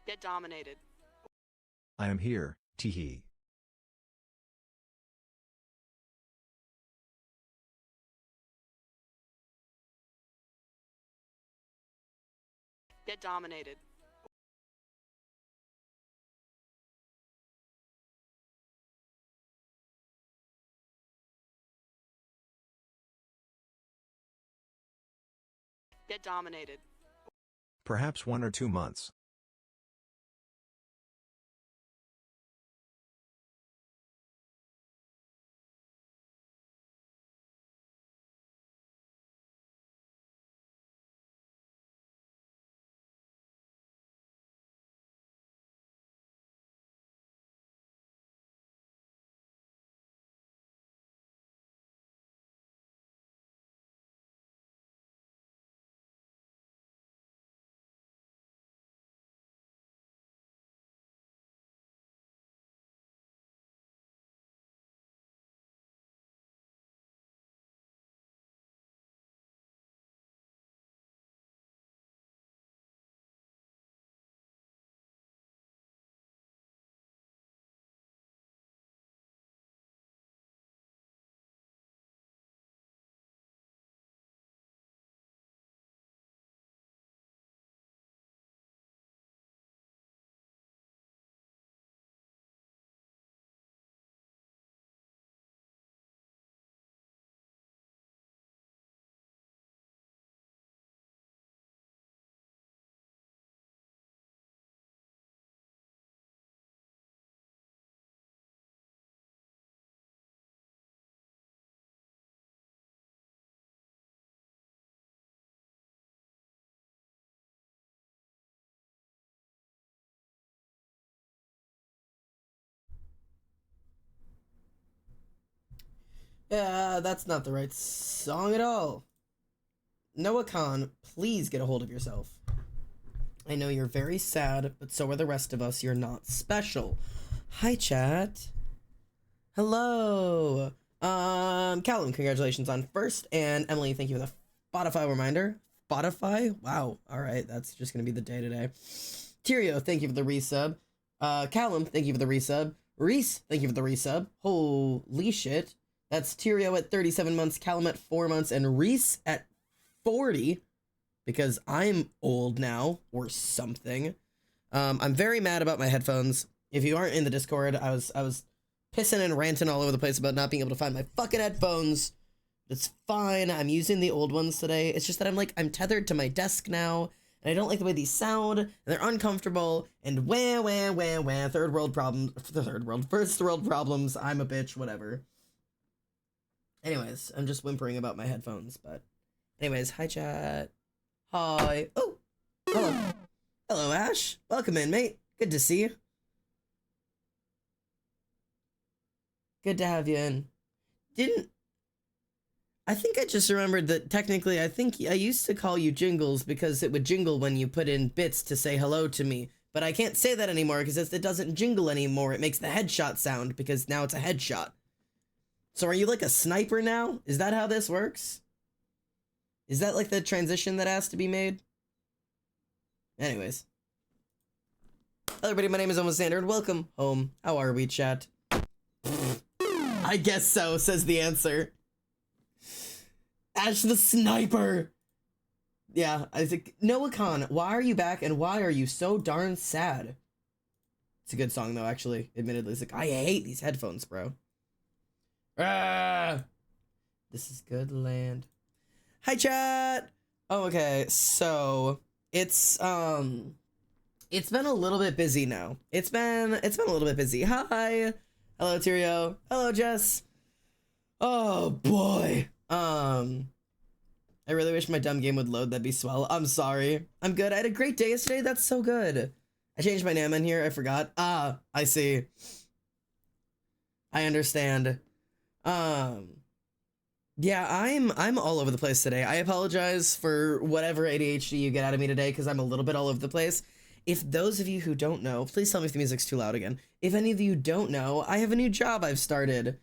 Get dominated. I am here, teehee. Get dominated. Get dominated. Perhaps 1 or 2 months. Yeah, that's not the right song at all. Noah Khan, please get a hold of yourself. I know you're very sad, but so are the rest of us. You're not special. Hi, chat. Hello. Callum, congratulations on first, and Emily, thank you for the Spotify reminder. Spotify? Wow. All right, that's just gonna be the day today. Tyrio, thank you for the resub. Callum, thank you for the resub. Reese, thank you for the resub. Holy shit. That's Tyrio at 37 months, Callum at 4 months, and Reese at 40, because I'm old now, or something. I'm very mad about my headphones. If you aren't in the Discord, I was pissing and ranting all over the place about not being able to find my fucking headphones. It's fine, I'm using the old ones today. It's just that I'm tethered to my desk now, and I don't like the way these sound, and they're uncomfortable, and first world problems, I'm a bitch, whatever. Anyways, I'm just whimpering about my headphones, but anyways, hi chat. Hi. Oh, hello. Hello, Ash. Welcome in, mate. Good to see you. Good to have you in. I think I just remembered that technically I think I used to call you Jingles because it would jingle when you put in bits to say hello to me. But I can't say that anymore because it doesn't jingle anymore. It makes the headshot sound because now it's a headshot. So are you like a sniper now? Is that how this works? Is that like the transition that has to be made? Anyways. Hello everybody, my name is Almost Standard. Welcome home. How are we, chat? I guess so, says the answer. Ash the sniper! Yeah, I think, Noah Khan, why are you back and why are you so darn sad? It's a good song though, actually, admittedly. It's like, I hate these headphones, bro. Ah! This is good land. Hi, chat! Oh, okay, so, it's been a little bit busy now. It's been a little bit busy. Hi! Hello, Tyrio. Hello, Jess. Oh, boy. I really wish my dumb game would load. That'd be swell. I'm sorry. I'm good. I had a great day yesterday. That's so good. I changed my name in here. I forgot. Ah, I see. I understand. Yeah, I'm all over the place today. I apologize for whatever ADHD you get out of me today because I'm a little bit all over the place. If those of you who don't know, please tell me if the music's too loud again. If any of you don't know, I have a new job I've started.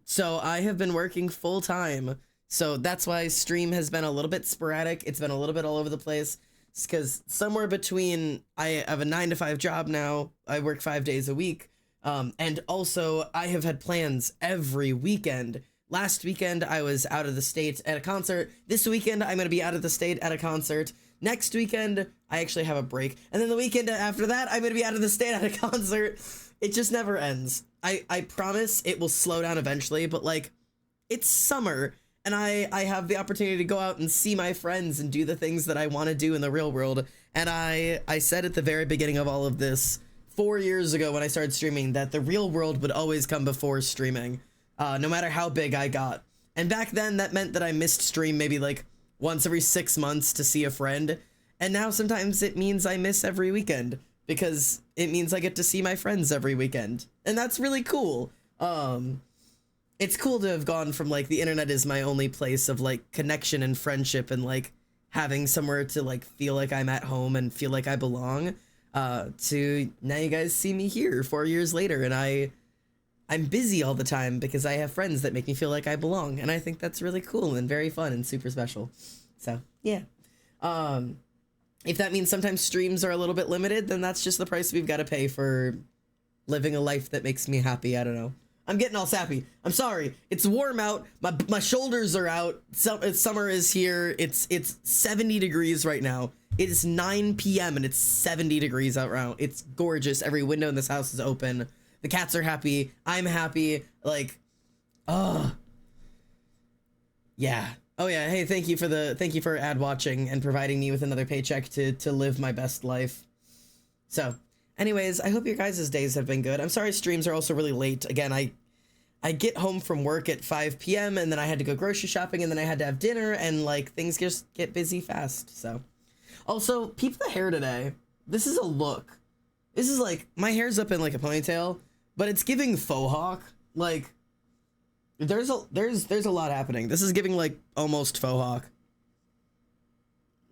So I have been working full time. So that's why stream has been a little bit sporadic. It's been a little bit all over the place. because somewhere between, I have a 9 to 5 job now. I work 5 days a week. And also I have had plans every weekend. Last weekend, I was out of the state at a concert. This weekend, I'm going to be out of the state at a concert. Next weekend, I actually have a break. And then the weekend after that, I'm going to be out of the state at a concert. It just never ends. I promise it will slow down eventually, but like, it's summer, and I have the opportunity to go out and see my friends and do the things that I want to do in the real world. And I said at the very beginning of all of this, 4 years ago when I started streaming, that the real world would always come before streaming. No matter how big I got. And back then, that meant that I missed stream maybe like once every 6 months to see a friend. And now sometimes it means I miss every weekend because it means I get to see my friends every weekend. And that's really cool. It's cool to have gone from like the internet is my only place of like connection and friendship and like having somewhere to like feel like I'm at home and feel like I belong, to now you guys see me here 4 years later, and I'm busy all the time because I have friends that make me feel like I belong, and I think that's really cool and very fun and super special. So, yeah. If that means sometimes streams are a little bit limited, then that's just the price we've got to pay for living a life that makes me happy. I don't know. I'm getting all sappy. I'm sorry. It's warm out. My shoulders are out. Summer is here. It's 70 degrees right now. It is 9 p.m. and it's 70 degrees out now. It's gorgeous. Every window in this house is open. The cats are happy. I'm happy. Like, yeah. Oh yeah. Hey, thank you for ad watching and providing me with another paycheck to live my best life. So, anyways, I hope your guys' days have been good. I'm sorry streams are also really late. Again, I get home from work at 5 p.m. and then I had to go grocery shopping and then I had to have dinner and like things just get busy fast. So, also peep the hair today. This is a look. This is like my hair's up in like a ponytail, but it's giving faux hawk. Like there's a lot happening. This is giving like almost faux hawk.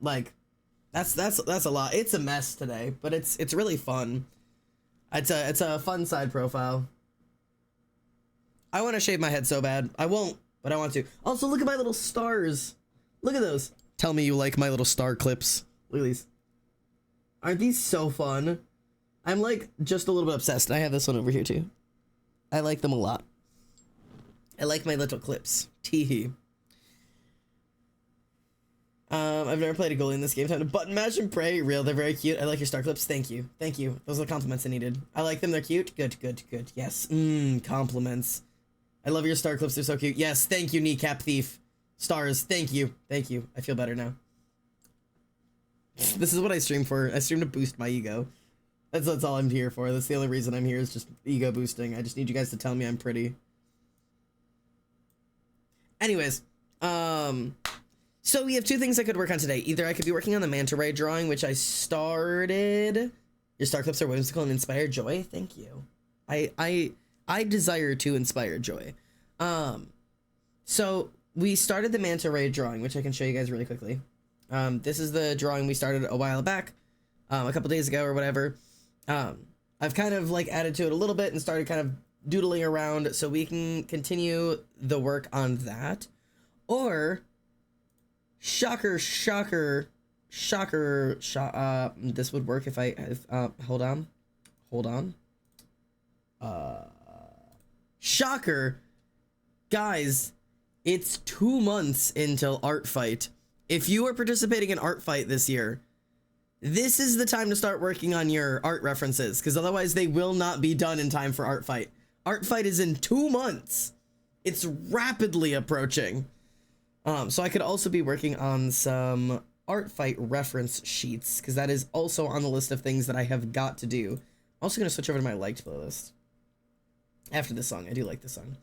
Like that's a lot. It's a mess today, but it's really fun. It's a fun side profile. I want to shave my head so bad. I won't, but I want to. Also, look at my little stars. Look at those. Tell me you like my little star clips. Look at these. Aren't these so fun? I'm like just a little bit obsessed. I have this one over here too. I like them a lot. I like my little clips. Teehee. I've never played a goalie in this game. Time to button mash and pray. Real, they're very cute. I like your star clips. Thank you. Thank you. Those are the compliments I needed. I like them. They're cute. Good, good, good. Yes. Compliments. I love your star clips. They're so cute. Yes. Thank you, kneecap thief. Stars. Thank you. Thank you. I feel better now. This is what I stream for. I stream to boost my ego. That's all I'm here for. That's the only reason I'm here is just ego boosting. I just need you guys to tell me I'm pretty. Anyways, so we have two things I could work on today. Either I could be working on the manta ray drawing, which I started. Your star clips are whimsical and inspire joy. Thank you. I desire to inspire joy. So we started the manta ray drawing, which I can show you guys really quickly. This is the drawing we started a while back, a couple days ago or whatever. I've kind of like added to it a little bit and started kind of doodling around so we can continue the work on that. Or shocker, this would work if hold on. Shocker, guys, it's 2 months until Art Fight. If you are participating in Art Fight this year, this is the time to start working on your art references, because otherwise they will not be done in time for Art Fight. Art Fight is in 2 months. It's rapidly approaching. So I could also be working on some Art Fight reference sheets, because that is also on the list of things that I have got to do. I'm also going to switch over to my liked playlist after this song. I do like this song.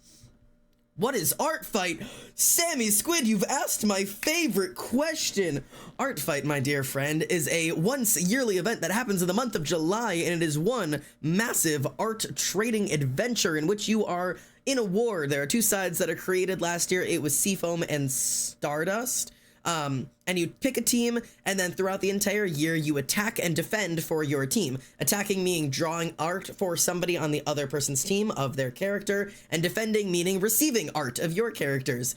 What is Art Fight? Sammy Squid, you've asked my favorite question. Art Fight, my dear friend, is a once-yearly event that happens in the month of July, and it is one massive art trading adventure in which you are in a war. There are two sides that are created last year. It was Seafoam and Stardust. And you pick a team, and then throughout the entire year, you attack and defend for your team. Attacking meaning drawing art for somebody on the other person's team of their character, and defending meaning receiving art of your characters.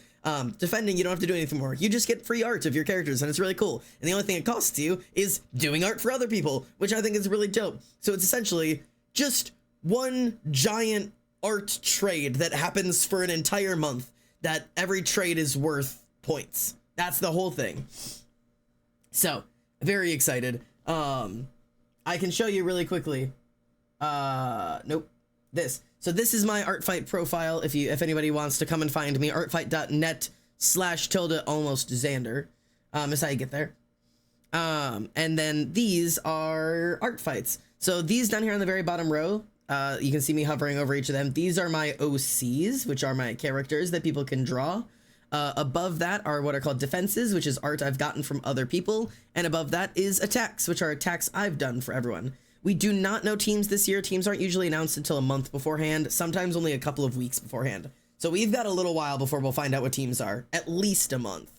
Defending, you don't have to do anything more. You just get free art of your characters, and it's really cool. And the only thing it costs you is doing art for other people, which I think is really dope. So it's essentially just one giant art trade that happens for an entire month, that every trade is worth points. That's the whole thing. So, very excited. I can show you really quickly. Nope. This. So this is my Artfight profile. If anybody wants to come and find me, artfight.net/tilde_almost_Xander. Is how you get there. And then these are art fights. So these down here on the very bottom row, you can see me hovering over each of them. These are my OCs, which are my characters that people can draw. Above that are what are called defenses, which is art I've gotten from other people. And above that is attacks, which are attacks I've done for everyone. We do not know teams this year. Teams aren't usually announced until a month beforehand, sometimes only a couple of weeks beforehand. So we've got a little while before we'll find out what teams are, at least a month.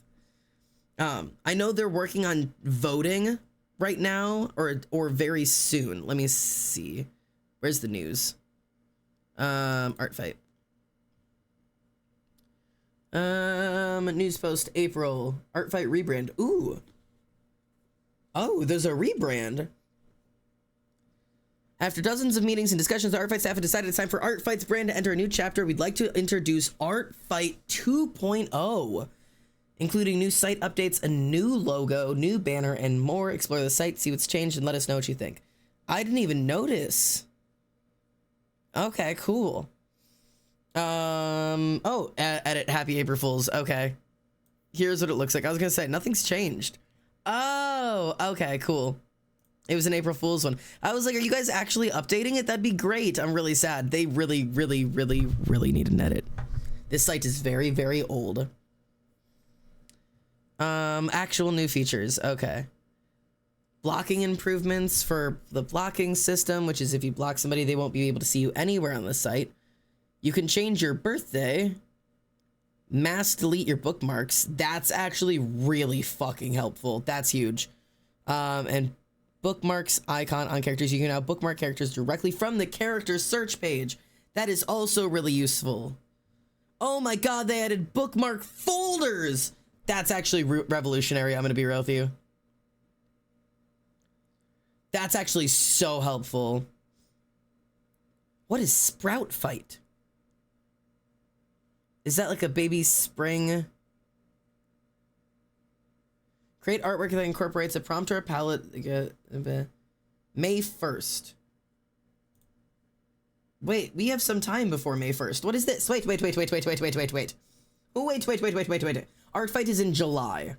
I know they're working on voting right now, or very soon. Let me see. Where's the news? Art fight. News post April. Art fight rebrand. Ooh. Oh, there's a rebrand. After dozens of meetings and discussions, the Artfight staff have decided it's time for Artfight's brand to enter a new chapter. We'd like to introduce Artfight 2.0, including new site updates, a new logo, new banner, and more. Explore the site, see what's changed, and let us know what you think. I didn't even notice. Okay, cool. Oh, edit Happy April Fools. Okay. Here's what it looks like. I was gonna say, nothing's changed. Oh, okay, cool. It was an April Fool's one. I was like, are you guys actually updating it? That'd be great. I'm really sad. They really need an edit. This site is very, very old. Actual new features. Okay. Blocking improvements for the blocking system, which is if you block somebody, they won't be able to see you anywhere on the site. You can change your birthday. Mass delete your bookmarks. That's actually really fucking helpful. That's huge. And bookmarks icon on characters. You can now bookmark characters directly from the character search page. That is also really useful. Oh my god, they added bookmark folders. That's actually revolutionary. I'm gonna be real with you. That's actually so helpful. What is Sprout Fight? Is that like a baby spring? Create artwork that incorporates a prompt or a palette. May 1st. Wait, we have some time before May 1st. What is this? Wait. Oh, wait. Art Fight is in July.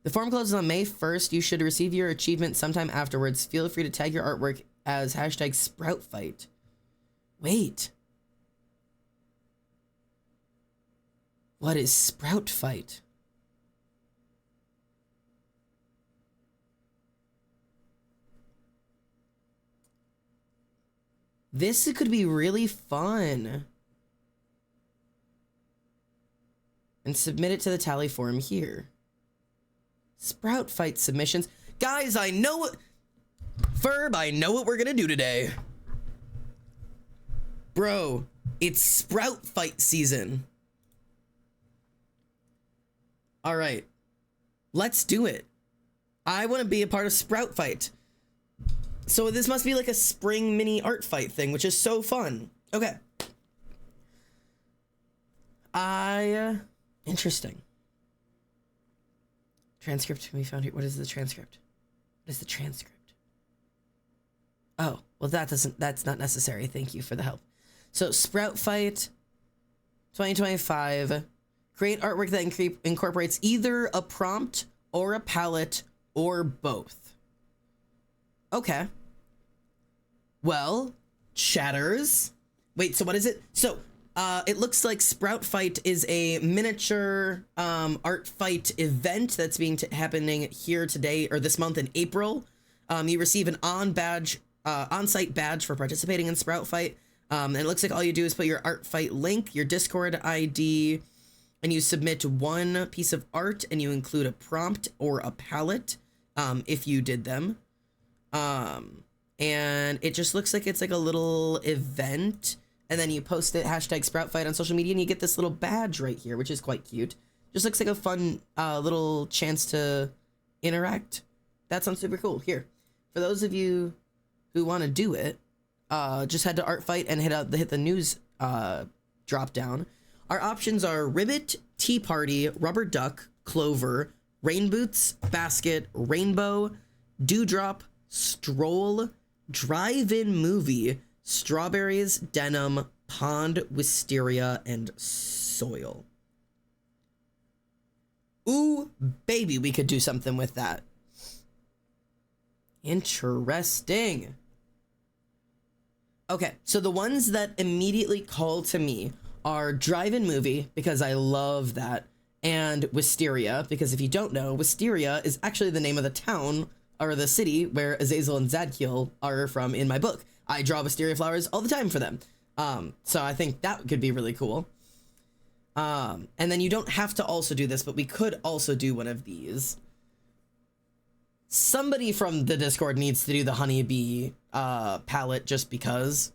The form closes on May 1st. You should receive your achievement sometime afterwards. Feel free to tag your artwork as hashtag Sprout Fight. Wait. What is Sprout Fight? This could be really fun. And submit it to the tally form here. Sprout Fight submissions. Guys, I know what... Ferb, I know what we're gonna do today. Bro, it's Sprout Fight season. All right. Let's do it. I want to be a part of Sprout Fight. So this must be like a spring mini art fight thing, which is so fun. Okay. Interesting. Transcript can be found here. What is the transcript? What is the transcript? Oh, well that's not necessary. Thank you for the help. So Sprout Fight 2025. Create artwork that incorporates either a prompt or a palette or both. Okay. Well, chatters. Wait, so what is it? So, it looks like Sprout Fight is a miniature art fight event that's happening here today or this month in April. You receive an on-site badge for participating in Sprout Fight. And it looks like all you do is put your art fight link, your Discord ID, and you submit one piece of art and you include a prompt or a palette if you did them. And it just looks like it's like a little event. and then you post it, hashtag Sprout Fight on social media, and you get this little badge right here, which is quite cute. Just looks like a fun little chance to interact. That sounds super cool. Here, for those of you who want to do it, just head to Artfight and hit the news drop down. Our options are Ribbit, Tea Party, Rubber Duck, Clover, Rain Boots, Basket, Rainbow, Dewdrop, Stroll, Drive-In Movie, Strawberries, Denim, Pond, Wisteria, and Soil. Ooh, baby, we could do something with that. Interesting. Okay, so the ones that immediately call to me are Drive-In Movie, because I love that, and Wisteria, because if you don't know, Wisteria is actually the name of the town, or the city, where Azazel and Zadkiel are from in my book. I draw wisteria flowers all the time for them. So I think that could be really cool. And then you don't have to also do this, but we could also do one of these. Somebody from the Discord needs to do the honeybee palette just because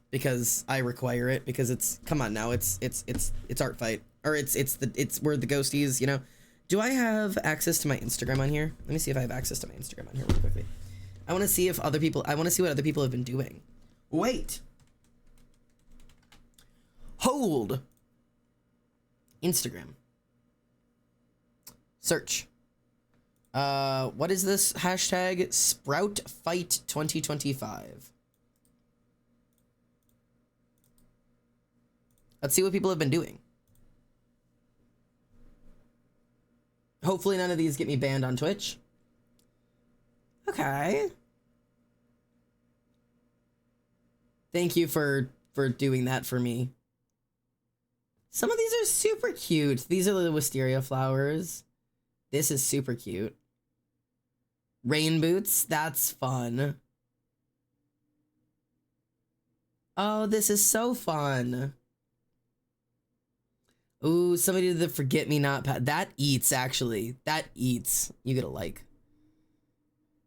I require it, because it's, come on now, it's art fight, or it's we're the ghosties, you know. Do I have access to my Instagram on here? Let me see if I have access to my Instagram on here real quickly. I want to see if other people, I want to see what other people have been doing. Wait. Hold. Instagram. Search. What is this hashtag? Sprout Fight 2025. Let's see what people have been doing. Hopefully none of these get me banned on Twitch. Okay. Thank you for doing that for me. Some of these are super cute. These are the wisteria flowers. This is super cute. Rain boots, that's fun. Oh, this is so fun. Ooh, somebody did the forget me not pad. That eats, actually. That eats. You gotta like.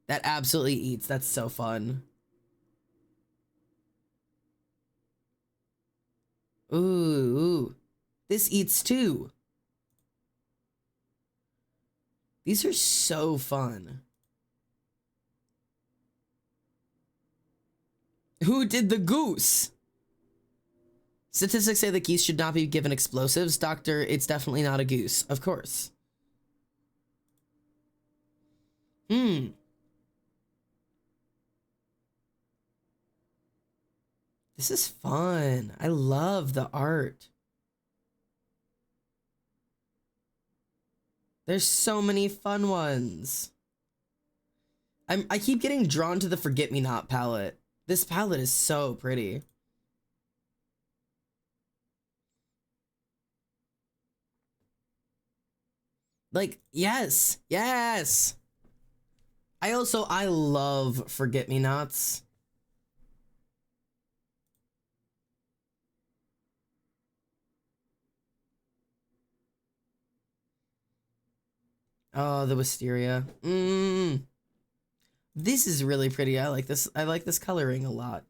That absolutely eats. That's so fun. Ooh. This eats too. These are so fun. Who did the goose? Statistics say the geese should not be given explosives. Doctor, it's definitely not a goose. Of course. This is fun. I love the art. There's so many fun ones. I keep getting drawn to the Forget Me Not palette. This palette is so pretty. Like, yes, yes. I love Forget Me Nots. Oh, the wisteria. This is really pretty. I like this. I like this coloring a lot.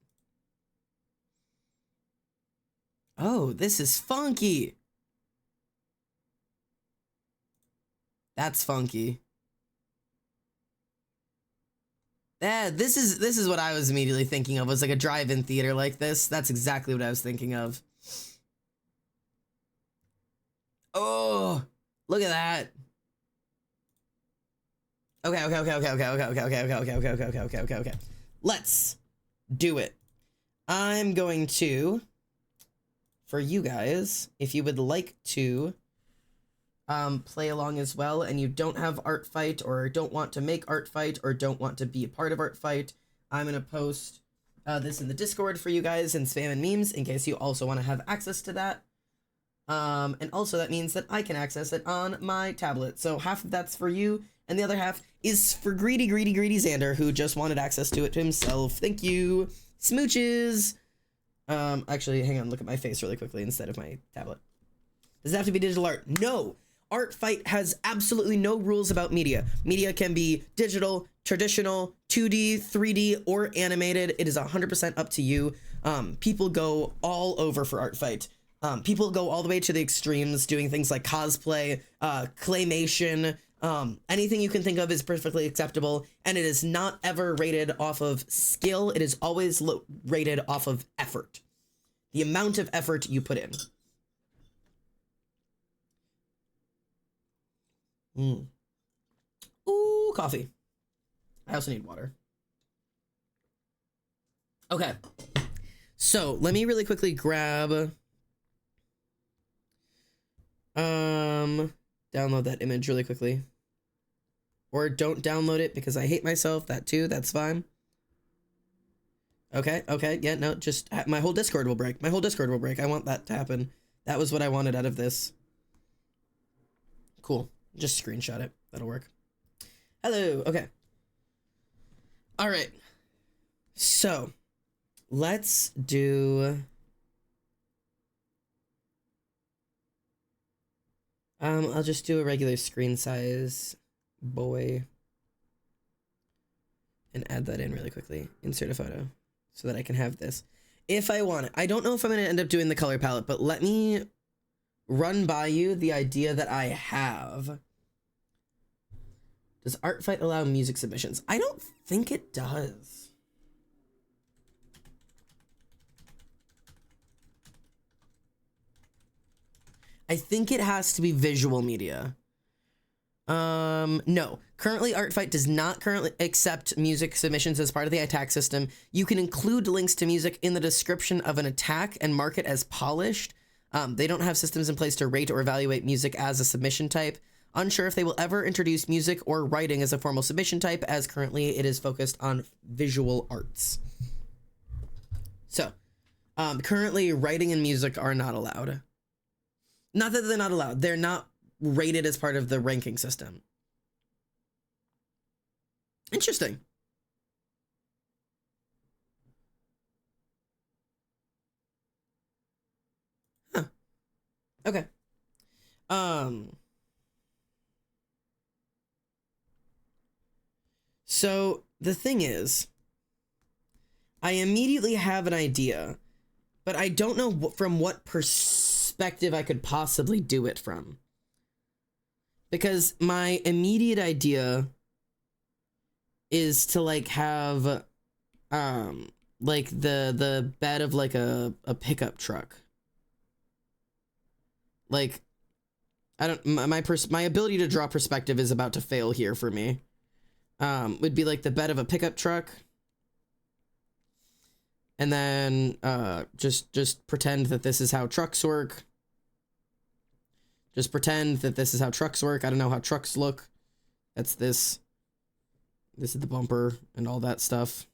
Oh, this is funky. That's funky. Yeah, this is what I was immediately thinking of, was like a drive-in theater like this. That's exactly what I was thinking of. Oh, look at that. Okay. Let's do it. I'm going to, for you guys, if you would like to play along as well, and you don't have Art Fight, or don't want to make Art Fight, or don't want to be a part of Art Fight, I'm going to post this in the Discord for you guys and spam and memes in case you also want to have access to that. And also that means that I can access it on my tablet. So half of that's for you, and the other half is for greedy Xander, who just wanted access to it himself. Thank you. Smooches. Actually, hang on, look at my face really quickly instead of my tablet. Does it have to be digital art? No. Art Fight has absolutely no rules about media. Media can be digital, traditional, 2D, 3D, or animated. It is 100% up to you. People go all over for Art Fight. People go all the way to the extremes, doing things like cosplay, claymation, anything you can think of is perfectly acceptable, and it is not ever rated off of skill. It is always rated off of effort. The amount of effort you put in. Ooh, coffee. I also need water. Okay. So, let me really quickly grab... download that image really quickly. Or don't download it because I hate myself. That too, that's fine. Okay, yeah, no, just... my whole Discord will break. My whole Discord will break. I want that to happen. That was what I wanted out of this. Cool. Just screenshot it. That'll work. Hello. Okay. All right. So, let's do... I'll just do a regular screen size boy and add that in really quickly. Insert a photo so that I can have this if I want it. I don't know if I'm going to end up doing the color palette, but let me run by you the idea that I have. Does Art Fight allow music submissions? I don't think it does. I think it has to be visual media. No. Currently, Art Fight does not currently accept music submissions as part of the attack system. You can include links to music in the description of an attack and mark it as polished. They don't have systems in place to rate or evaluate music as a submission type. Unsure if they will ever introduce music or writing as a formal submission type, as currently it is focused on visual arts. So, currently writing and music are not allowed. Not that they're not allowed. They're not rated as part of the ranking system. Interesting. Huh. Okay. So the thing is, I immediately have an idea, but I don't know from what perspective I could possibly do it from. Because my immediate idea is to like have like the bed of like a pickup truck. Like I don't my ability to draw perspective is about to fail here for me. Would be like the bed of a pickup truck. And then just pretend that this is how trucks work. Just pretend that this is how trucks work. I don't know how trucks look. That's this. This is the bumper and all that stuff.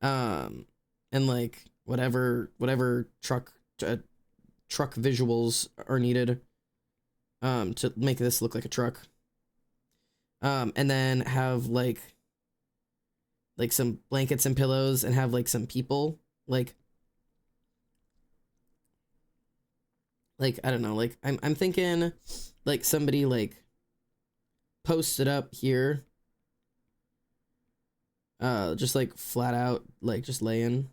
And like whatever truck visuals are needed to make this look like a truck. And then have like some blankets and pillows and have like some people like I don't know, like I'm thinking like somebody like posted up here, just like flat out like just laying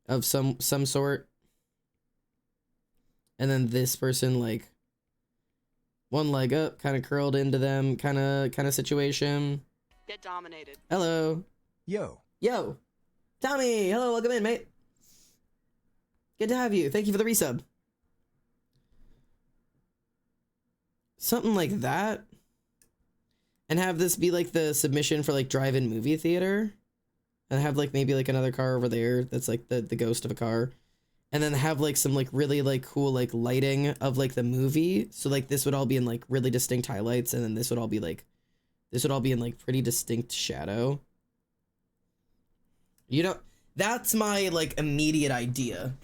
of some sort, and then this person like one leg up, kind of curled into them, kind of situation. Get dominated. Hello. Yo. Tommy, hello, welcome in, mate. Good to have you. Thank you for the resub. Something like that. And have this be like the submission for like drive-in movie theater. And have like maybe like another car over there that's like the ghost of a car. And then have like some like really like cool like lighting of like the movie. So like this would all be in like really distinct highlights, and then this would all be in like pretty distinct shadow. You know, that's my like immediate idea.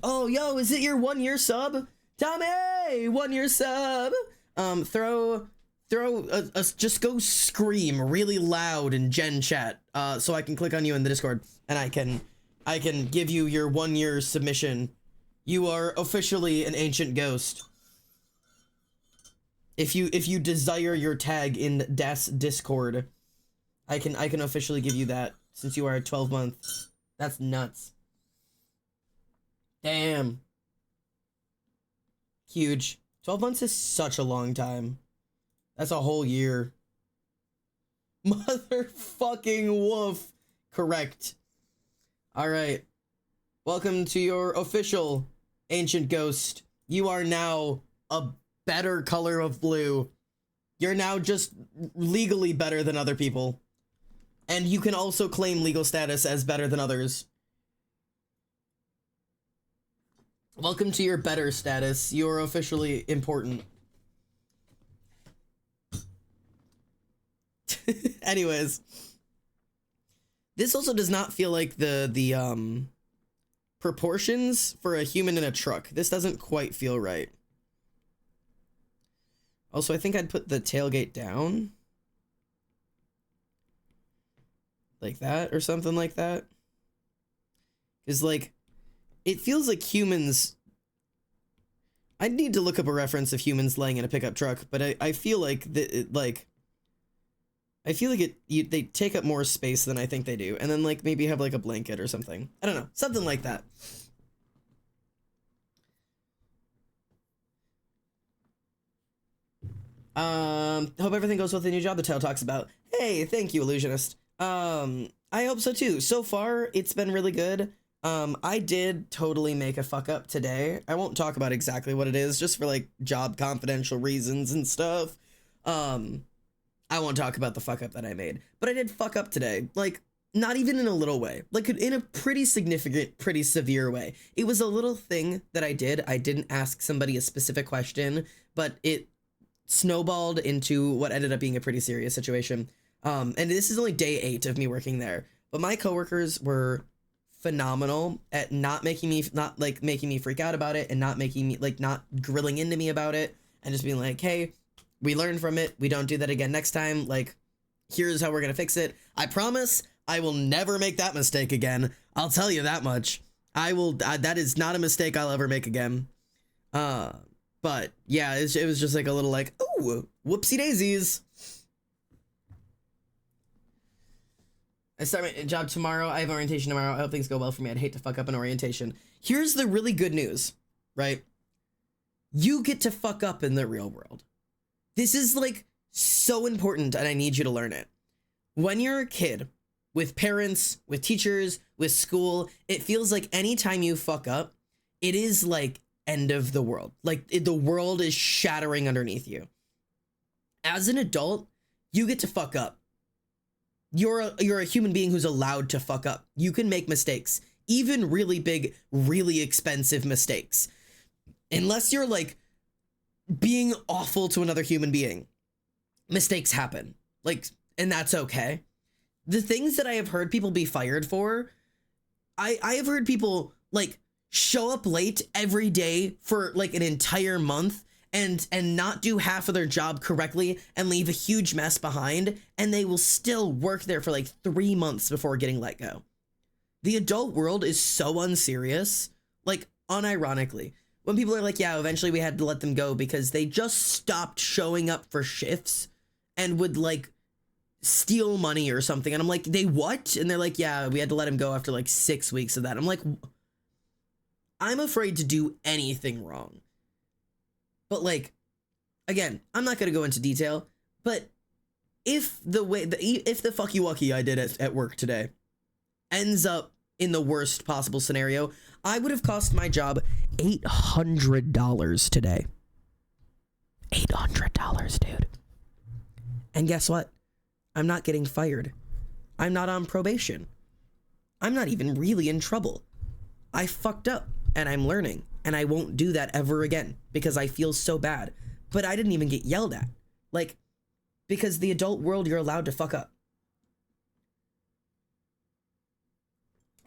Oh, yo, is it your 1 year sub? Tommy, 1 year sub. Just go scream really loud in Gen chat, so I can click on you in the Discord, and I can give you your 1 year submission, You are officially an ancient ghost. If you desire your tag in Das Discord, I can officially give you that since you are 12 months. That's nuts. Damn. Huge. 12 months is such a long time. That's a whole year. Motherfucking woof. Correct. All right. Welcome to your official ancient ghost. You are now a better color of blue. You're now just legally better than other people. And you can also claim legal status as better than others. Welcome to your better status. You're officially important. Anyways. This also does not feel like the proportions for a human in a truck. This doesn't quite feel right. Also, I think I'd put the tailgate down. Like that or something like that. Because, like, it feels like humans... I need to look up a reference of humans laying in a pickup truck, but I feel like I feel like they take up more space than I think they do, and then like maybe have like a blanket or something. I don't know, something like that. Hope everything goes well with the new job the Tail talks about. Hey, thank you, Illusionist. I hope so too. So far, it's been really good. I did totally make a fuck up today. I won't talk about exactly what it is, just for like job confidential reasons and stuff. I won't talk about the fuck up that I made, but I did fuck up today. Like, not even in a little way, like in a pretty significant, pretty severe way. It was a little thing that I did. I didn't ask somebody a specific question, but it snowballed into what ended up being a pretty serious situation. And this is only day 8 of me working there, but my coworkers were phenomenal at not making me freak out about it, and not making me not grilling into me about it, and just being like, hey, we learned from it. We don't do that again next time. Like, here's how we're going to fix it. I promise I will never make that mistake again. I'll tell you that much. That is not a mistake I'll ever make again. But yeah, it was just like a little like, ooh, whoopsie daisies. I start my job tomorrow. I have orientation tomorrow. I hope things go well for me. I'd hate to fuck up an orientation. Here's the really good news, right? You get to fuck up in the real world. This is like so important, and I need you to learn it. When you're a kid, with parents, with teachers, with school, it feels like anytime you fuck up, it is like end of the world. Like the world is shattering underneath you. As an adult, you get to fuck up. You're a human being who's allowed to fuck up. You can make mistakes, even really big, really expensive mistakes. Unless you're like being awful to another human being, mistakes happen. Like, and that's okay. The things that I have heard people be fired for, I have heard people like show up late every day for like an entire month and not do half of their job correctly and leave a huge mess behind, and they will still work there for like 3 months before getting let go. The adult world is so unserious, like unironically. When people are like, yeah, eventually we had to let them go because they just stopped showing up for shifts and would like steal money or something. And I'm like, they what? And they're like, yeah, we had to let him go after like 6 weeks of that. I'm like, I'm afraid to do anything wrong. But like, again, I'm not going to go into detail, but if the fucky wucky I did at work today ends up in the worst possible scenario, I would have cost my job $800 today. $800, dude. And guess what? I'm not getting fired. I'm not on probation. I'm not even really in trouble. I fucked up and I'm learning, and I won't do that ever again because I feel so bad. But I didn't even get yelled at. Like, because the adult world, you're allowed to fuck up.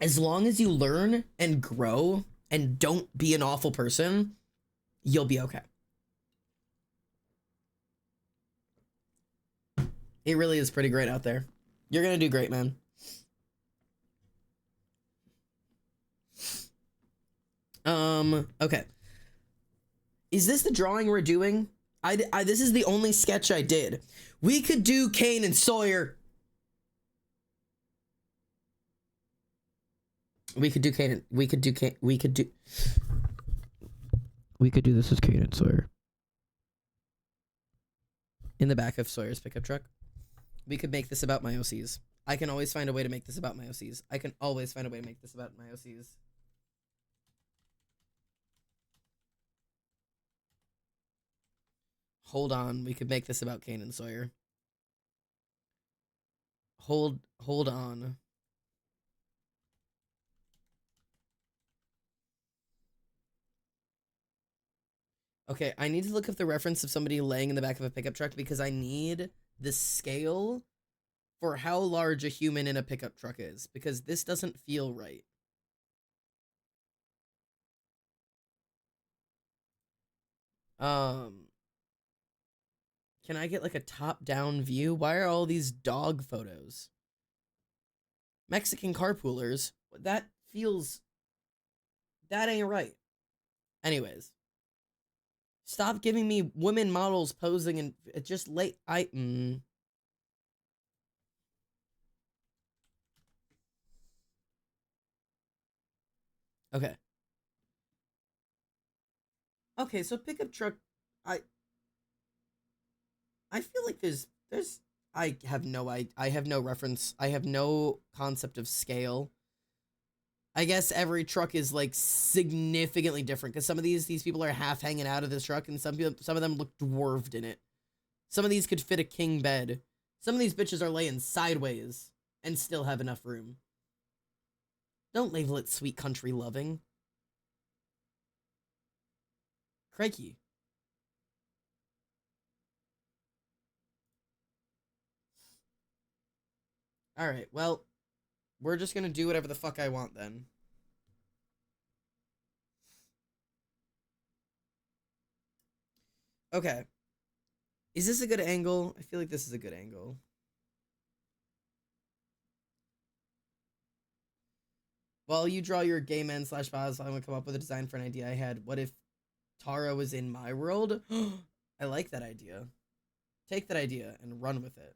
As long as you learn and grow and don't be an awful person, you'll be okay. It really is pretty great out there. You're gonna do great, man. Okay. Is this the drawing we're doing? This is the only sketch I did. We could do Kane and Sawyer. We could do Kane. We could do Kane. We could do this as Kane and Sawyer. In the back of Sawyer's pickup truck. We could make this about my OCs. I can always find a way to make this about my OCs. I can always find a way to make this about my OCs. Hold on. We could make this about Kane and Sawyer. Hold on. Okay, I need to look up the reference of somebody laying in the back of a pickup truck because I need the scale for how large a human in a pickup truck is, because this doesn't feel right. Can I get like a top-down view? Why are all these dog photos? Mexican carpoolers? That ain't right. Anyways. Stop giving me women models posing and just late. Okay. Okay, so pickup truck. I feel like I have no reference. I have no concept of scale. I guess every truck is like significantly different because some of these people are half hanging out of this truck and some of them look dwarfed in it. Some of these could fit a king bed. Some of these bitches are laying sideways and still have enough room. Don't label it sweet country loving. Crikey. Alright, well, we're just gonna do whatever the fuck I want then. Okay. Is this a good angle? I feel like this is a good angle. While you draw your gay men / boss, I'm gonna come up with a design for an idea I had. What if Tara was in my world? I like that idea. Take that idea and run with it.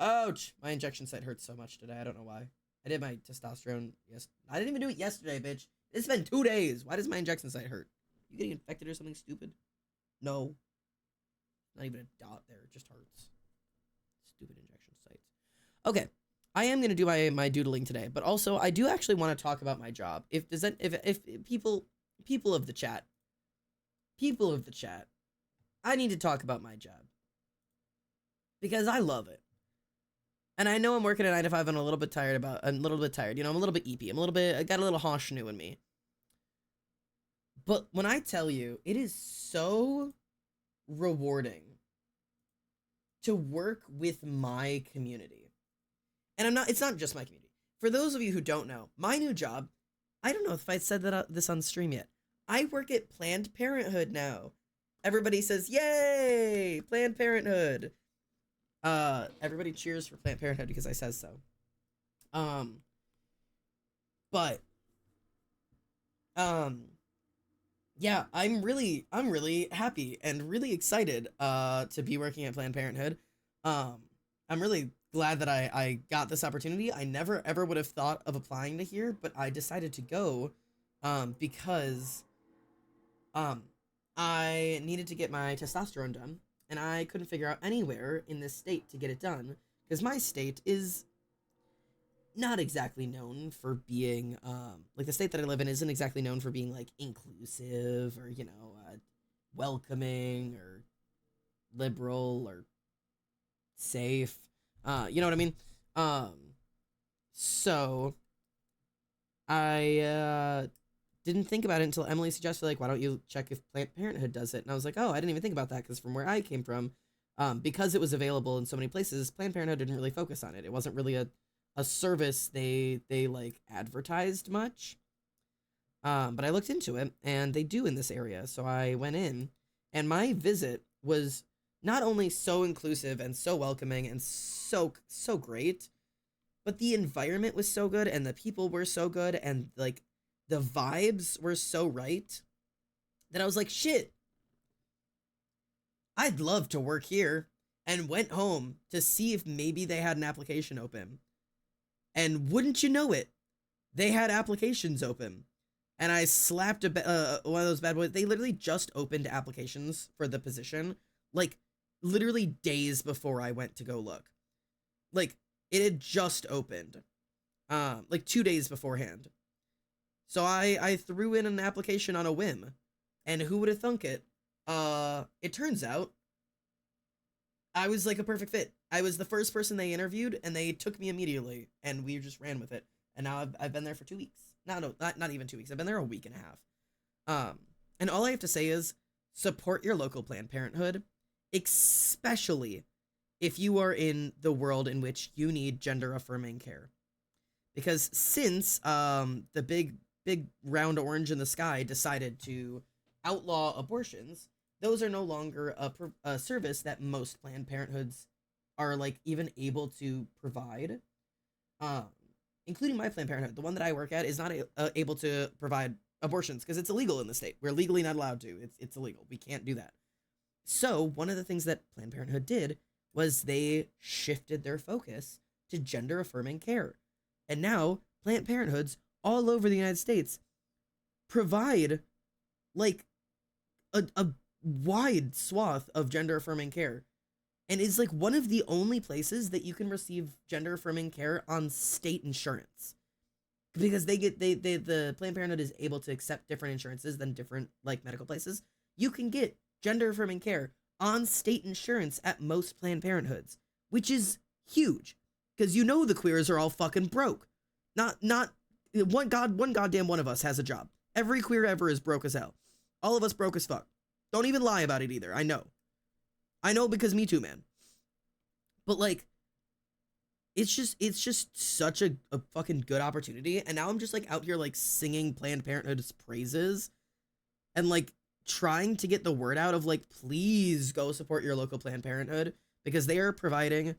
Ouch! My injection site hurts so much today. I don't know why. I did my testosterone. Yes, I didn't even do it yesterday, bitch. It's been 2 days. Why does my injection site hurt? You getting infected or something stupid? No. Not even a dot there. It just hurts. Stupid injection sites. Okay. I am gonna do my doodling today, but also I do actually want to talk about my job. If people of the chat, I need to talk about my job because I love it. And I know I'm working a 9 to 5 and I'm a little bit tired. You know, I'm a little bit eepy. I got a little harshnu in me. But when I tell you, it is so rewarding to work with my community. And it's not just my community. For those of you who don't know, my new job, I don't know if I said this on stream yet. I work at Planned Parenthood now. Everybody says, yay, Planned Parenthood. Everybody cheers for Planned Parenthood because I says so. Yeah, I'm really happy and really excited, to be working at Planned Parenthood. I'm really glad that I got this opportunity. I never ever would have thought of applying to here, but I decided to go, because, I needed to get my testosterone done. And I couldn't figure out anywhere in this state to get it done, because my state is not exactly known for being, like, the state that I live in isn't exactly known for being, like, inclusive, or, you know, welcoming, or liberal, or safe, you know what I mean? So, I, didn't think about it until Emily suggested, like, why don't you check if Planned Parenthood does it? And I was like, oh, I didn't even think about that, because from where I came from, because it was available in so many places, Planned Parenthood didn't really focus on it. It wasn't really a service they like advertised much. But I looked into it, and they do in this area, so I went in, and my visit was not only so inclusive and so welcoming and so great, but the environment was so good, and the people were so good, and, like, the vibes were so right that I was like, shit, I'd love to work here, and went home to see if maybe they had an application open. And wouldn't you know it, they had applications open. And I slapped one of those bad boys. They literally just opened applications for the position, like literally days before I went to go look. Like it had just opened, like 2 days beforehand. So I threw in an application on a whim, and who would have thunk it? It turns out I was like a perfect fit. I was the first person they interviewed, and they took me immediately, and we just ran with it. And now I've been there for 2 weeks. No, not even 2 weeks. I've been there a week and a half. And all I have to say is support your local Planned Parenthood, especially if you are in the world in which you need gender affirming care. Because since the big round orange in the sky decided to outlaw abortions, those are no longer a service that most Planned Parenthoods are like even able to provide. Including my Planned Parenthood, the one that I work at is not able to provide abortions because it's illegal in the state. We're legally not allowed to. It's illegal. We can't do that. So one of the things that Planned Parenthood did was they shifted their focus to gender affirming care. And now Planned Parenthoods all over the United States provide like a wide swath of gender affirming care, and is like one of the only places that you can receive gender affirming care on state insurance, because the Planned Parenthood is able to accept different insurances than different like medical places. You can get gender affirming care on state insurance at most Planned Parenthoods, which is huge, because you know the queers are all fucking broke. Not one goddamn one of us has a job. Every queer ever is broke as hell. All of us broke as fuck. Don't even lie about it either. I know because me too, man. But like, it's just such a fucking good opportunity. And now I'm just like out here like singing Planned Parenthood's praises and like trying to get the word out of like, please go support your local Planned Parenthood, because they are providing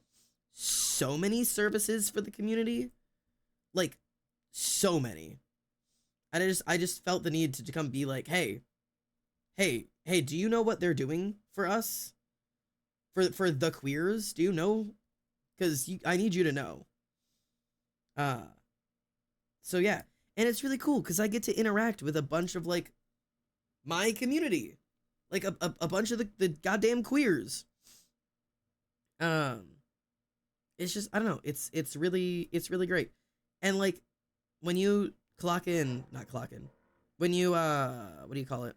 so many services for the community. Like so many. And I just felt the need to come be like, hey, do you know what they're doing for us? For the queers? Do you know? Because I need you to know. So yeah. And it's really cool because I get to interact with a bunch of like my community. Like a bunch of the goddamn queers. It's just, I don't know, it's really great. And like when you not clock in. When you what do you call it?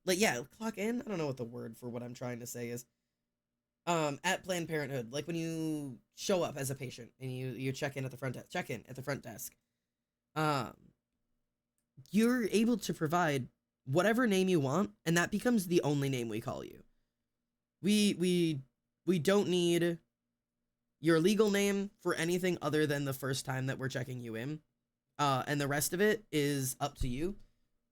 Like, yeah, clock in? I don't know what the word for what I'm trying to say is. At Planned Parenthood, like when you show up as a patient and you check in at the front desk, you're able to provide whatever name you want, and that becomes the only name we call you. We don't need your legal name for anything other than the first time that we're checking you in. And the rest of it is up to you.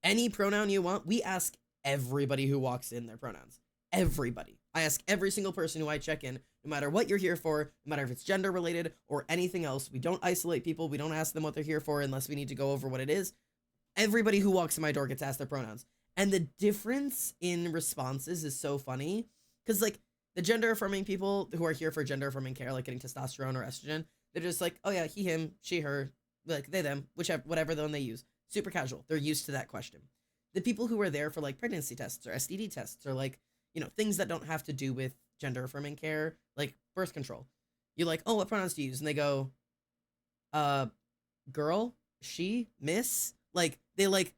Any pronoun you want, we ask everybody who walks in their pronouns. Everybody. I ask every single person who I check in, no matter what you're here for, no matter if it's gender related or anything else. We don't isolate people. We don't ask them what they're here for unless we need to go over what it is. Everybody who walks in my door gets asked their pronouns. And the difference in responses is so funny. Because, like, the gender affirming people who are here for gender affirming care, like getting testosterone or estrogen, they're just like, oh yeah, he, him, she, her, like they, them, whatever the one they use. Super casual. They're used to that question. The people who are there for like pregnancy tests or STD tests or like, you know, things that don't have to do with gender affirming care, like birth control. You're like, oh, what pronouns do you use? And they go, girl, she, miss. Like they're like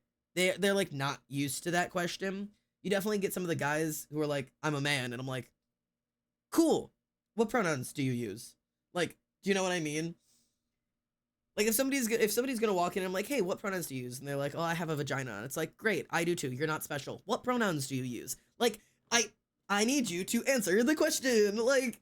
not used to that question. You definitely get some of the guys who are like, I'm a man, and I'm like, cool. What pronouns do you use? Like, do you know what I mean? Like if somebody's gonna walk in and I'm like, hey, what pronouns do you use? And they're like, oh, I have a vagina. And it's like, great, I do too. You're not special. What pronouns do you use? Like, I need you to answer the question. Like,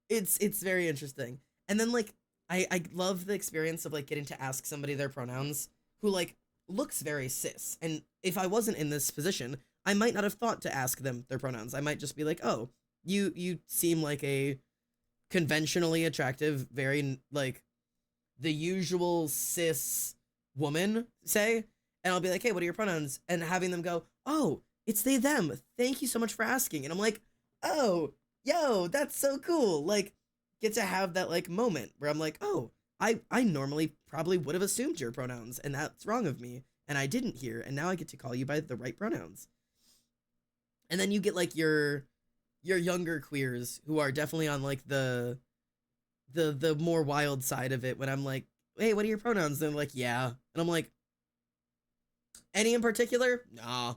it's very interesting. And then like, I love the experience of like getting to ask somebody their pronouns who like looks very cis. And if I wasn't in this position, I might not have thought to ask them their pronouns. I might just be like, oh, you seem like a conventionally attractive, very like the usual cis woman say, and I'll be like, hey, what are your pronouns? And having them go, oh, it's they, them. Thank you so much for asking. And I'm like, oh, yo, that's so cool. Like, get to have that like moment where I'm like, oh, I normally probably would have assumed your pronouns, and that's wrong of me. And I didn't hear, and now I get to call you by the right pronouns. And then you get like your younger queers who are definitely on like the more wild side of it when I'm like, hey, what are your pronouns? And they're like, yeah. And I'm like, any in particular? Nah.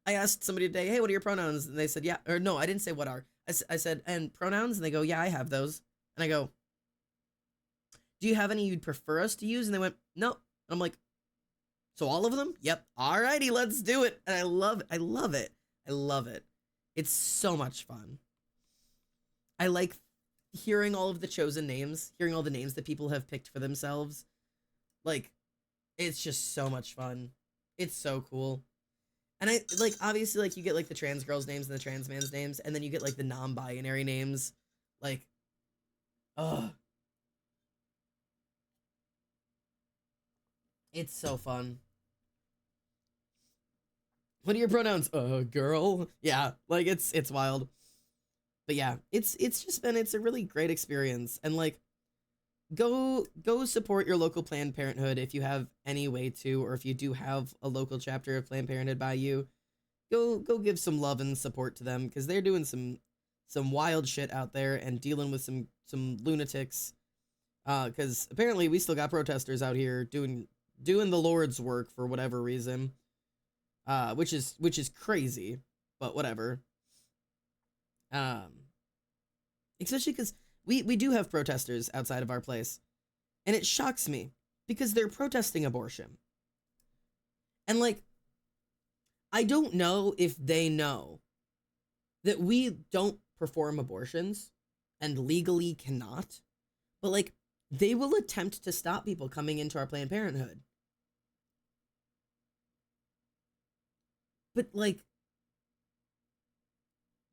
I asked somebody today, hey, what are your pronouns? And they said, yeah. Or no, I didn't say what are. I said, and pronouns? And they go, yeah, I have those. And I go, do you have any you'd prefer us to use? And they went, no. And I'm like, so all of them? Yep. Alrighty, let's do it. And I love it. I love it. I love it. It's so much fun. I like hearing all of the chosen names, hearing all the names that people have picked for themselves. Like, it's just so much fun. It's so cool. And I like, obviously, like, you get like the trans girls' names and the trans man's names, and then you get like the non-binary names. Like, ugh. It's so fun. What are your pronouns? Girl. Yeah, like it's wild. But yeah, it's just been, it's a really great experience. And like, go support your local Planned Parenthood if you have any way to, or if you do have a local chapter of Planned Parenthood by you, go give some love and support to them, because they're doing some wild shit out there and dealing with some lunatics. Because apparently we still got protesters out here doing the Lord's work for whatever reason. Which is crazy, but whatever. Especially because we do have protesters outside of our place, and it shocks me because they're protesting abortion. And like, I don't know if they know that we don't perform abortions and legally cannot, but like, they will attempt to stop people coming into our Planned Parenthood. But like,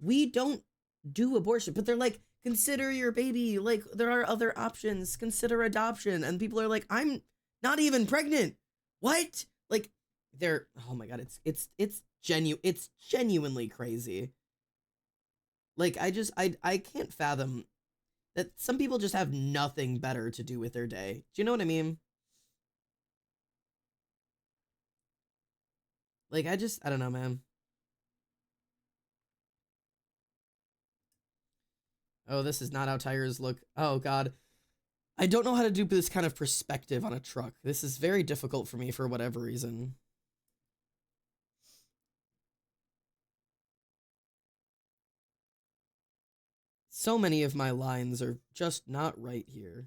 we don't do abortion, but they're like, consider your baby, like there are other options, consider adoption. And people are like, I'm not even pregnant. What? Like, they're, oh my god, it's genuinely crazy. Like, I can't fathom that some people just have nothing better to do with their day. Do you know what I mean? Like, I don't know, man. Oh, this is not how tires look. Oh god. I don't know how to do this kind of perspective on a truck. This is very difficult for me for whatever reason. So many of my lines are just not right here.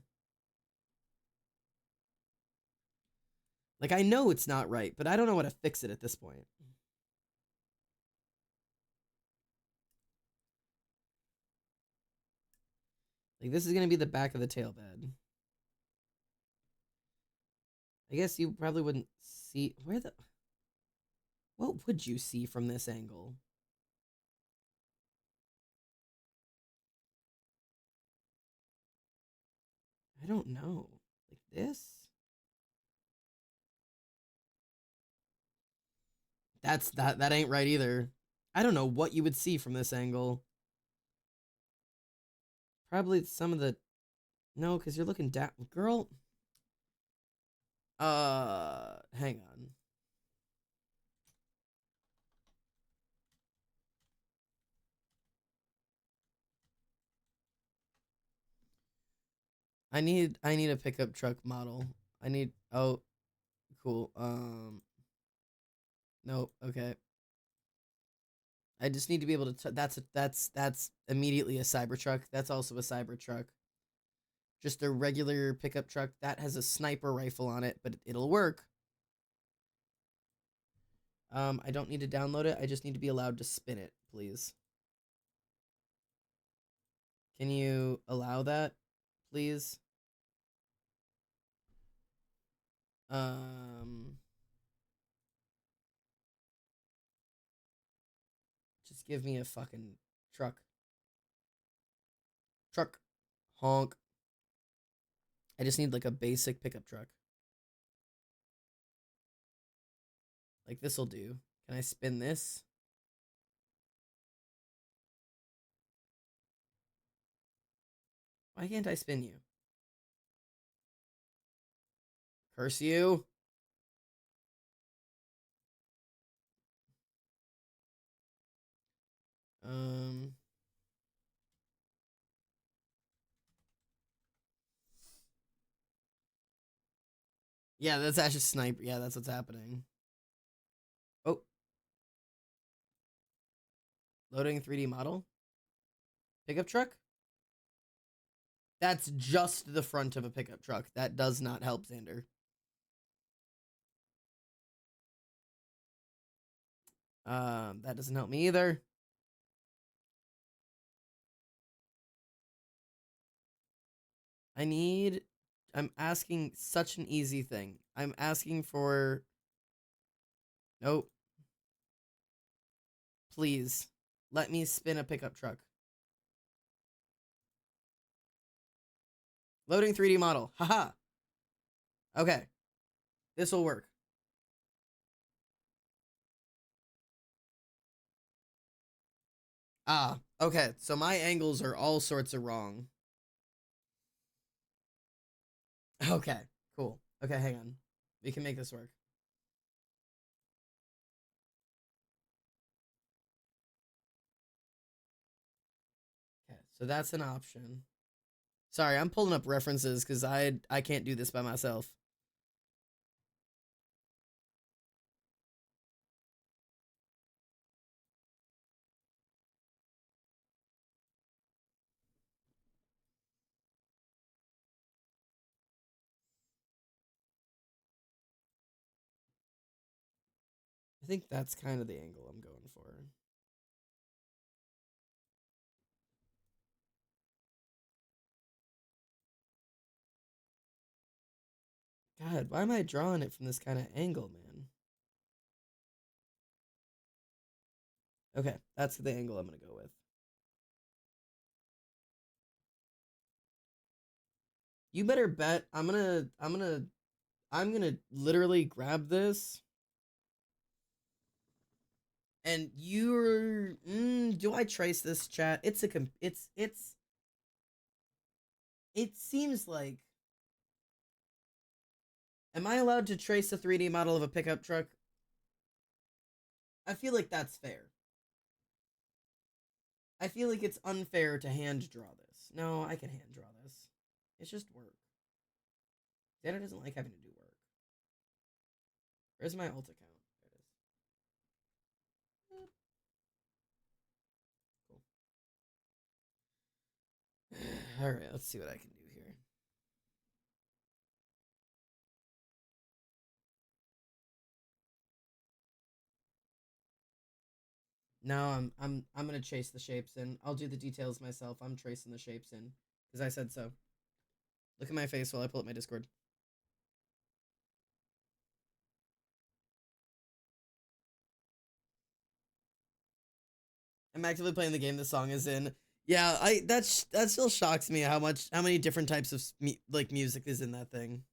Like, I know it's not right, but I don't know how to fix it at this point. Like, this is going to be the back of the tail bed. I guess you probably wouldn't see... What would you see from this angle? I don't know. Like this? That ain't right either. I don't know what you would see from this angle. Probably some of the... No, because you're looking down... Girl... Hang on. I need a pickup truck model. I need... Oh, cool. Nope. Okay. I just need to be able to... That's immediately a Cybertruck. That's also a Cybertruck. Just a regular pickup truck that has a sniper rifle on it, but it'll work. I don't need to download it. I just need to be allowed to spin it, please. Can you allow that, please? Just give me a fucking truck. Truck. Honk. I just need like a basic pickup truck. Like this'll do. Can I spin this? Why can't I spin you? Curse you. Um. Yeah, that's actually sniper. Yeah, that's what's happening. Oh, loading 3D model. Pickup truck? That's just the front of a pickup truck. That does not help, Xander. That doesn't help me either. I'm asking such an easy thing. I'm asking for, nope. Please, let me spin a pickup truck. Loading 3D model. Haha. Okay. This will work. Ah, okay. So my angles are all sorts of wrong. Okay, cool. Okay, hang on. We can make this work. Okay, so that's an option. Sorry, I'm pulling up references because I can't do this by myself. I think that's kind of the angle I'm going for. God, why am I drawing it from this kind of angle, man? Okay, that's the angle I'm gonna go with. You better bet I'm gonna literally grab this. And you're do I trace this, chat? It seems like, am I allowed to trace a 3D model of a pickup truck? I feel like that's fair. I feel like it's unfair to hand draw this. No, I can hand draw this. It's just work. Xander doesn't like having to do work. Where's my alt account? There it is. Cool. Alright, let's see what I can do here. No, I'm gonna chase the shapes in. I'll do the details myself. I'm tracing the shapes in. Because I said so. Look at my face while I pull up my Discord. I'm actively playing the game the song is in. Yeah, that still shocks me how many different types of like music is in that thing.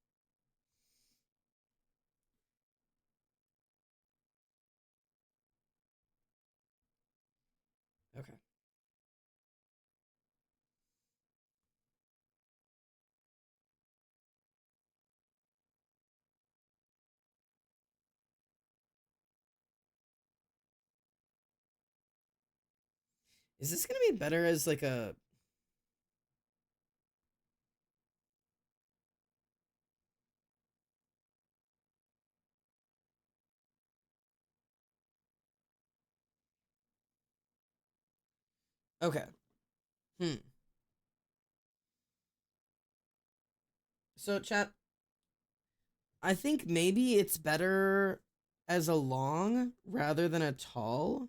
Okay. Is this gonna be better as like a? Okay. Hmm. So chat, I think maybe it's better as a long rather than a tall.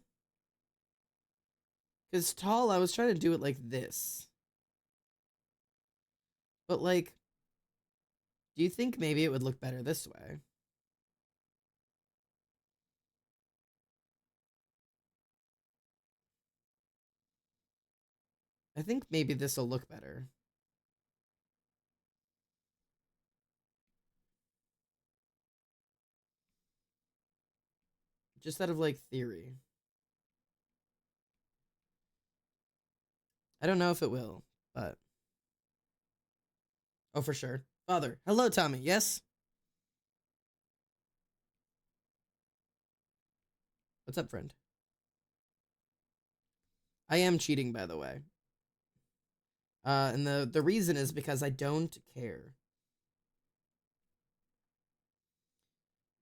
Because tall, I was trying to do it like this. But like, do you think maybe it would look better this way? I think maybe this will look better. Just out of like theory. I don't know if it will, but oh, for sure. Father, hello, Tommy. Yes. What's up, friend? I am cheating, by the way. And the reason is because I don't care.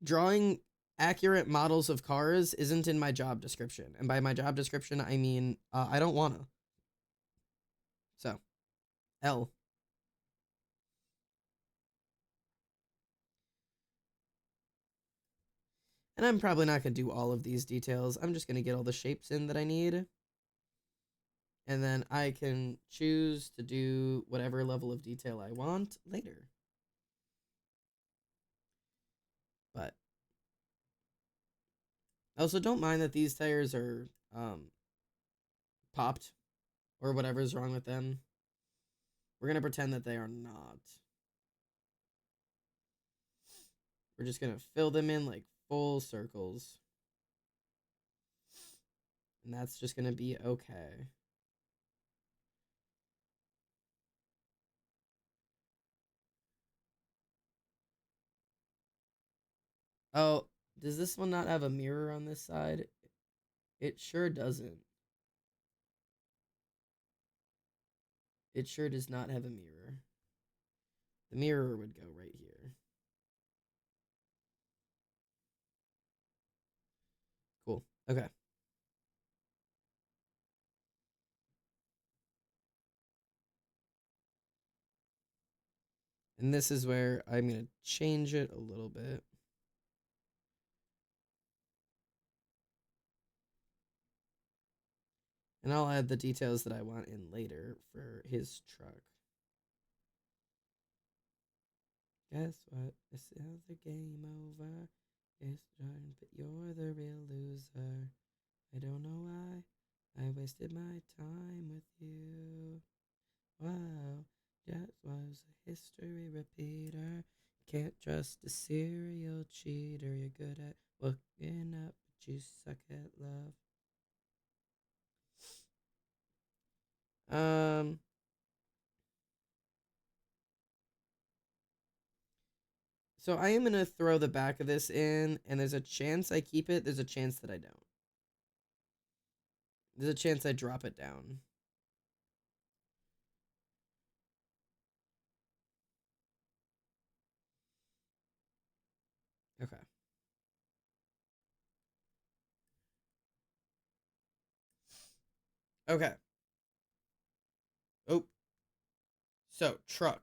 Drawing accurate models of cars isn't in my job description, and by my job description, I mean I don't wanna. So, L. And I'm probably not gonna do all of these details. I'm just gonna get all the shapes in that I need. And then I can choose to do whatever level of detail I want later. But I also don't mind that these tires are popped or whatever's wrong with them. We're gonna pretend that they are not. We're just gonna fill them in like full circles. And that's just gonna be okay. Oh, does this one not have a mirror on this side? It sure doesn't. It sure does not have a mirror. The mirror would go right here. Cool. Okay. And this is where I'm going to change it a little bit. And I'll add the details that I want in later for his truck. Guess what? It's the game over. It's done, but you're the real loser. I don't know why I wasted my time with you. Wow, that was a history repeater. Can't trust a serial cheater. You're good at looking up, but you suck at love. So I am gonna throw the back of this in, and there's a chance I keep it. There's a chance that I don't. There's a chance I drop it down. Okay. Okay. Oh. So, truck.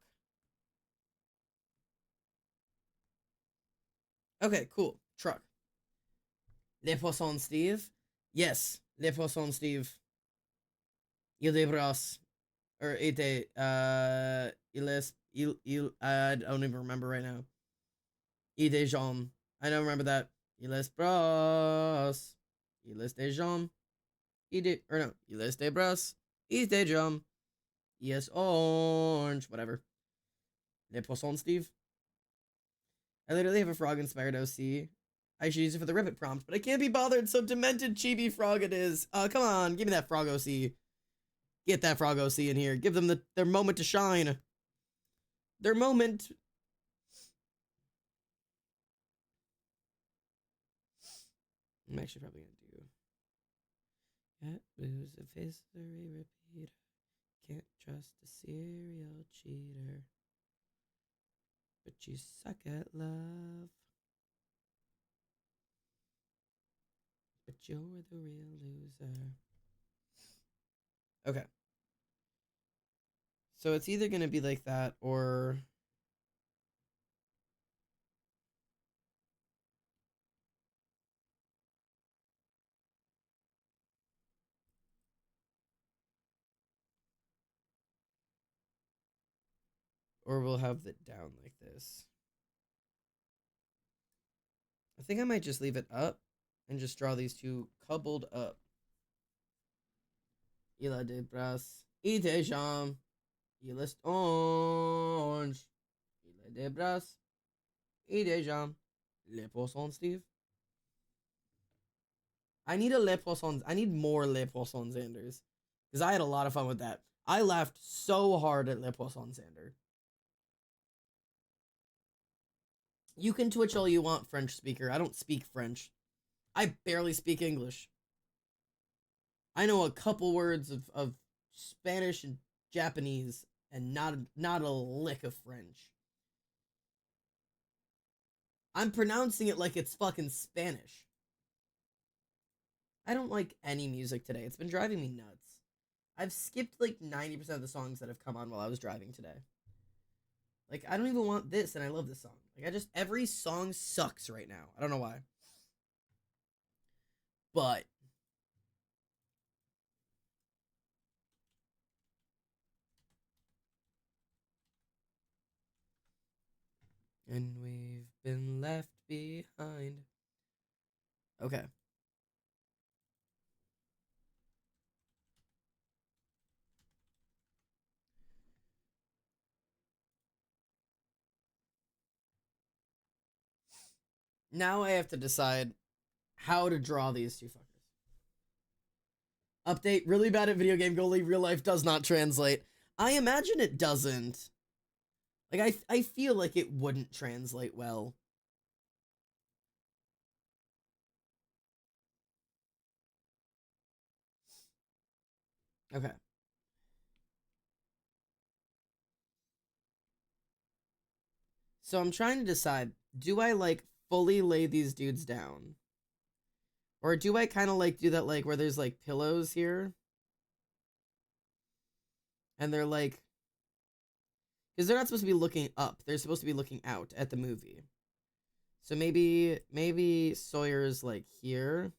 Okay, cool. Truck. Les Poissons Steve? Yes, Les Poissons Steve. Il des bras. Or était, I don't even remember right now. Il des jambes. I don't remember that. Il les bras. Il les des jambes. Or no. Il les des bras. Il des jambes. Yes, orange. Whatever. Les Poissons Steve. I literally have a frog inspired OC. I should use it for the ribbit prompt, but I can't be bothered, so demented chibi frog it is. Come on, give me that frog OC. Get that frog OC in here. Give them their moment to shine. Their moment. I'm actually probably gonna do Cat blues of history repeater. Can't trust a serial cheater. But you suck at love. But you're the real loser. Okay. So it's either gonna be like that or we'll have it down like this. I think I might just leave it up and just draw these two coupled up. Il a des bras, et des jambes. Il est orange. Il a des bras, et des jambes. Les poissons, Steve. I need a Les Poissons. I need more Les Poissons Xanders. Because I had a lot of fun with that. I laughed so hard at Les Poissons Xander. You can Twitch all you want, French speaker. I don't speak French. I barely speak English. I know a couple words of Spanish and Japanese and not a lick of French. I'm pronouncing it like it's fucking Spanish. I don't like any music today. It's been driving me nuts. I've skipped like 90% of the songs that have come on while I was driving today. Like, I don't even want this, and I love this song. Like, every song sucks right now. I don't know why. But and we've been left behind. Okay. Now I have to decide how to draw these two fuckers. Update, really bad at video game goalie, real life does not translate. I imagine it doesn't. Like, I feel like it wouldn't translate well. Okay. So I'm trying to decide, do I, like, fully lay these dudes down? Or do I kind of, like, do that, like, where there's, like, pillows here? And they're, like... Because they're not supposed to be looking up. They're supposed to be looking out at the movie. So maybe Sawyer's, like, here.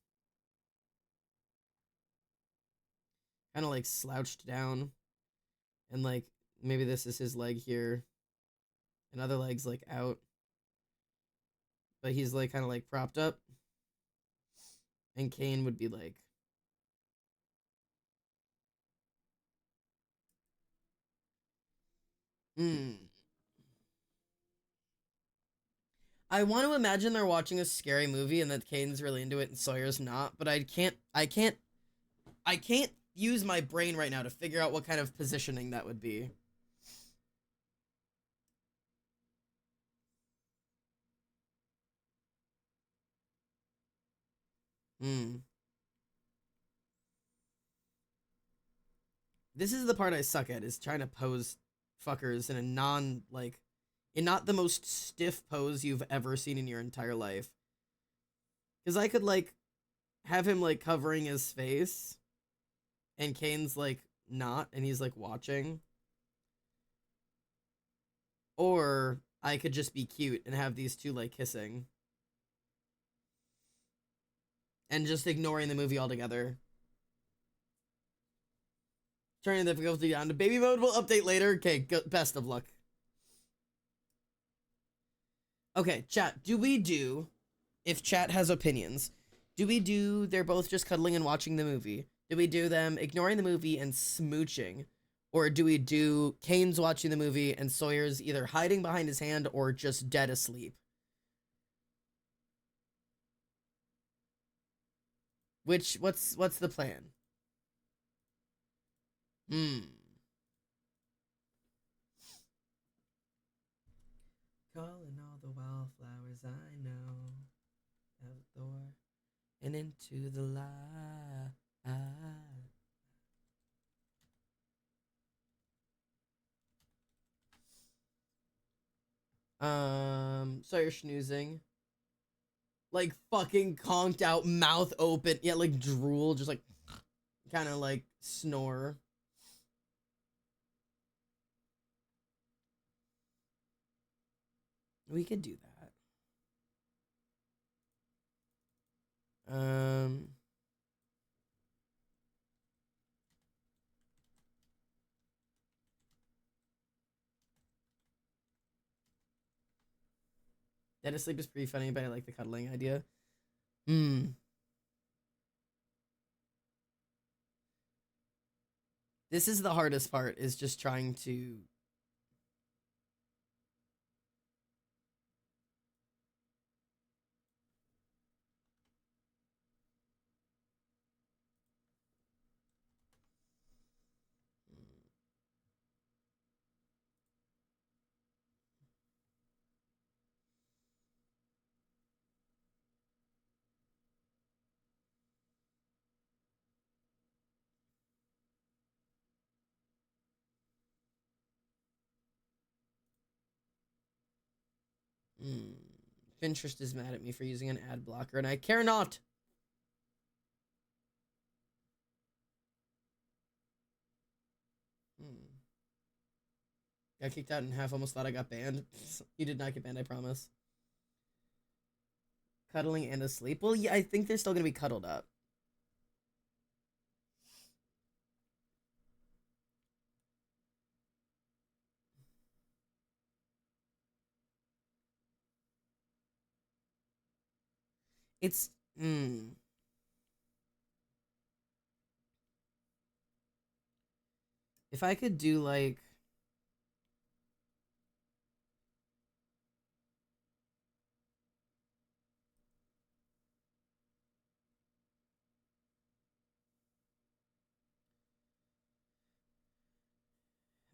Kind of, like, slouched down. And, like, maybe this is his leg here. And other leg's, like, out. But he's, like, kind of, like, propped up. And Kane would be, like... I want to imagine they're watching a scary movie and that Kane's really into it and Sawyer's not, but I can't use my brain right now to figure out what kind of positioning that would be. This is the part I suck at, is trying to pose fuckers in a in not the most stiff pose you've ever seen in your entire life. Because I could, like, have him, like, covering his face, and Kane's, like, not, and he's, like, watching. Or I could just be cute and have these two, like, kissing. And just ignoring the movie altogether. Turning the difficulty down to baby mode. We'll update later. Okay, best of luck. Okay, chat. If chat has opinions, do we do they're both just cuddling and watching the movie? Do we do them ignoring the movie and smooching? Or do we do Kane's watching the movie and Sawyer's either hiding behind his hand or just dead asleep? What's the plan? Calling all the wildflowers I know, out the door and into the light. Sawyer schnoozing. Like, fucking conked out, mouth open, yeah, like drool, just like kind of like snore. We could do that. Dead asleep is pretty funny, but I like the cuddling idea. This is the hardest part, is just trying to... Pinterest is mad at me for using an ad blocker, and I care not. Got kicked out in half, almost thought I got banned. You did not get banned, I promise. Cuddling and asleep. Well, yeah, I think they're still going to be cuddled up. It's... If I could do, like...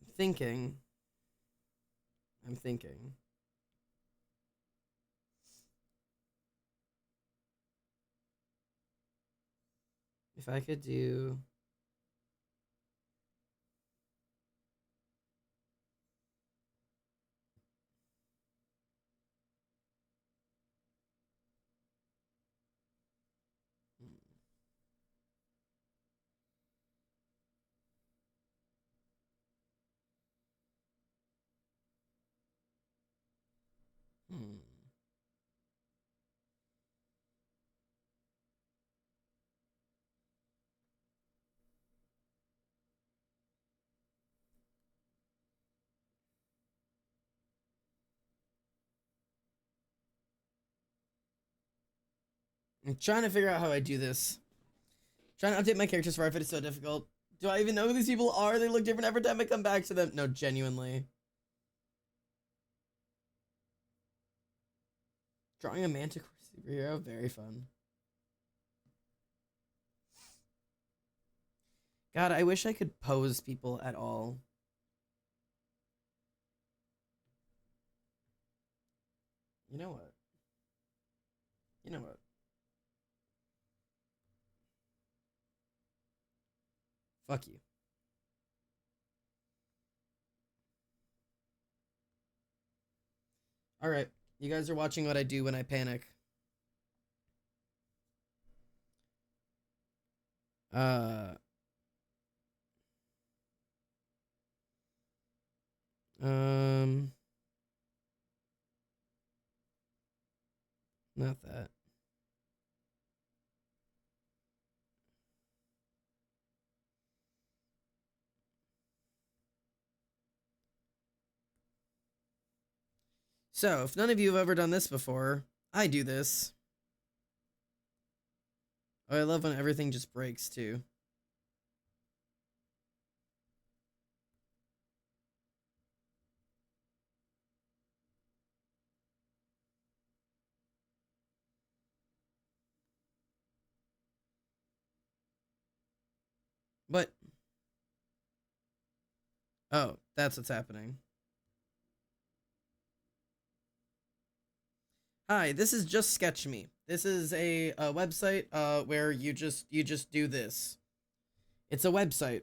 I'm thinking. If I could do... I'm trying to figure out how I do this. Trying to update my characters for if it's so difficult. Do I even know who these people are? They look different every time I come back to them. No, genuinely. Drawing a manticore superhero, very fun. God, I wish I could pose people at all. You know what? You know what? Fuck you. Alright. You guys are watching what I do when I panic. Not that. So, if none of you have ever done this before, I do this. Oh, I love when everything just breaks, too. But... Oh, that's what's happening. Hi, this is Just Sketch Me. This is a website where you just do this. It's a website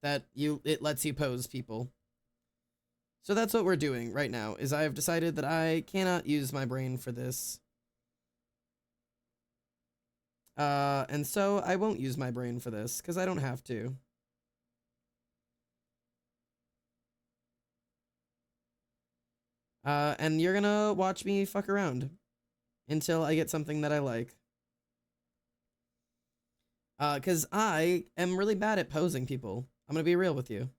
that it lets you pose people. So that's what we're doing right now, is I have decided that I cannot use my brain for this. And so I won't use my brain for this, because I don't have to. And you're gonna watch me fuck around until I get something that I like. Because I am really bad at posing people. I'm gonna be real with you.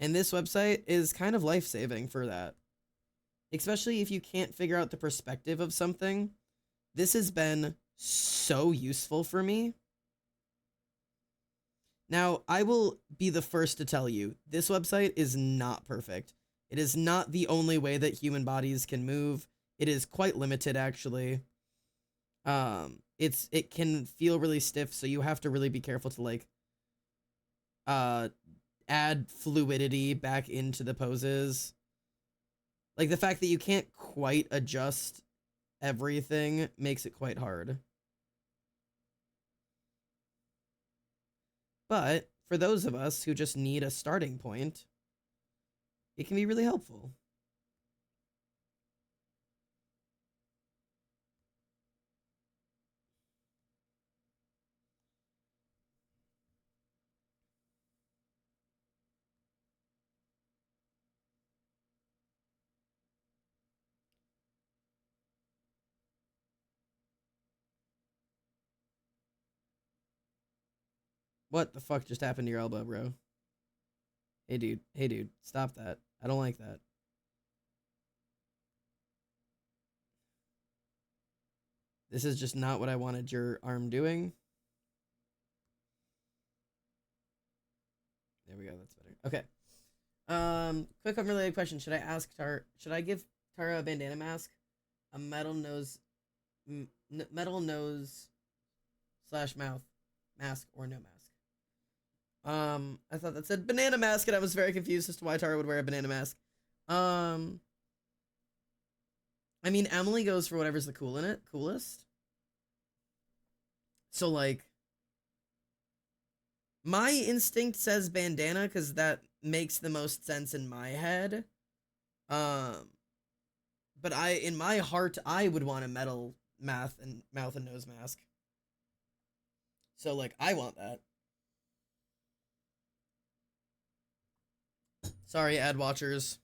And this website is kind of life-saving for that. Especially if you can't figure out the perspective of something. This has been so useful for me. Now, I will be the first to tell you, this website is not perfect. It is not the only way that human bodies can move. It is quite limited, actually. It can feel really stiff, so you have to really be careful to, like, add fluidity back into the poses. Like, the fact that you can't quite adjust everything makes it quite hard. But for those of us who just need a starting point, it can be really helpful. What the fuck just happened to your elbow, bro? Hey, dude. Hey, dude. Stop that. I don't like that. This is just not what I wanted your arm doing. There we go. That's better. Okay. Quick unrelated question. Should I give Tara a bandana mask? A metal nose slash mouth mask or no mask? I thought that said banana mask and I was very confused as to why Tara would wear a banana mask. I mean, Emily goes for whatever's the coolest. So like my instinct says bandana because that makes the most sense in my head. But in my heart, I would want a metal mouth and nose mask. So like I want that. Sorry, ad watchers.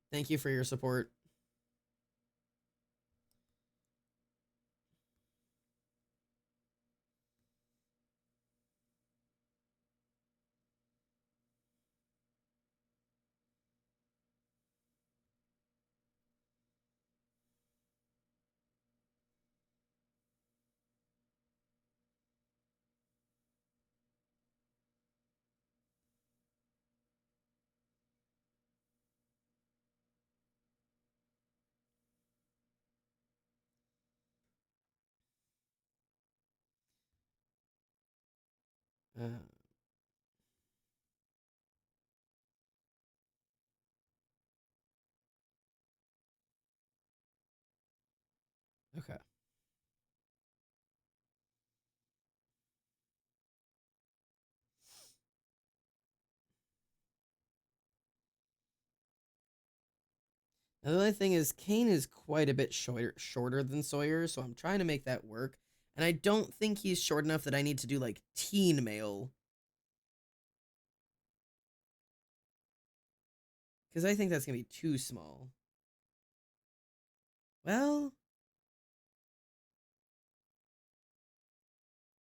Thank you for your support. Uh, okay. Now, the only thing is, Kane is quite a bit shorter than Sawyer, so I'm trying to make that work. And I don't think he's short enough that I need to do like teen male. Because I think that's going to be too small. Well,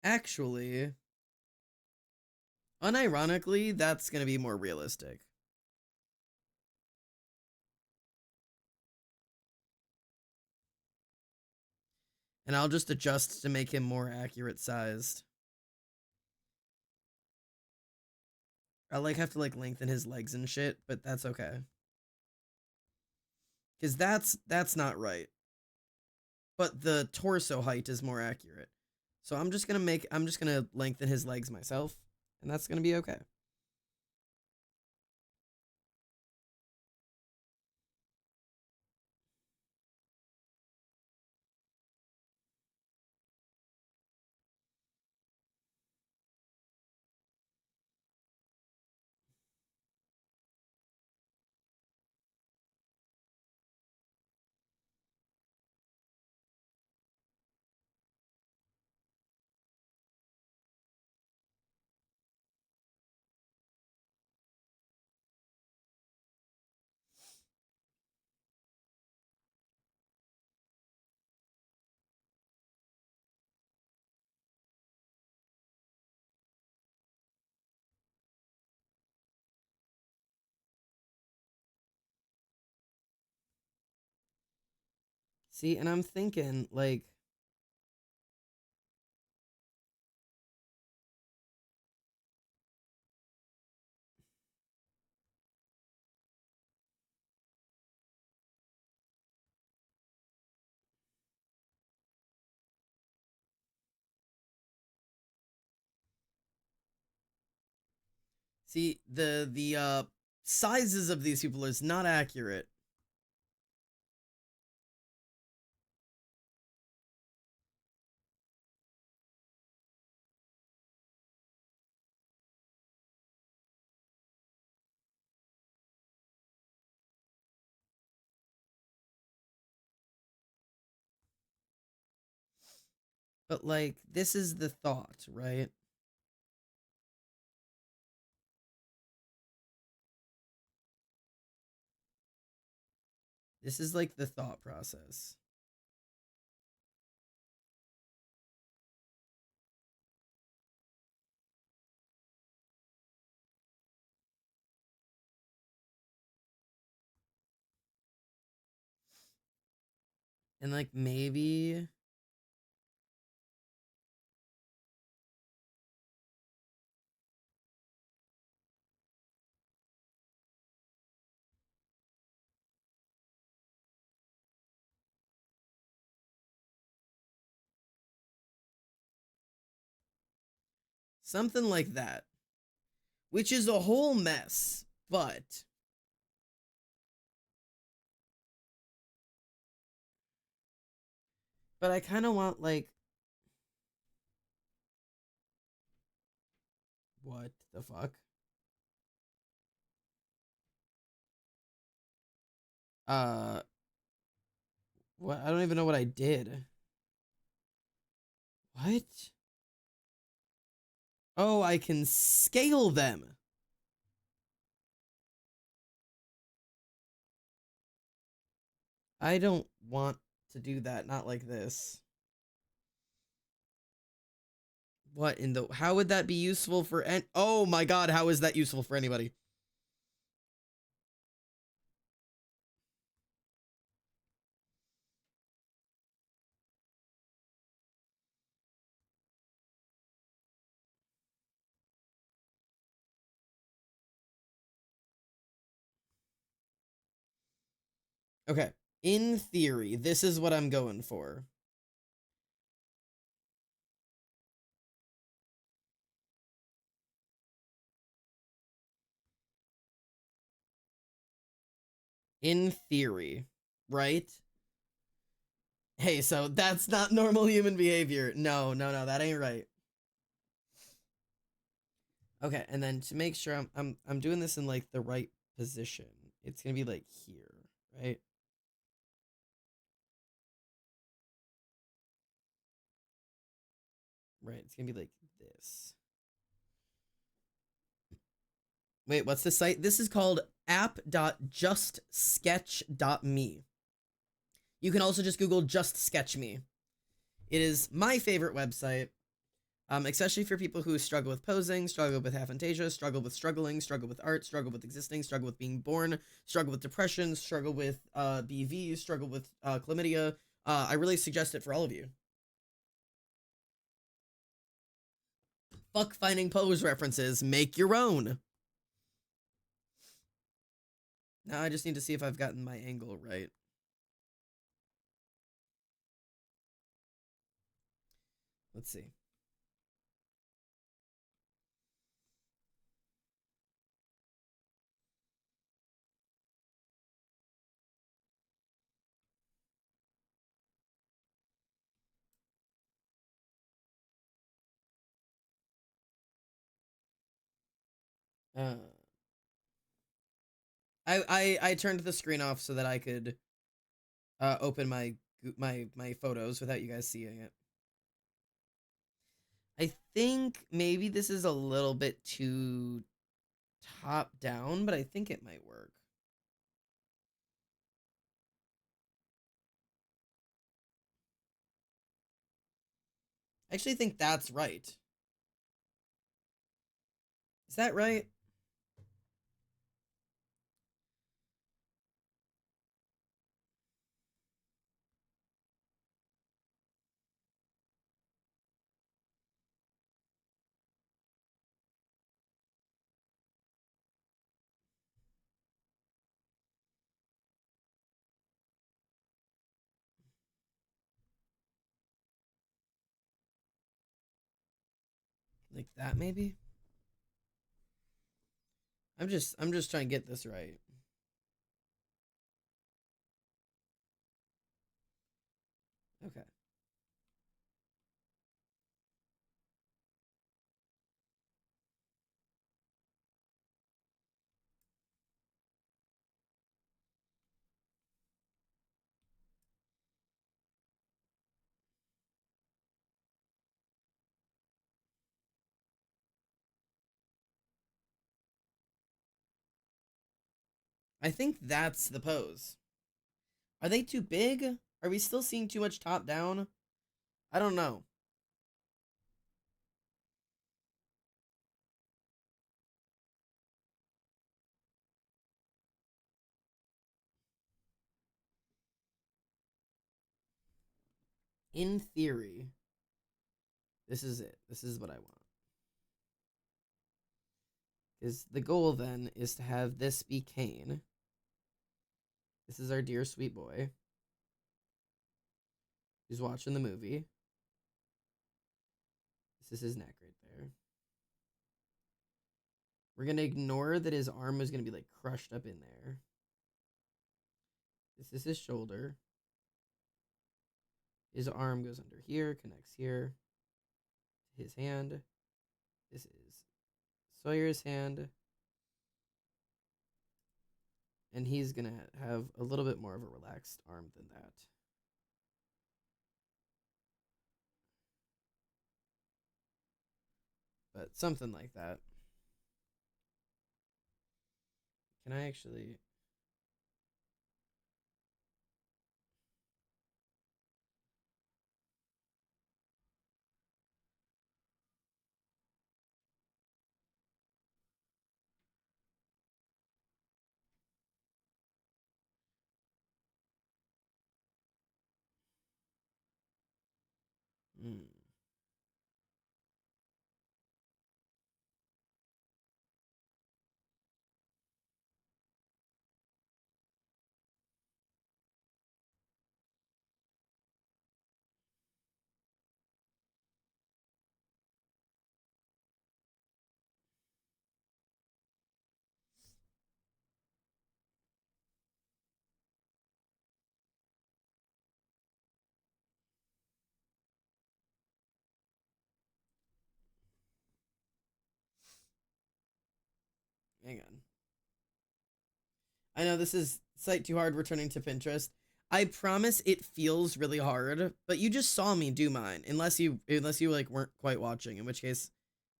actually, unironically, that's going to be more realistic. And I'll just adjust to make him more accurate sized. I'll like have to like lengthen his legs and shit, but that's okay. Cause that's not right. But the torso height is more accurate. So I'm just gonna lengthen his legs myself, and that's gonna be okay. See, and I'm thinking like see the sizes of these people is not accurate. But like this is the thought, right? This is like the thought process. And like maybe something like that, which is a whole mess, but I kind of want like what the fuck? Uh what? I don't even know what I did. What? Oh, I can scale them. I don't want to do that, not like this. What in the how would that be useful for oh my god, how is that useful for anybody? Okay. In theory, this is what I'm going for. In theory, right? Hey, so that's not normal human behavior. No, no, no, that ain't right. Okay, and then to make sure I'm doing this in like the right position, it's gonna be like here, right? Right, it's gonna be like this. Wait, what's the site? This is called app.justsketch.me. You can also just Google Just Sketch Me. It is my favorite website, especially for people who struggle with posing, struggle with aphantasia, struggle with struggling, struggle with art, struggle with existing, struggle with being born, struggle with depression, struggle with BV, struggle with chlamydia. I really suggest it for all of you. Fuck finding pose references. Make your own. Now I just need to see if I've gotten my angle right. Let's see. Uh, I turned the screen off so that I could open my photos without you guys seeing it. I think maybe this is a little bit too top down, but I think it might work. I actually think that's right. Is that right? Like that maybe? I'm just trying to get this right. Okay. I think that's the pose. Are they too big? Are we still seeing too much top down? I don't know. In theory, this is it. This is what I want. Is the goal then is to have this be Kane. This is our dear sweet boy. He's watching the movie. This is his neck right there. We're going to ignore that his arm is going to be like crushed up in there. This is his shoulder. His arm goes under here, connects here. His hand. This is Sawyer's hand. And he's going to have a little bit more of a relaxed arm than that. But something like that. Can I actually... Hang on. I know this is Sight Too Hard returning to Pinterest. I promise it feels really hard, but you just saw me do mine. Unless you like weren't quite watching, in which case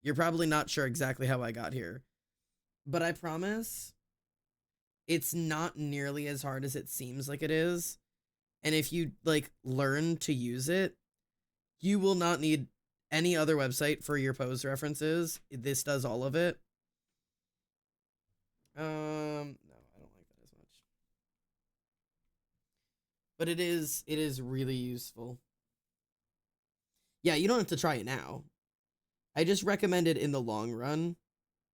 you're probably not sure exactly how I got here. But I promise it's not nearly as hard as it seems like it is. And if you like learn to use it, you will not need any other website for your pose references. This does all of it. No, I don't like that as much. But it is really useful. Yeah, you don't have to try it now. I just recommend it in the long run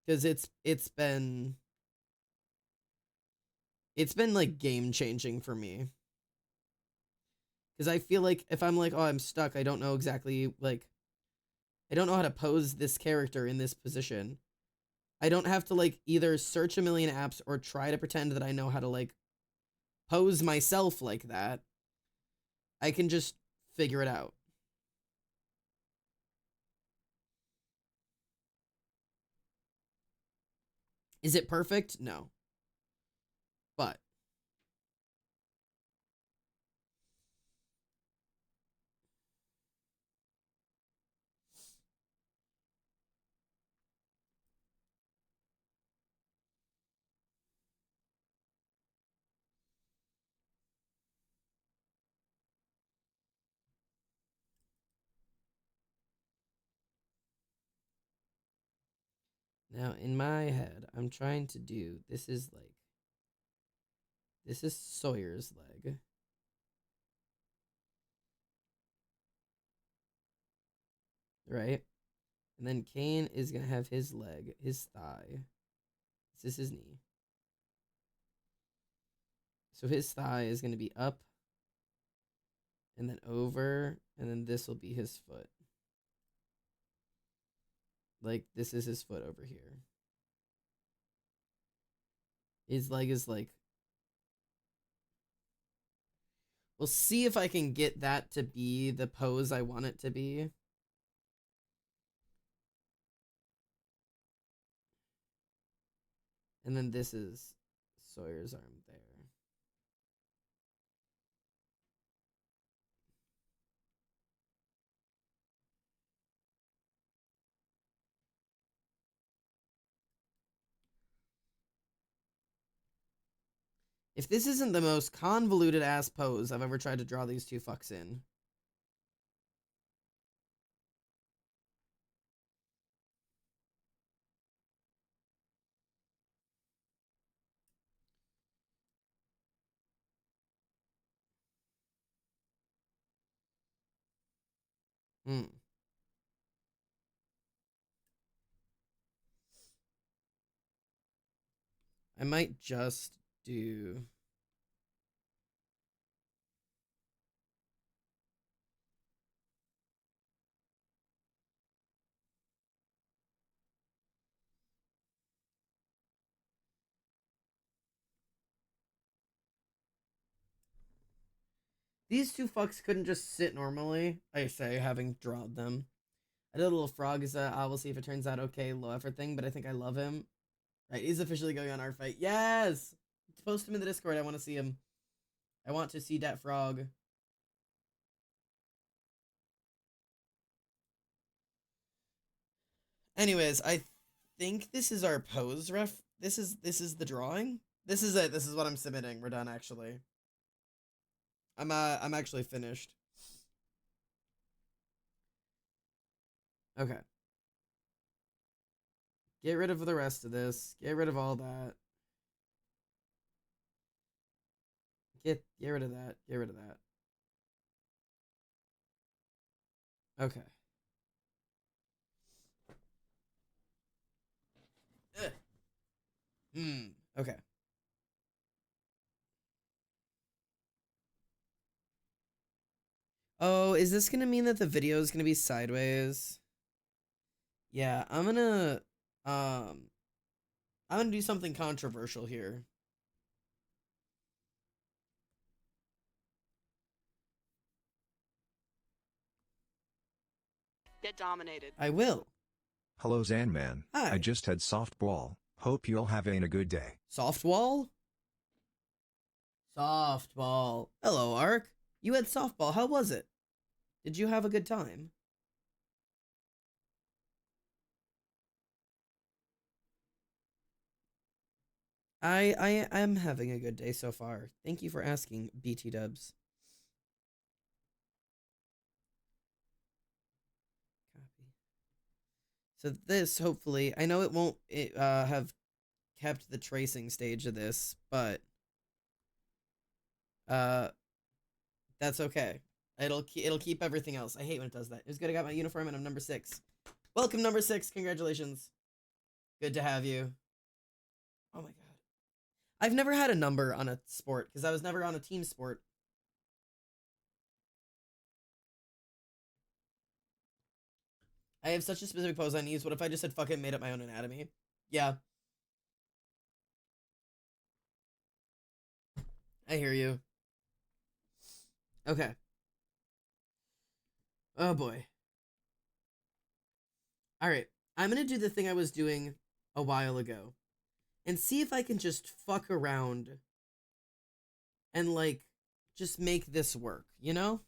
because it's been like game changing for me. Because I feel like if I'm like, oh, I'm stuck, I don't know exactly, like, I don't know how to pose this character in this position. I don't have to like either search a million apps or try to pretend that I know how to like pose myself like that. I can just figure it out. Is it perfect? No. But now in my head, I'm trying to do, this is Sawyer's leg. Right? And then Kane is going to have his leg, his thigh. This is his knee. So his thigh is going to be up and then over, and then this will be his foot. Like, this is his foot over here. His leg is like... We'll see if I can get that to be the pose I want it to be. And then this is Sawyer's arm there. If this isn't the most convoluted ass pose I've ever tried to draw these two fucks in. Hmm. I might just do... These two fucks couldn't just sit normally, I say, having drawn them. I did a little frog as I will see if it turns out okay, low effort thing, but I think I love him. Right, he's officially going on our fight. Yes! Post him in the Discord, I want to see him. I want to see that frog. Anyways, I think this is our pose ref. This is the drawing. This is it. This is what I'm submitting. We're done actually. I'm actually finished. Okay. Get rid of the rest of this. Get rid of all that. Get rid of that. Get rid of that. Okay. Okay. Oh, is this gonna mean that the video is gonna be sideways? Yeah, um I'm gonna do something controversial here. Get dominated. I will. Hello Zanman. Hi. I just had softball. Hope you're having a good day. Softball? Softball. Hello, Ark. You had softball. How was it? Did you have a good time? I am having a good day so far. Thank you for asking, BT Dubs. Copy. So this, hopefully, I know it won't have kept the tracing stage of this, but that's okay. It'll keep everything else. I hate when it does that. It was good I got my uniform and I'm number 6. Welcome, number 6. Congratulations. Good to have you. Oh my god. I've never had a number on a sport because I was never on a team sport. I have such a specific pose I use. What if I just said fuck it, made up my own anatomy? Yeah. I hear you. Okay. Oh boy. Alright. I'm gonna do the thing I was doing a while ago. And see if I can just fuck around and, like, just make this work, you know?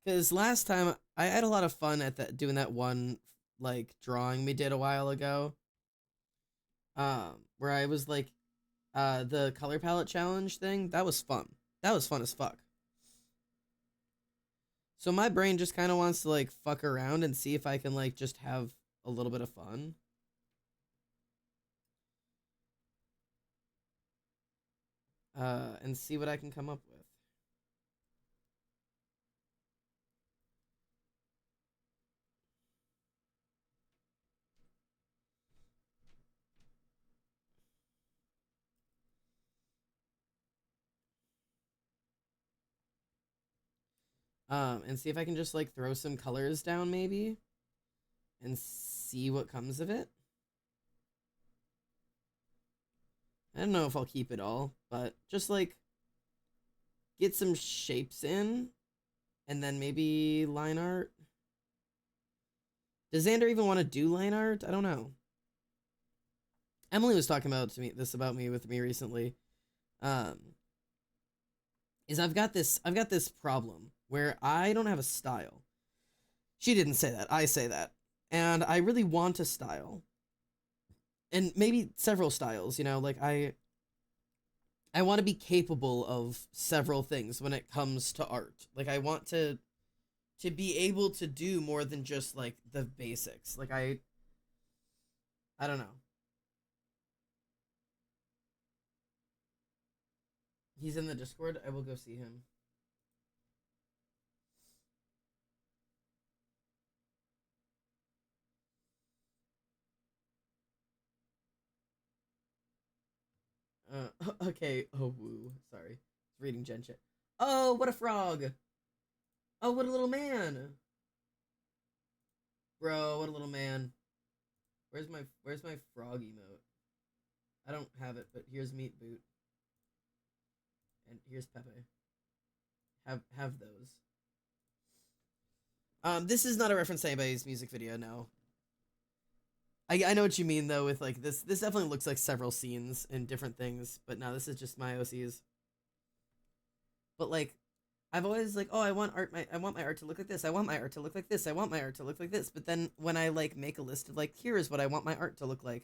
Because last time, I had a lot of fun at doing that one, like, drawing we did a while ago. Where I was, like, the color palette challenge thing. That was fun. That was fun as fuck. So my brain just kind of wants to, like, fuck around and see if I can, like, just have a little bit of fun. And see what I can come up with. And see if I can just, like, throw some colors down, maybe? And see what comes of it? I don't know if I'll keep it all, but just, like, get some shapes in, and then maybe line art. Does Xander even want to do line art? I don't know. Emily was talking about about me with me recently. Is I've got this problem where I don't have a style. She didn't say that. I say that. And I really want a style. And maybe several styles, you know, like I want to be capable of several things when it comes to art. Like I want to be able to do more than just like the basics. Like I don't know. He's in the Discord. I will go see him. Okay. Oh, woo. Sorry. Reading Gen Chat. Oh, what a frog. Oh, what a little man. Bro, what a little man. Where's my frog emote? I don't have it, but here's Meat Boot. And here's Pepe. Have those. This is not a reference to anybody's music video, no. I know what you mean though with like this definitely looks like several scenes and different things, but no, this is just my OCs. But like I've always like, oh, I want my art to look like this. I want my art to look like this. I want my art to look like this. But then when I like make a list of like, here is what I want my art to look like,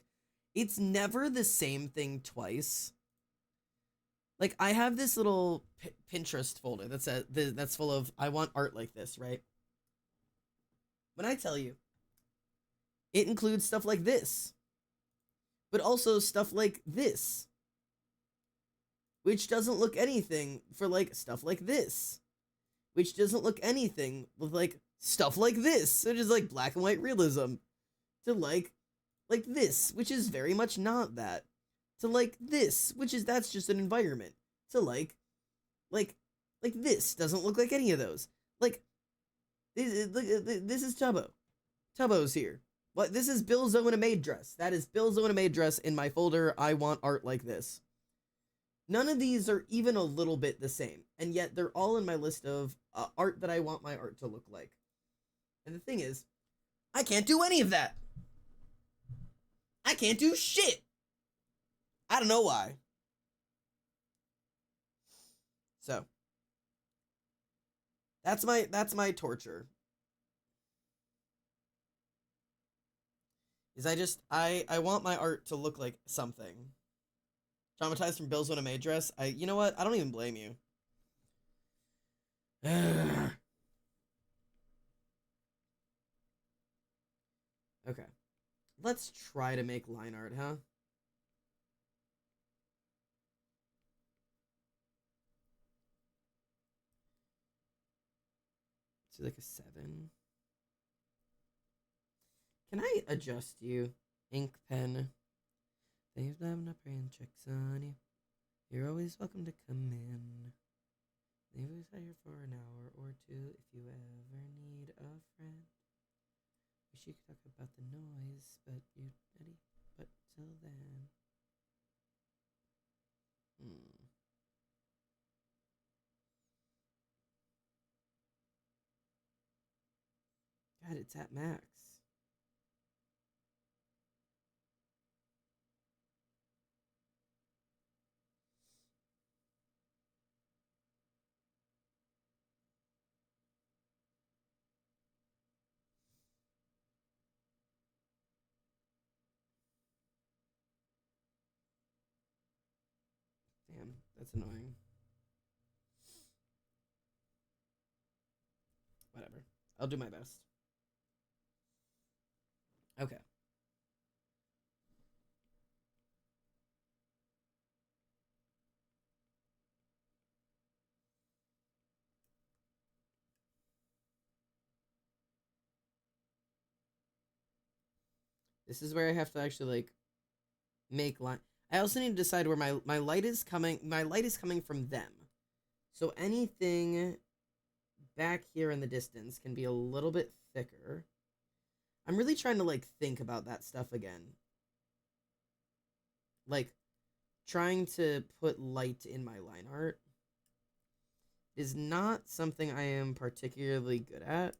it's never the same thing twice. Like I have this little Pinterest folder that's full of I want art like this, right? When I tell you, it includes stuff like this, but also stuff like this, which doesn't look anything for like stuff like this, which doesn't look anything with like stuff like this, which is like black and white realism, to like this, which is very much not that, to like this, which is that's just an environment, to like this doesn't look like any of those. Like this is Tubbo. Tubbo's here. What? This is Bill Zoe in a maid dress. That is Bill Zoe in a maid dress in my folder. I want art like this. None of these are even a little bit the same, and yet they're all in my list of art that I want my art to look like. And the thing is, I can't do any of that. I can't do shit. I don't know why. So that's my torture. Is I want my art to look like something. Traumatized from Bill's when a maid dress. You know what? I don't even blame you. Okay. Let's try to make line art, huh? So like a 7. Can I adjust you? Ink pen. They've done up and checks on you. You're always welcome to come in. They always here for an hour or two if you ever need a friend. Wish you could talk about the noise, but you ready? But till then. God, it's at max. Damn, that's annoying. Whatever. I'll do my best. Okay. This is where I have to actually like make line. I also need to decide where my light is coming. My light is coming from them. So anything back here in the distance can be a little bit thicker. I'm really trying to like think about that stuff again. Like trying to put light in my line art is not something I am particularly good at.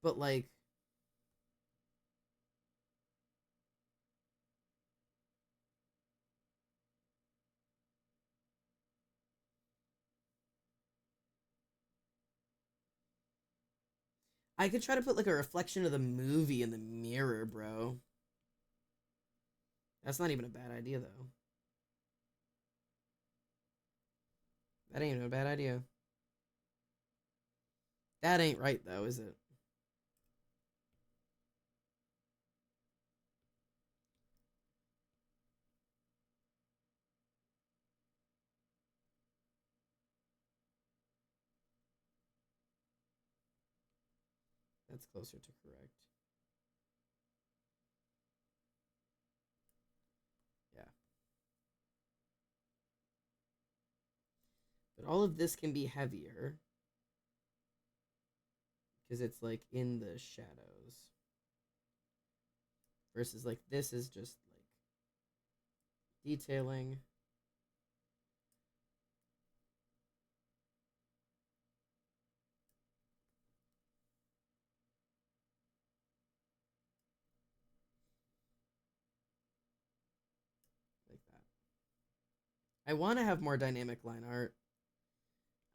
But like I could try to put like a reflection of the movie in the mirror, bro. That's not even a bad idea, though. That ain't a bad idea. That ain't right, though, is it? That's closer to correct. Yeah. But all of this can be heavier because it's like in the shadows. Versus like this is just like detailing. Like that. I want to have more dynamic line art.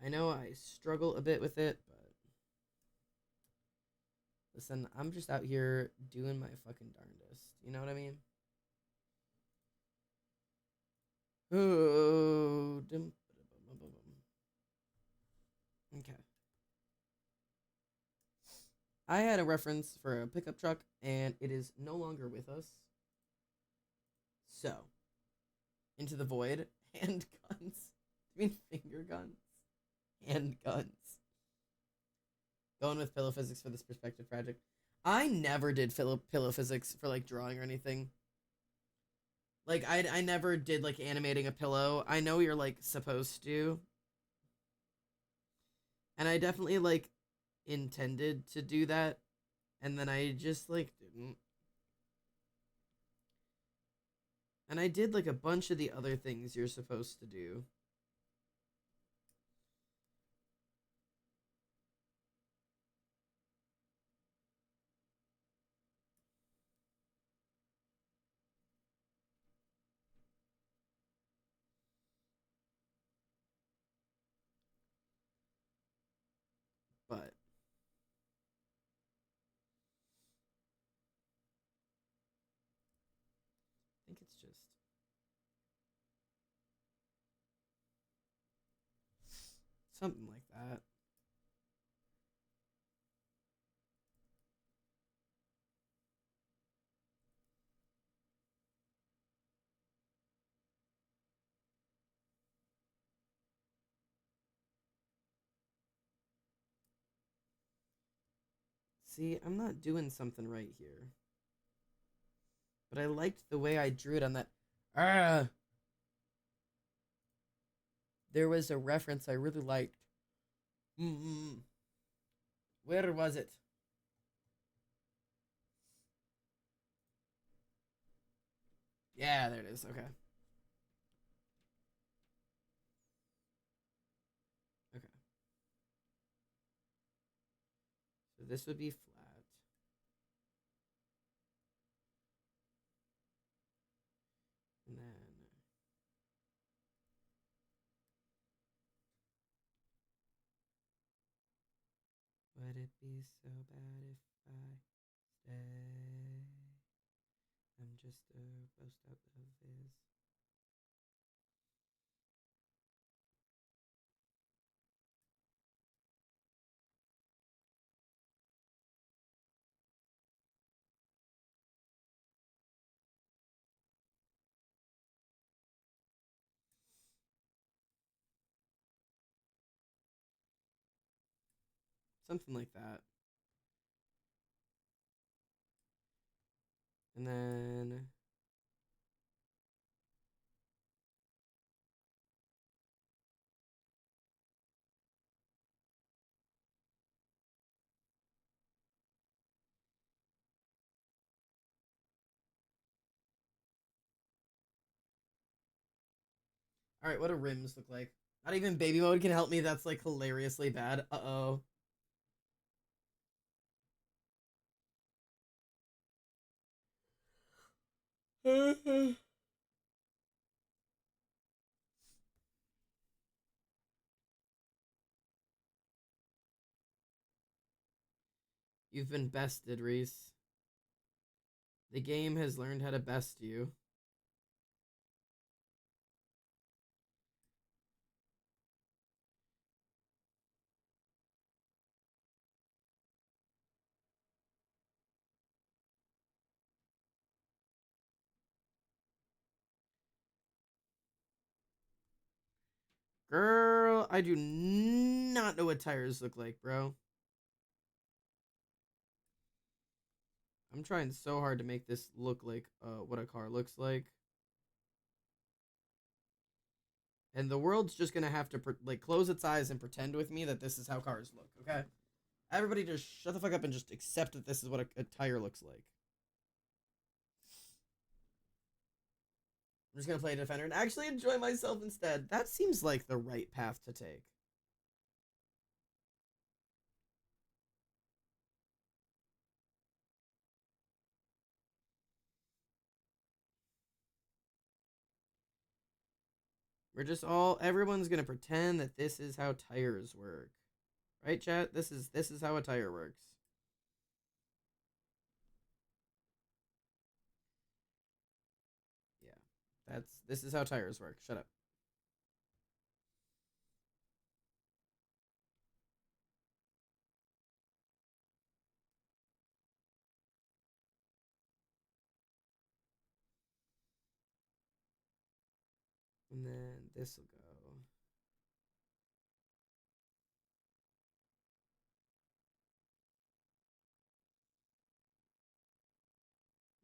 I know I struggle a bit with it, but listen, I'm just out here doing my fucking darndest. You know what I mean? Oh, okay. I had a reference for a pickup truck, and it is no longer with us. So, into the void, handguns. I mean, finger guns. Handguns. Going with pillow physics for this perspective project. I never did pillow physics for like drawing or anything. Like I never did like animating a pillow. I know you're like supposed to. And I definitely like intended to do that, and then I just like didn't. And I did like a bunch of the other things you're supposed to do. But I think it's just something like that. See, I'm not doing something right here. But I liked the way I drew it on that. Ah! There was a reference I really liked. Mm-hmm. Where was it? Yeah, there it is. Okay. Okay. So this would be flat. And then would it be so bad if I stay? I'm just a ghost out of his. Something like that. And then all right, what do rims look like? Not even baby mode can help me. That's like hilariously bad. Uh-oh. You've been bested, Reese. The game has learned how to best you. Girl, I do not know what tires look like, bro. I'm trying so hard to make this look like what a car looks like. And the world's just gonna have to like close its eyes and pretend with me that this is how cars look, okay? Everybody just shut the fuck up and just accept that this is what a tire looks like. I'm just gonna play Defender and actually enjoy myself instead. That seems like the right path to take. We're just everyone's gonna pretend that this is how tires work. Right, chat? This is how a tire works. Yeah. This is how tires work. Shut up. And then this will go.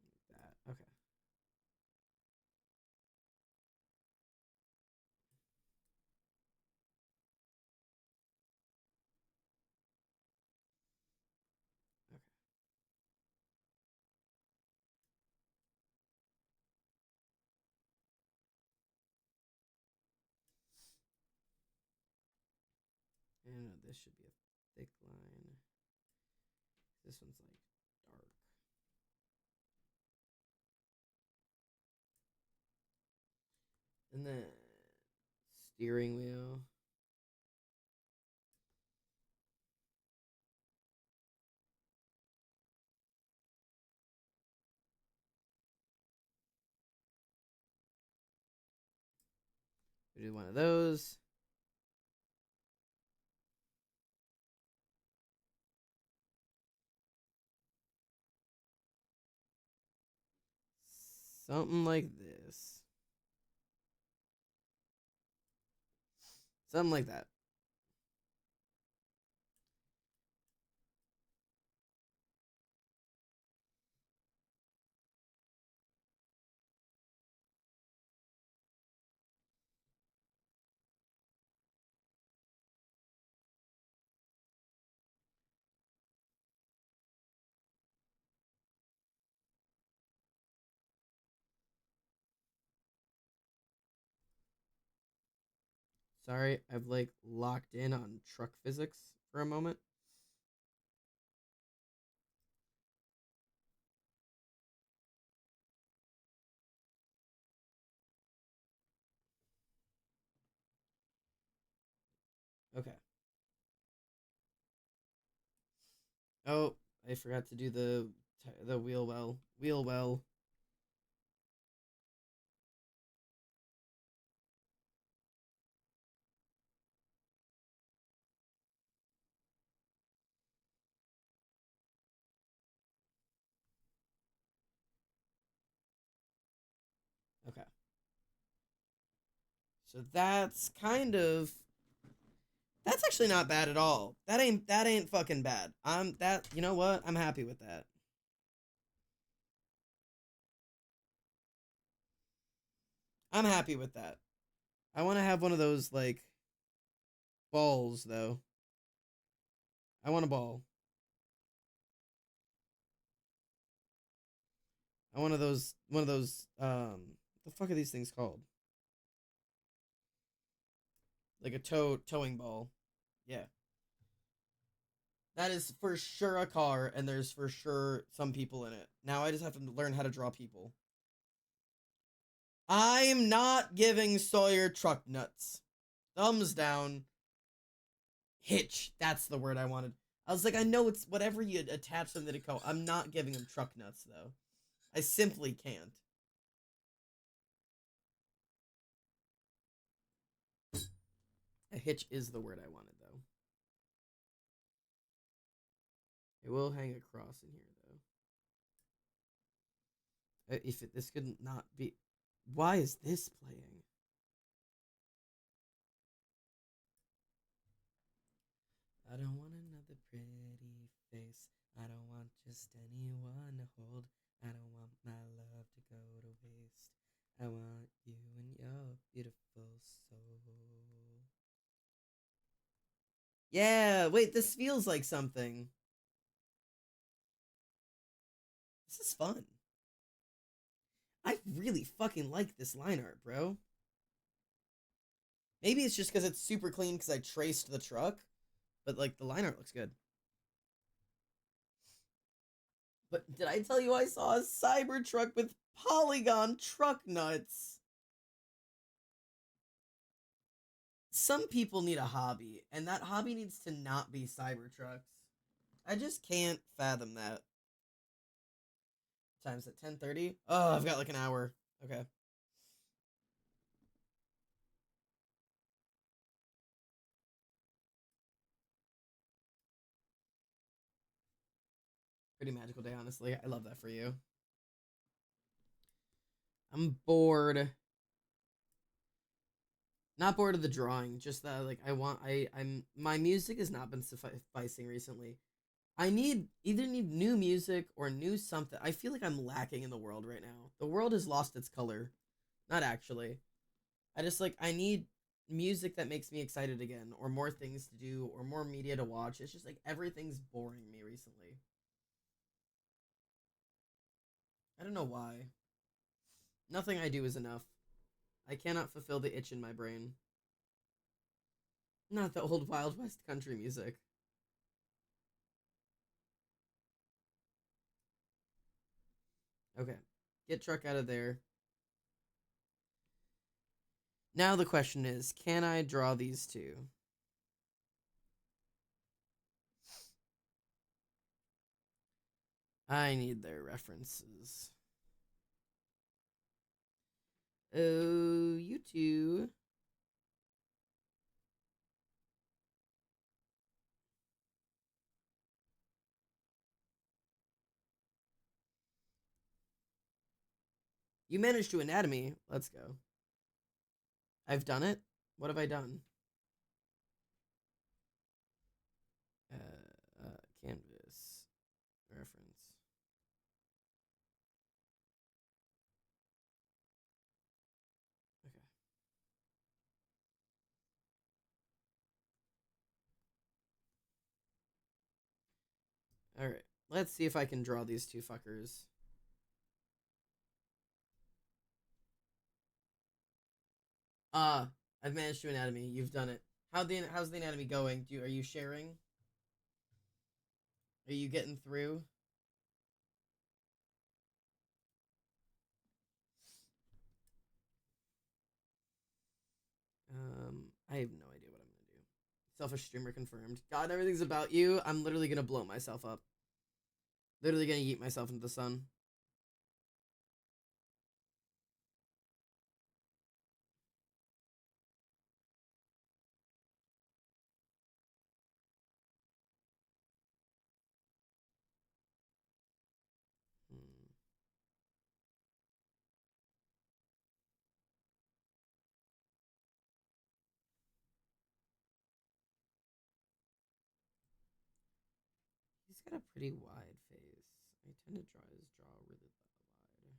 Like that. Okay. Okay. And this should be a thick line. This one's like dark. And then steering wheel. We do one of those. Something like this. Something like that. Sorry, I've like locked in on truck physics for a moment. Okay. Oh, I forgot to do the wheel well. Wheel well. Okay. So that's actually not bad at all. That ain't fucking bad. You know what? I'm happy with that. I'm happy with that. I want to have one of those like balls though. I want a ball. I want one of those the fuck are these things called? Like a towing ball. Yeah. That is for sure a car, and there's for sure some people in it. Now I just have to learn how to draw people. I'm not giving Sawyer truck nuts. Thumbs down. Hitch. That's the word I wanted. I was like, I know it's whatever you attach them to the call. I'm not giving him truck nuts, though. I simply can't. A hitch is the word I wanted, though. It will hang across in here, though. This could not be. Why is this playing? I don't want another pretty face. I don't want just anyone to hold. I don't want my love to go to waste. I want you and your beautiful soul. Yeah, wait, this feels like something. This is fun. I really fucking like this line art, bro. Maybe it's just because it's super clean because I traced the truck, but like the line art looks good. But did I tell you I saw a Cybertruck with polygon truck nuts? Some people need a hobby, and that hobby needs to not be Cybertrucks. I just can't fathom that. Time's at 10:30. Oh, I've got like an hour. Okay. Pretty magical day, honestly. I love that for you. I'm bored. Not bored of the drawing, just that like I'm my music has not been sufficing recently. I need new music or new something. I feel like I'm lacking in the world right now. The world has lost its color. Not actually. I just like I need music that makes me excited again or more things to do or more media to watch. It's just like everything's boring me recently. I don't know why. Nothing I do is enough. I cannot fulfill the itch in my brain. Not the old Wild West country music. Okay. Get truck out of there. Now the question is, can I draw these two? I need their references. Oh, you two. You managed to anatomy. Let's go. I've done it. What have I done? Canvas reference. Okay. All right. Let's see if I can draw these two fuckers. I've managed to anatomy. You've done it. How's the anatomy going? Are you sharing? Are you getting through? I have no idea what I'm gonna do. Selfish streamer confirmed. God, everything's about you. I'm literally gonna blow myself up. Literally gonna eat myself into the sun. Hmm. He's got a pretty wide face. I tend to draw his jaw really wide,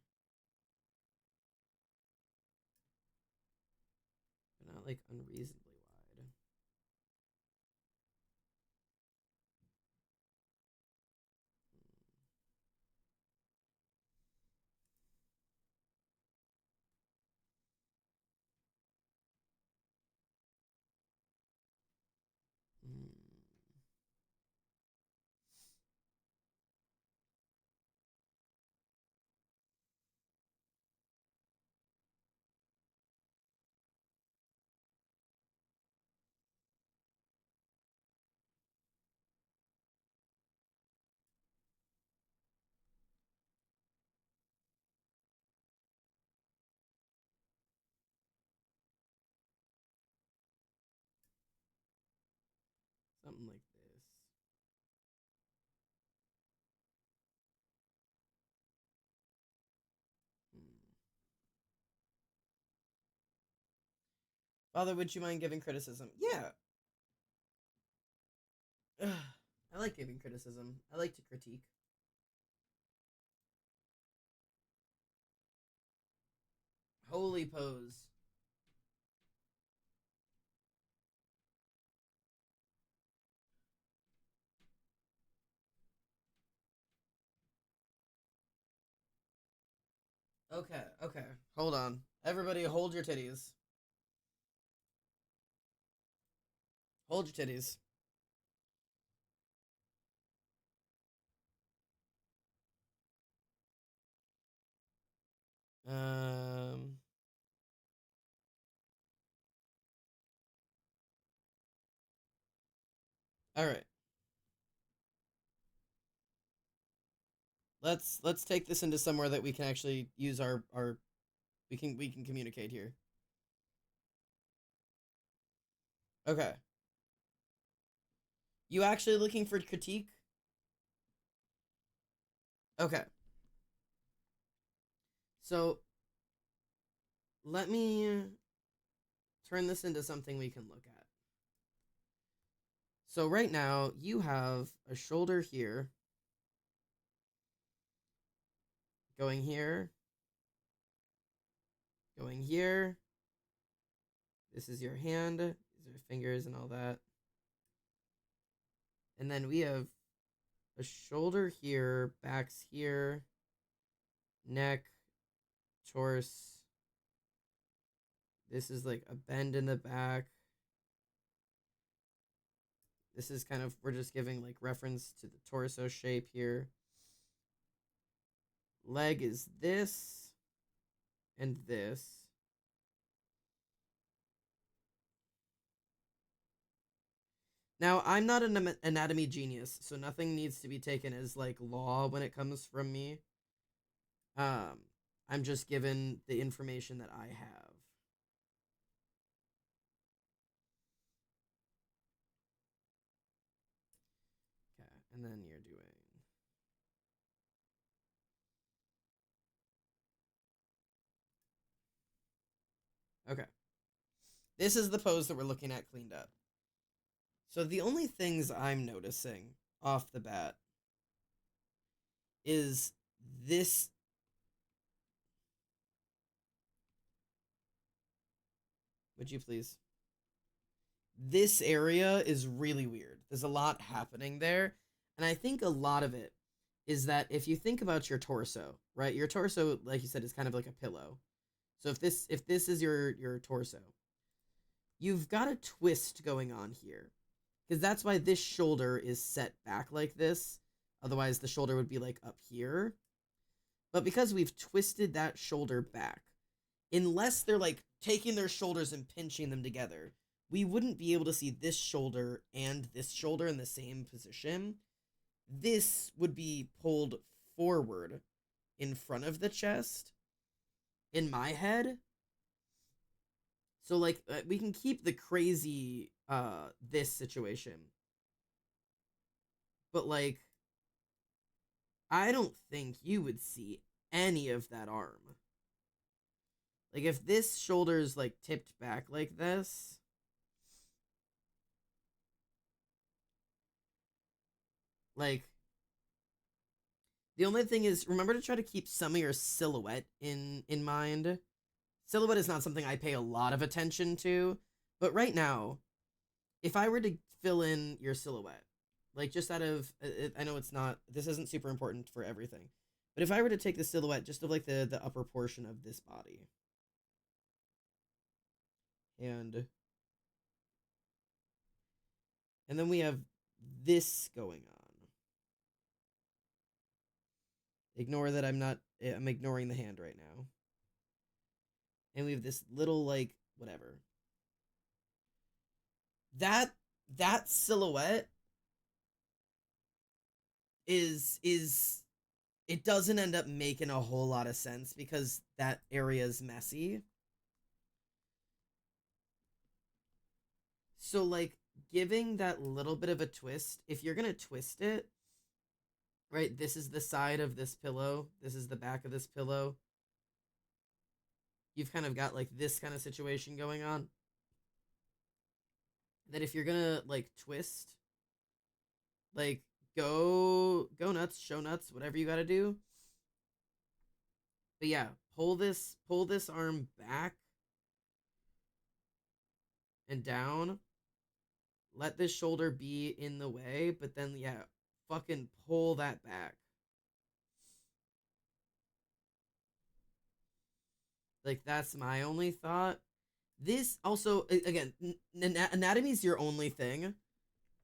but not like unreasonably wide. Hmm. Something like this. Hmm. Father, would you mind giving criticism? Yeah. I like giving criticism. I like to critique. Holy pose. Okay, okay. Hold on. Everybody hold your titties. Hold your titties. Um all right. Let's take this into somewhere that we can actually use our we can communicate here. Okay. You actually looking for critique? Okay. So let me turn this into something we can look at. So right now you have a shoulder here, going here, going here. This is your hand, these are fingers and all that. And then we have a shoulder here, back's here, neck, torso. This is like a bend in the back. This is kind of, we're just giving like reference to the torso shape here. Leg is this and this. Now, I'm not an anatomy genius, so nothing needs to be taken as like law when it comes from me. I'm just given the information that I have. Okay, and then you're doing. Okay. This is the pose that we're looking at cleaned up. So the only things I'm noticing off the bat is this. Would you please? This area is really weird. There's a lot happening there. And I think a lot of it is that if you think about your torso, right? Your torso, like you said, is kind of like a pillow. So if this is your torso, you've got a twist going on here. Because that's why this shoulder is set back like this. Otherwise, the shoulder would be like up here. But because we've twisted that shoulder back, unless they're like taking their shoulders and pinching them together, we wouldn't be able to see this shoulder and this shoulder in the same position. This would be pulled forward in front of the chest in my head. So like we can keep the crazy this situation. But like I don't think you would see any of that arm. Like if this shoulder's like tipped back like this, like the only thing is remember to try to keep some of your silhouette in mind. Silhouette is not something I pay a lot of attention to, but right now, if I were to fill in your silhouette, like just out of, I know it's not, this isn't super important for everything, but if I were to take the silhouette just of like the upper portion of this body, and then we have this going on. Ignore that I'm ignoring the hand right now. And we have this little like whatever. That silhouette is it doesn't end up making a whole lot of sense because that area is messy. So like giving that little bit of a twist, if you're going to twist it, right? This is the side of this pillow. This is the back of this pillow. You've kind of got like this kind of situation going on. That if you're gonna like twist, like go nuts, show nuts, whatever you gotta do. But yeah, pull this arm back and down. Let this shoulder be in the way, but then yeah, fucking pull that back. Like, that's my only thought. This also, again, anatomy is your only thing.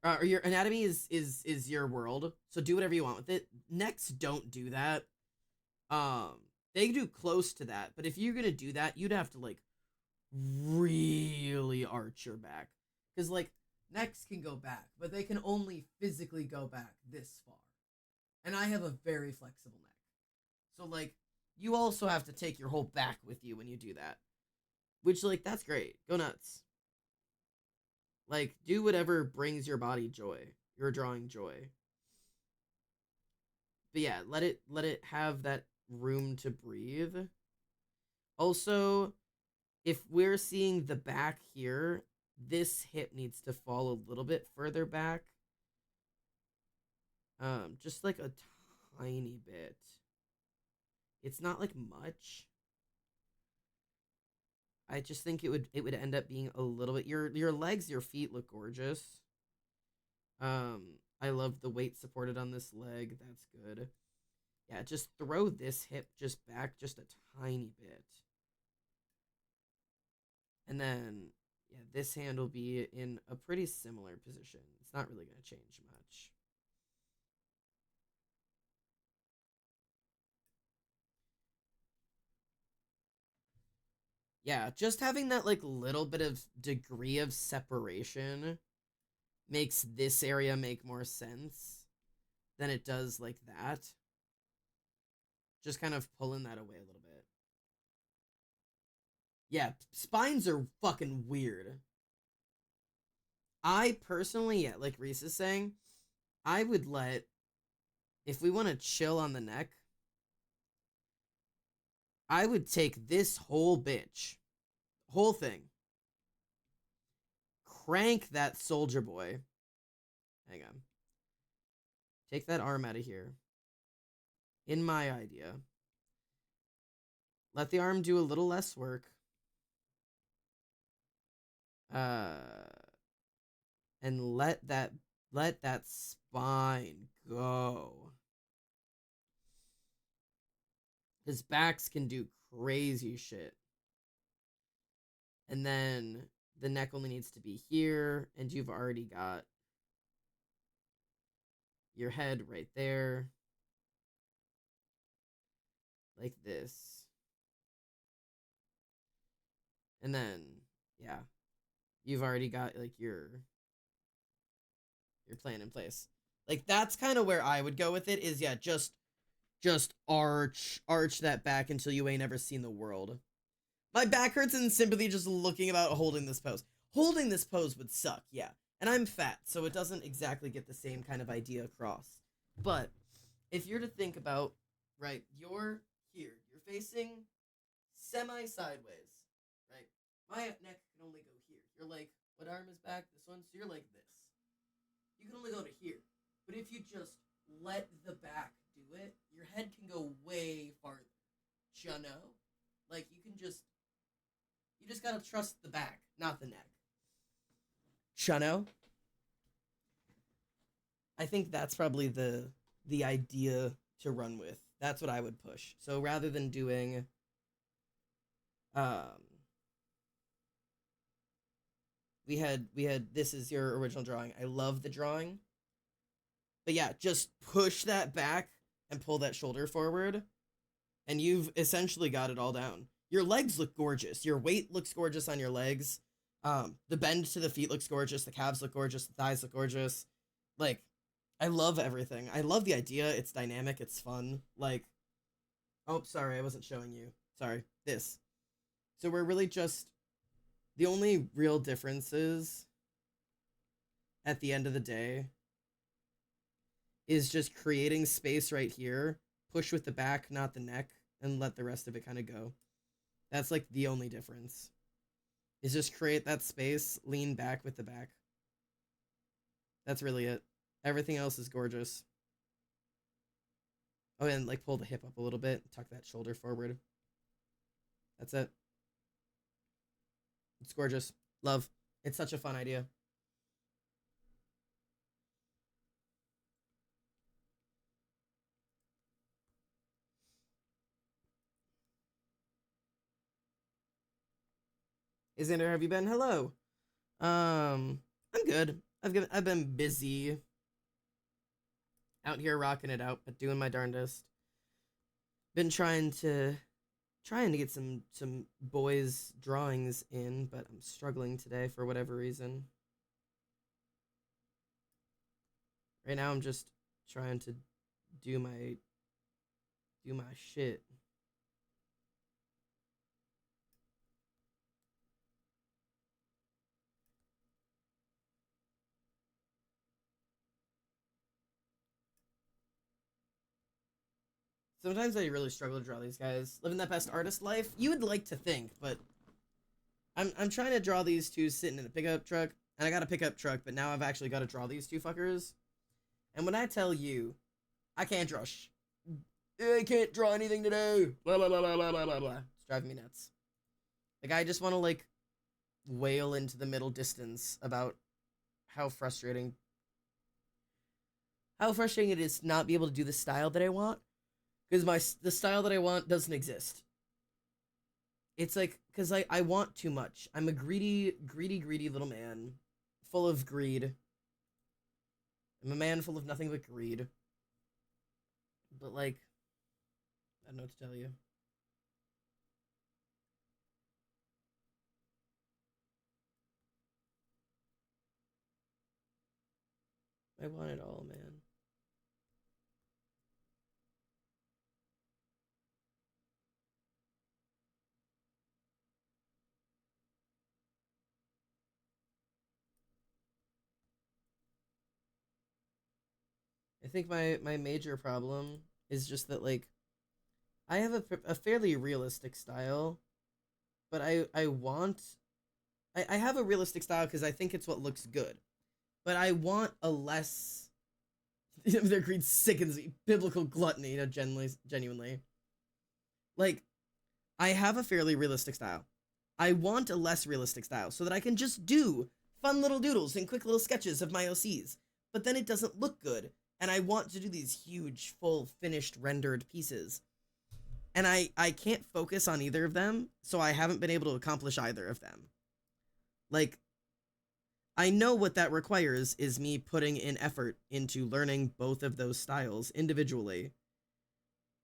Or your anatomy is your world. So do whatever you want with it. Necks don't do that. They do close to that, but if you're gonna do that, you'd have to like really arch your back. Because like necks can go back, but they can only physically go back this far. And I have a very flexible neck. So like you also have to take your whole back with you when you do that. Which, like, that's great. Go nuts. Like, do whatever brings your body joy. Your drawing joy. But yeah, let it have that room to breathe. Also, if we're seeing the back here, this hip needs to fall a little bit further back. Just like a tiny bit. It's not like much. I just think it would end up being a little bit. Your legs, your feet look gorgeous. I love the weight supported on this leg. That's good. Yeah, just throw this hip just back just a tiny bit. And then yeah, this hand will be in a pretty similar position. It's not really going to change much. Yeah, just having that like little bit of degree of separation makes this area make more sense than it does like that. Just kind of pulling that away a little bit. Yeah, spines are fucking weird. I personally, yeah, like Reese is saying, I would let, if we want to chill on the neck, I would take this whole bitch, whole thing, crank that soldier boy. Hang on. Take that arm out of here. In my idea. Let the arm do a little less work. And let that spine go. His backs can do crazy shit. And then the neck only needs to be here, and you've already got your head right there. Like this. And then, yeah. You've already got like your plan in place. Like that's kind of where I would go with it is yeah, just arch that back until you ain't ever seen the world. My back hurts in sympathy just looking about holding this pose. Holding this pose would suck, yeah. And I'm fat, so it doesn't exactly get the same kind of idea across. But if you're to think about, right, you're here, you're facing semi-sideways, right? My neck can only go here. You're like, what arm is back? This one? So you're like this. You can only go to here. But if you just let the back do it, your head can go way farther. You know? Like, you just gotta trust the back, not the neck. Chuno? I think that's probably the idea to run with. That's what I would push. So rather than doing we had this is your original drawing. I love the drawing. But yeah, just push that back and pull that shoulder forward. And you've essentially got it all down. Your legs look gorgeous. Your weight looks gorgeous on your legs. The bend to the feet looks gorgeous. The calves look gorgeous. The thighs look gorgeous. Like, I love everything. I love the idea. It's dynamic. It's fun. Like, oh, sorry. I wasn't showing you. Sorry. This. So we're really just, the only real differences at the end of the day is just creating space right here. Push with the back, not the neck, and let the rest of it kind of go. That's like the only difference. Is just create that space, lean back with the back. That's really it. Everything else is gorgeous. Oh, and like pull the hip up a little bit, tuck that shoulder forward. That's it. It's gorgeous. Love. It's such a fun idea. Xander, have you been? Hello. I'm good. I've been busy out here rocking it out, but doing my darndest. Been trying to get some boys drawings in, but I'm struggling today for whatever reason. Right now I'm just trying to do my shit. Sometimes I really struggle to draw these guys. Living that best artist life, you would like to think, but I'm trying to draw these two sitting in a pickup truck, and I got a pickup truck, but now I've actually got to draw these two fuckers. And when I tell you, I can't draw I can't draw anything today. Blah, blah, blah, blah, blah, blah, blah. It's driving me nuts. Like, I just want to, like, wail into the middle distance about how frustrating it is to not be able to do the style that I want. Because the style that I want doesn't exist. It's like, because I want too much. I'm a greedy little man. Full of greed. I'm a man full of nothing but greed. But, like, I don't know what to tell you. I want it all, man. I think my major problem is just that, like, I have a fairly realistic style, but I have a realistic style because I think it's what looks good, but I want a less. Their greed sickens me. Biblical gluttony, you know, genuinely. Like, I have a fairly realistic style. I want a less realistic style so that I can just do fun little doodles and quick little sketches of my OCs, but then it doesn't look good. And I want to do these huge, full, finished, rendered pieces. And I can't focus on either of them, so I haven't been able to accomplish either of them. Like, I know what that requires is me putting in effort into learning both of those styles individually.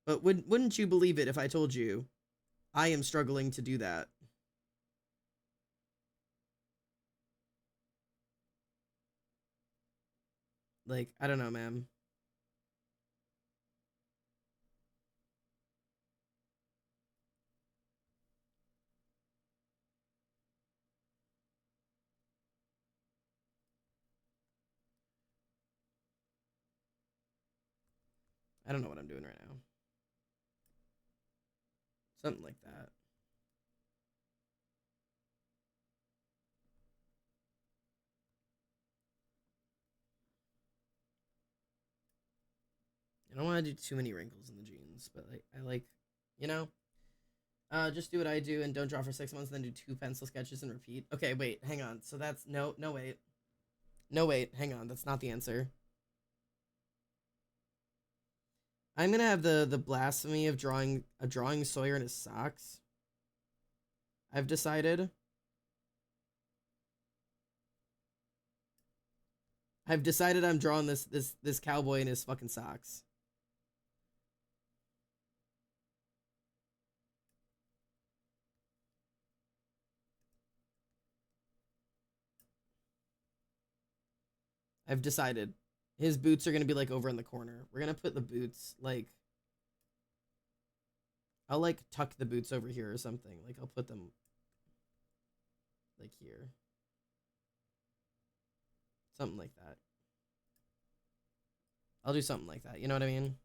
But wouldn't you believe it if I told you I am struggling to do that? Like, I don't know, man. I don't know what I'm doing right now. Something like that. I don't want to do too many wrinkles in the jeans, but like I like, you know, just do what I do and don't draw for 6 months, and then do 2 pencil sketches and repeat. Okay, wait, hang on. So that's no, wait, hang on. That's not the answer. I'm gonna have the blasphemy of drawing Sawyer in his socks. I've decided. I'm drawing this cowboy in his fucking socks. I've decided. His boots are going to be, like, over in the corner. We're going to put the boots, like... I'll, like, tuck the boots over here or something. Like, I'll put them, like, here. Something like that. I'll do something like that. You know what I mean?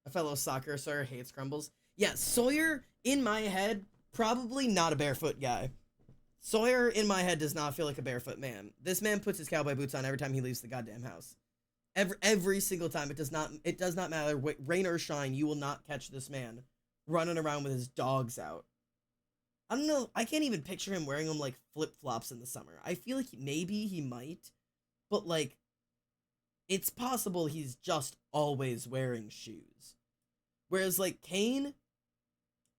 A fellow soccer Sawyer hates crumbles. Yeah, Sawyer, in my head, probably not a barefoot guy. Sawyer, in my head, does not feel like a barefoot man. This man puts his cowboy boots on every time he leaves the goddamn house. Every single time. It does not matter. Rain or shine, you will not catch this man running around with his dogs out. I don't know. I can't even picture him wearing them like flip-flops in the summer. I feel like maybe he might, but like it's possible he's just always wearing shoes. Whereas like Kane,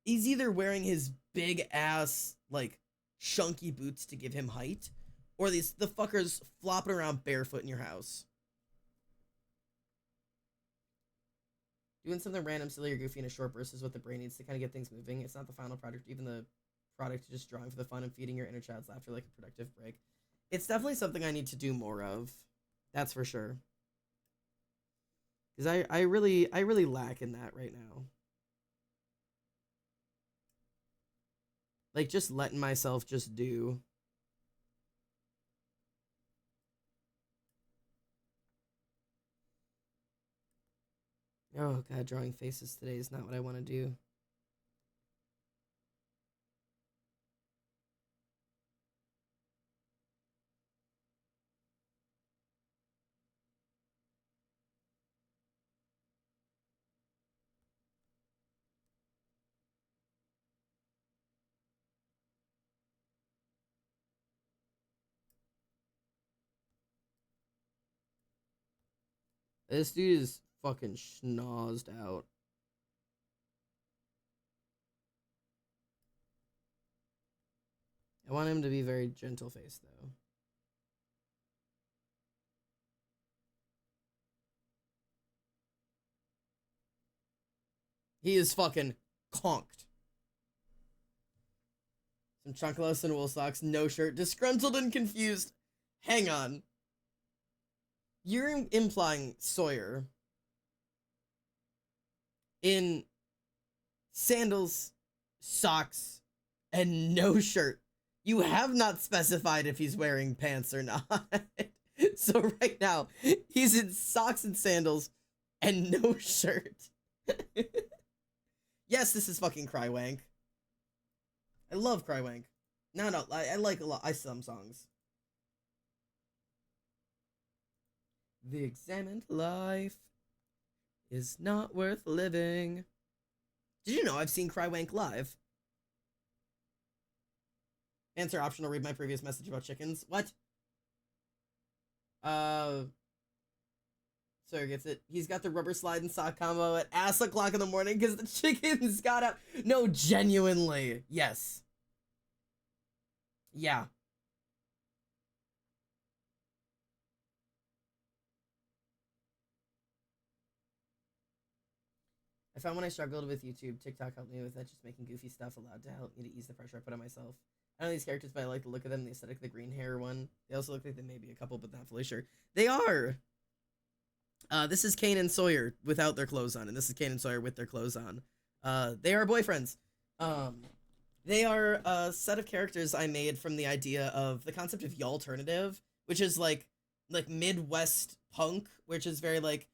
he's either wearing his big ass like chunky boots to give him height, or the fuckers flopping around barefoot in your house. Doing something random, silly, or goofy in a short burst is what the brain needs to kind of get things moving. It's not the final product, even the product just drawing for the fun and feeding your inner child's laughter like a productive break. It's definitely something I need to do more of. That's for sure. Because I really lack in that right now. Like, just letting myself just do. Oh, God, drawing faces today is not what I want to do. This dude is fucking schnozzed out. I want him to be very gentle faced though. He is fucking conked. Some chunkalos and wool socks, no shirt, disgruntled and confused. Hang on. You're implying Sawyer in sandals, socks, and no shirt. You have not specified if he's wearing pants or not. So right now, he's in socks and sandals and no shirt. Yes, this is fucking Crywank. I love Crywank. No, I like a lot. Some songs. The examined life is not worth living. Did you know I've seen Crywank live? Answer optional, read my previous message about chickens. What? Sawyer gets it. He's got the rubber slide and sock combo at ass o'clock in the morning because the chickens got up. No, genuinely. Yes. Yeah. I found when I struggled with YouTube, TikTok helped me with that, just making goofy stuff allowed to help me to ease the pressure I put on myself. I don't know these characters, but I like the look of them, the aesthetic, the green hair one. They also look like they may be a couple, but not fully sure. They are! This is Kane and Sawyer without their clothes on, and this is Kane and Sawyer with their clothes on. They are boyfriends. They are a set of characters I made from the idea of the concept of y'alternative, which is like Midwest punk, which is very like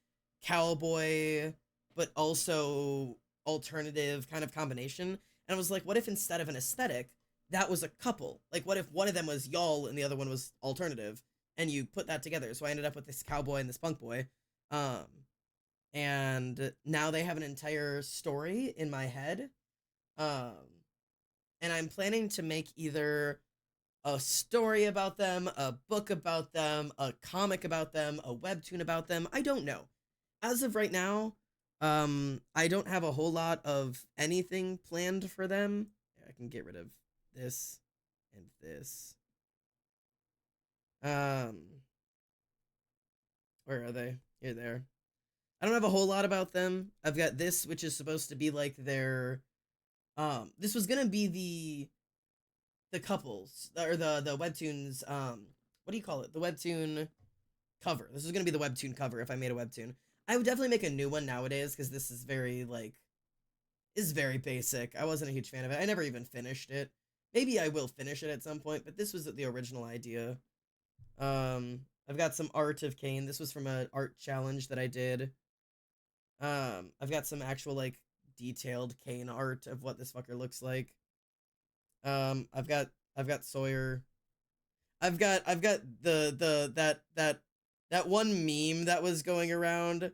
cowboy, but also alternative kind of combination. And I was like, what if instead of an aesthetic, that was a couple? Like, what if one of them was y'all and the other one was alternative? And you put that together. So I ended up with this cowboy and this punk boy. And now they have an entire story in my head. And I'm planning to make either a story about them, a book about them, a comic about them, a webtoon about them. I don't know. As of right now, I don't have a whole lot of anything planned for them. I can get rid of this and this. Where are they? Here, there. I don't have a whole lot about them. I've got this, which is supposed to be like their, this was gonna be the couples, or the webtoons, what do you call it? The webtoon cover. This is gonna be the webtoon cover if I made a webtoon. I would definitely make a new one nowadays, because this is very, like, is very basic. I wasn't a huge fan of it. I never even finished it. Maybe I will finish it at some point, but this was the original idea. I've got some art of Kane. This was from an art challenge that I did. I've got some actual, like, detailed Kane art of what this fucker looks like. I've got Sawyer. I've got that that one meme that was going around,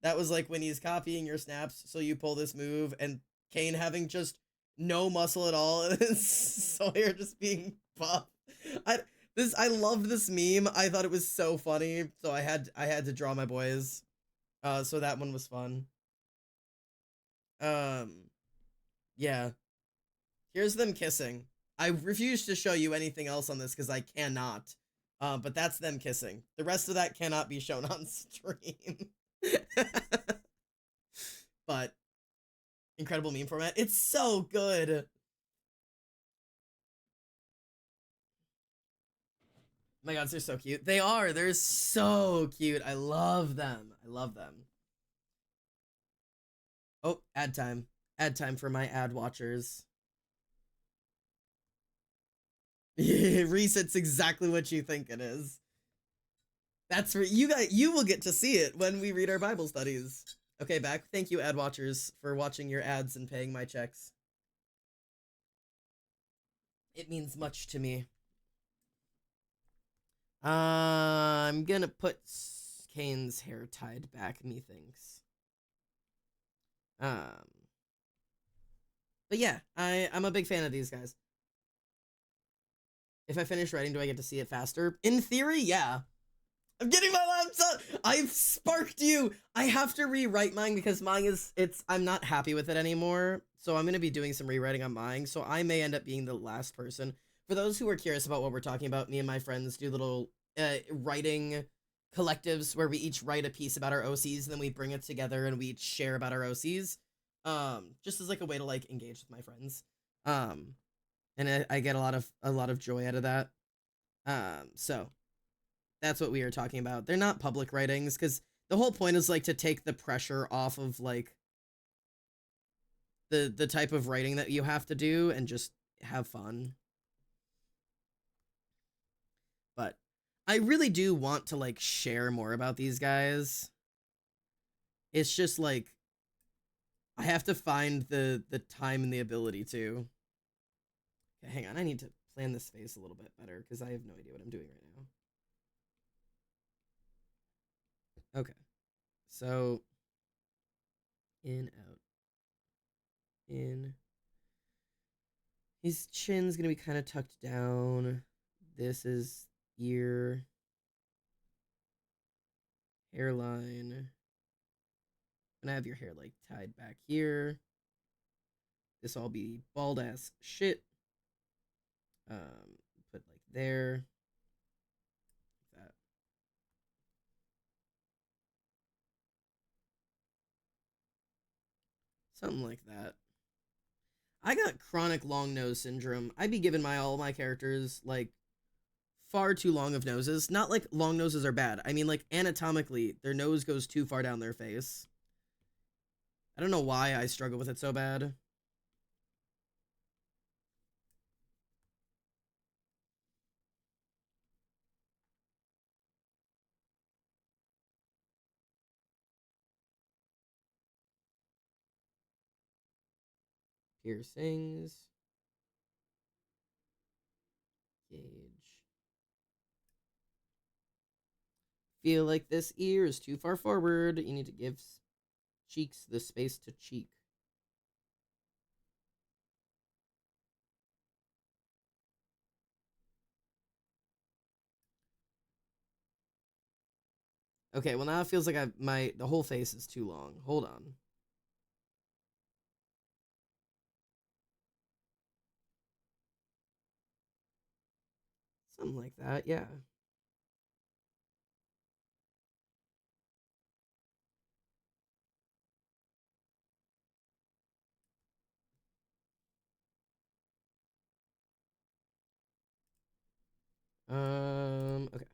that was like when he's copying your snaps, so you pull this move, and Kane having just no muscle at all, and Sawyer just being buff. I loved this meme. I thought it was so funny, so I had to draw my boys. So that one was fun. Yeah. Here's them kissing. I refuse to show you anything else on this because I cannot. But that's them kissing. The rest of that cannot be shown on stream. But incredible meme format. It's so good. My god, they're so cute. They are. They're so cute. I love them. I love them. Oh, ad time. Ad time for my ad watchers. Reset's exactly what you think it is. That's for you guys. You will get to see it when we read our Bible studies. Okay, back. Thank you, ad watchers, for watching your ads and paying my checks. It means much to me. I'm gonna put Kane's hair tied back, methinks. But yeah, I'm a big fan of these guys. If I finish writing, do I get to see it faster? In theory, yeah. I'm getting my laptop. I've sparked you. I have to rewrite mine because mine I'm not happy with it anymore. So I'm going to be doing some rewriting on mine. So I may end up being the last person. For those who are curious about what we're talking about, me and my friends do little writing collectives where we each write a piece about our OCs and then we bring it together and we each share about our OCs. Just as like a way to like engage with my friends. And I get a lot of joy out of that. So that's what we are talking about. They're not public writings because the whole point is like to take the pressure off of like the type of writing that you have to do and just have fun. But I really do want to like share more about these guys. It's just like I have to find the time and the ability to. Okay, hang on, I need to plan this face a little bit better because I have no idea what I'm doing right now. Okay, so in, out, in. His chin's gonna be kind of tucked down. This is ear, hairline. And I have your hair like tied back here. This all be bald ass shit. Put like there. Like that. Something like that. I got chronic long nose syndrome. I be giving all my characters like far too long of noses. Not like long noses are bad. I mean like anatomically, their nose goes too far down their face. I don't know why I struggle with it so bad. Piercings. Gauge. Feel like this ear is too far forward. You need to give cheeks the space to cheek. Okay, well now it feels like the whole face is too long. Hold on. Something like that, yeah. Okay.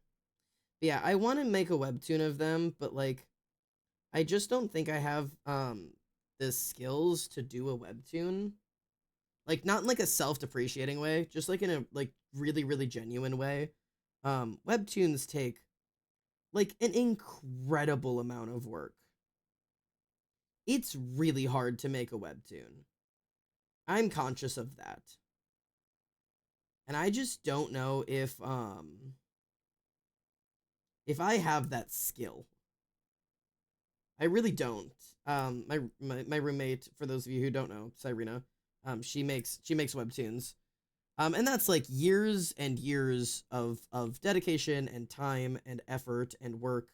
Yeah, I want to make a webtoon of them, but like I just don't think I have the skills to do a webtoon. Like not in like a self-depreciating way, just like in a like really really genuine way. Webtoons take like an incredible amount of work. It's really hard to make a webtoon. I'm conscious of that. And I just don't know if if I have that skill. I really don't. My roommate, for those of you who don't know, Cyrena, she makes webtoons. And that's like years and years of dedication and time and effort and work.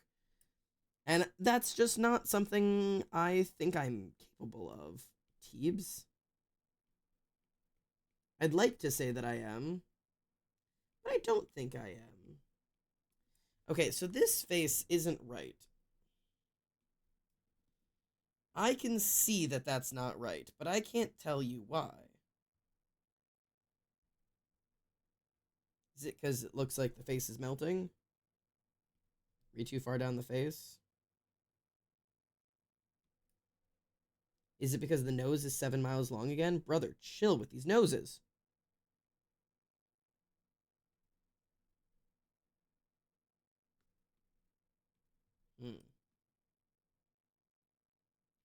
And that's just not something I think I'm capable of. Teebs? I'd like to say that I am, but I don't think I am. Okay, so this face isn't right. I can see that that's not right, but I can't tell you why. Is it because it looks like the face is melting? Are you too far down the face? Is it because the nose is 7 miles long again? Brother, chill with these noses.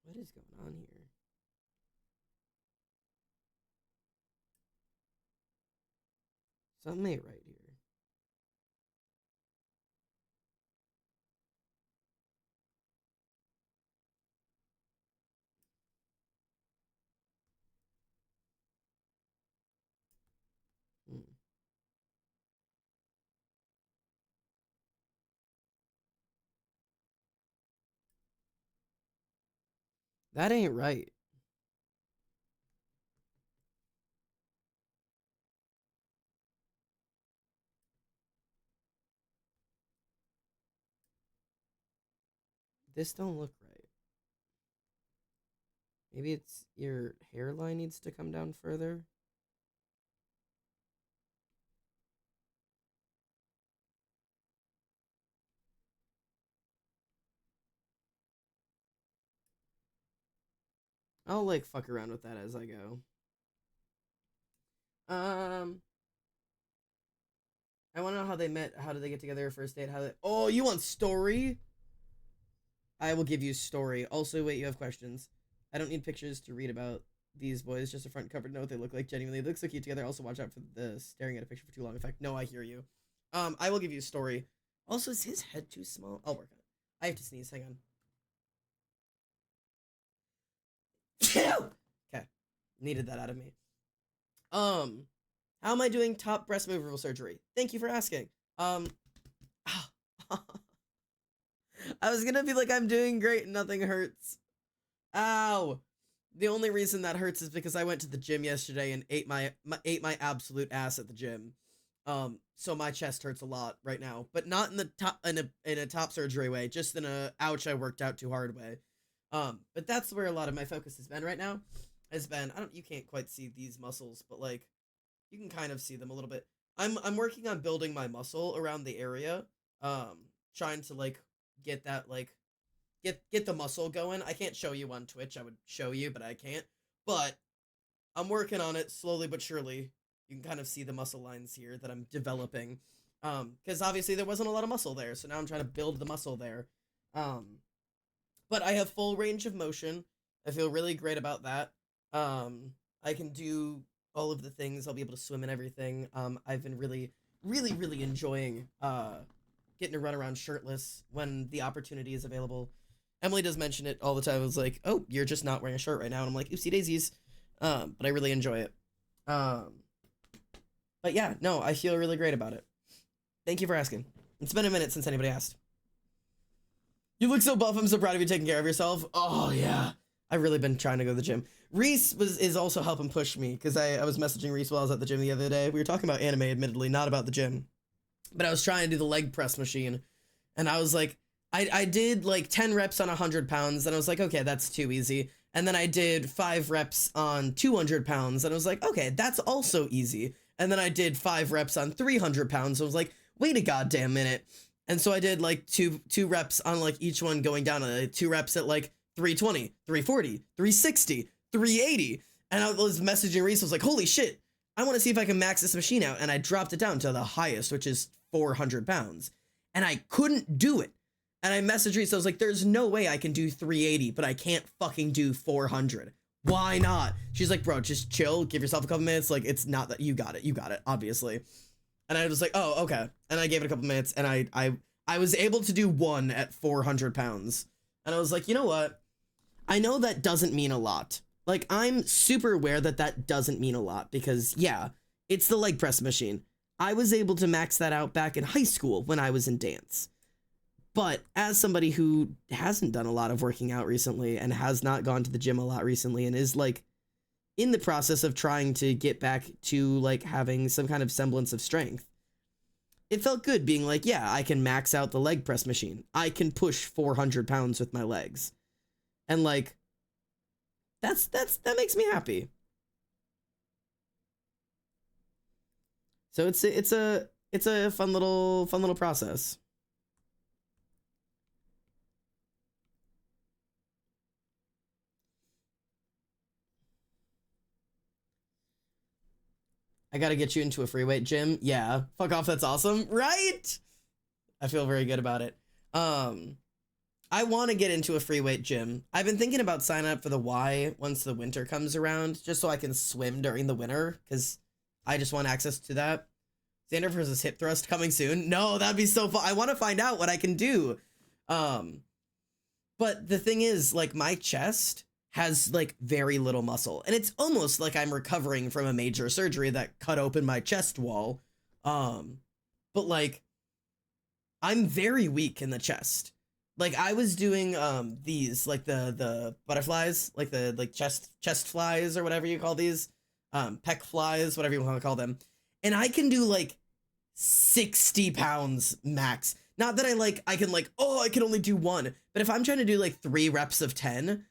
What is going on here? Something ain't right here. That ain't right. This don't look right. Maybe it's your hairline needs to come down further. I'll like fuck around with that as I go. I want to know how they met. How did they get together? First date? How? Oh, you want story? I will give you story. Also, wait, you have questions. I don't need pictures to read about these boys. Just a front cover note. They look like genuinely. They look so cute together. Also, watch out for the staring at a picture for too long effect. No, I hear you. I will give you a story. Also, is his head too small? I'll work on it. I have to sneeze. Hang on. Okay, needed that out of me. How am I doing top breast removal surgery? Thank you for asking. I was gonna be like, I'm doing great and nothing hurts. Ow. The only reason that hurts is because I went to the gym yesterday and ate my absolute ass at the gym. So my chest hurts a lot right now, but not in the top in a top surgery way, just in a ouch I worked out too hard way. But that's where a lot of my focus has been right now. You can't quite see these muscles, but like you can kind of see them a little bit. I'm working on building my muscle around the area. Trying to like get that like get the muscle going. I can't show you on Twitch. I would show you, but I can't. But I'm working on it slowly but surely. You can kind of see the muscle lines here that I'm developing. Because obviously there wasn't a lot of muscle there, so now I'm trying to build the muscle there. But I have full range of motion. I feel really great about that. I can do all of the things. I'll be able to swim and everything. I've been really enjoying getting to run around shirtless when the opportunity is available. Emily does mention it all the time. I was like, oh, you're just not wearing a shirt right now. And I'm like, oopsie daisies. But I really enjoy it. But yeah, no, I feel really great about it. Thank you for asking. It's been a minute since anybody asked. You look so buff. I'm so proud of you taking care of yourself. Oh, yeah. I've really been trying to go to the gym. Reese is also helping push me because I was messaging Reese while I was at the gym the other day. We were talking about anime, admittedly, not about the gym. But I was trying to do the leg press machine. And I was like, I did like 10 reps on 100 pounds. And I was like, okay, that's too easy. And then I did 5 reps on 200 pounds. And I was like, okay, that's also easy. And then I did 5 reps on 300 pounds. So I was like, wait a goddamn minute. And so I did like two reps on like each one going down. 2 reps at like 320, 340, 360, 380. And I was messaging Reese. I was like, holy shit, I want to see if I can max this machine out. And I dropped it down to the highest, which is 400 pounds. And I couldn't do it. And I messaged Reese. I was like, there's no way I can do 380, but I can't fucking do 400. Why not? She's like, bro, just chill. Give yourself a couple minutes. Like, it's not that you got it, obviously. And I was like, oh, okay. And I gave it a couple minutes and I I was able to do one at 400 pounds. And I was like, you know what? I know that doesn't mean a lot. Like, I'm super aware that that doesn't mean a lot because, yeah, it's the leg press machine. I was able to max that out back in high school when I was in dance. But as somebody who hasn't done a lot of working out recently and has not gone to the gym a lot recently and is, like, in the process of trying to get back to, like, having some kind of semblance of strength, it felt good being like, yeah, I can max out the leg press machine. I can push 400 pounds with my legs. And, like, that makes me happy. So it's a fun little process. I gotta get you into a free weight gym. Yeah, fuck off. That's awesome, right? I feel very good about it. I want to get into a free weight gym. I've been thinking about signing up for the Y once the winter comes around, just so I can swim during the winter, because I just want access to that. Xander versus hip thrust coming soon. No, that'd be so fun. I want to find out what I can do. But the thing is, like, my chest has, like, very little muscle, and it's almost like I'm recovering from a major surgery that cut open my chest wall. But, like, I'm very weak in the chest. Like, I was doing these, like, the butterflies, like the chest flies or whatever you call these, pec flies, whatever you want to call them, and I can do like 60 pounds max. Not that I can only do one, but if I'm trying to do like 3 reps of 10,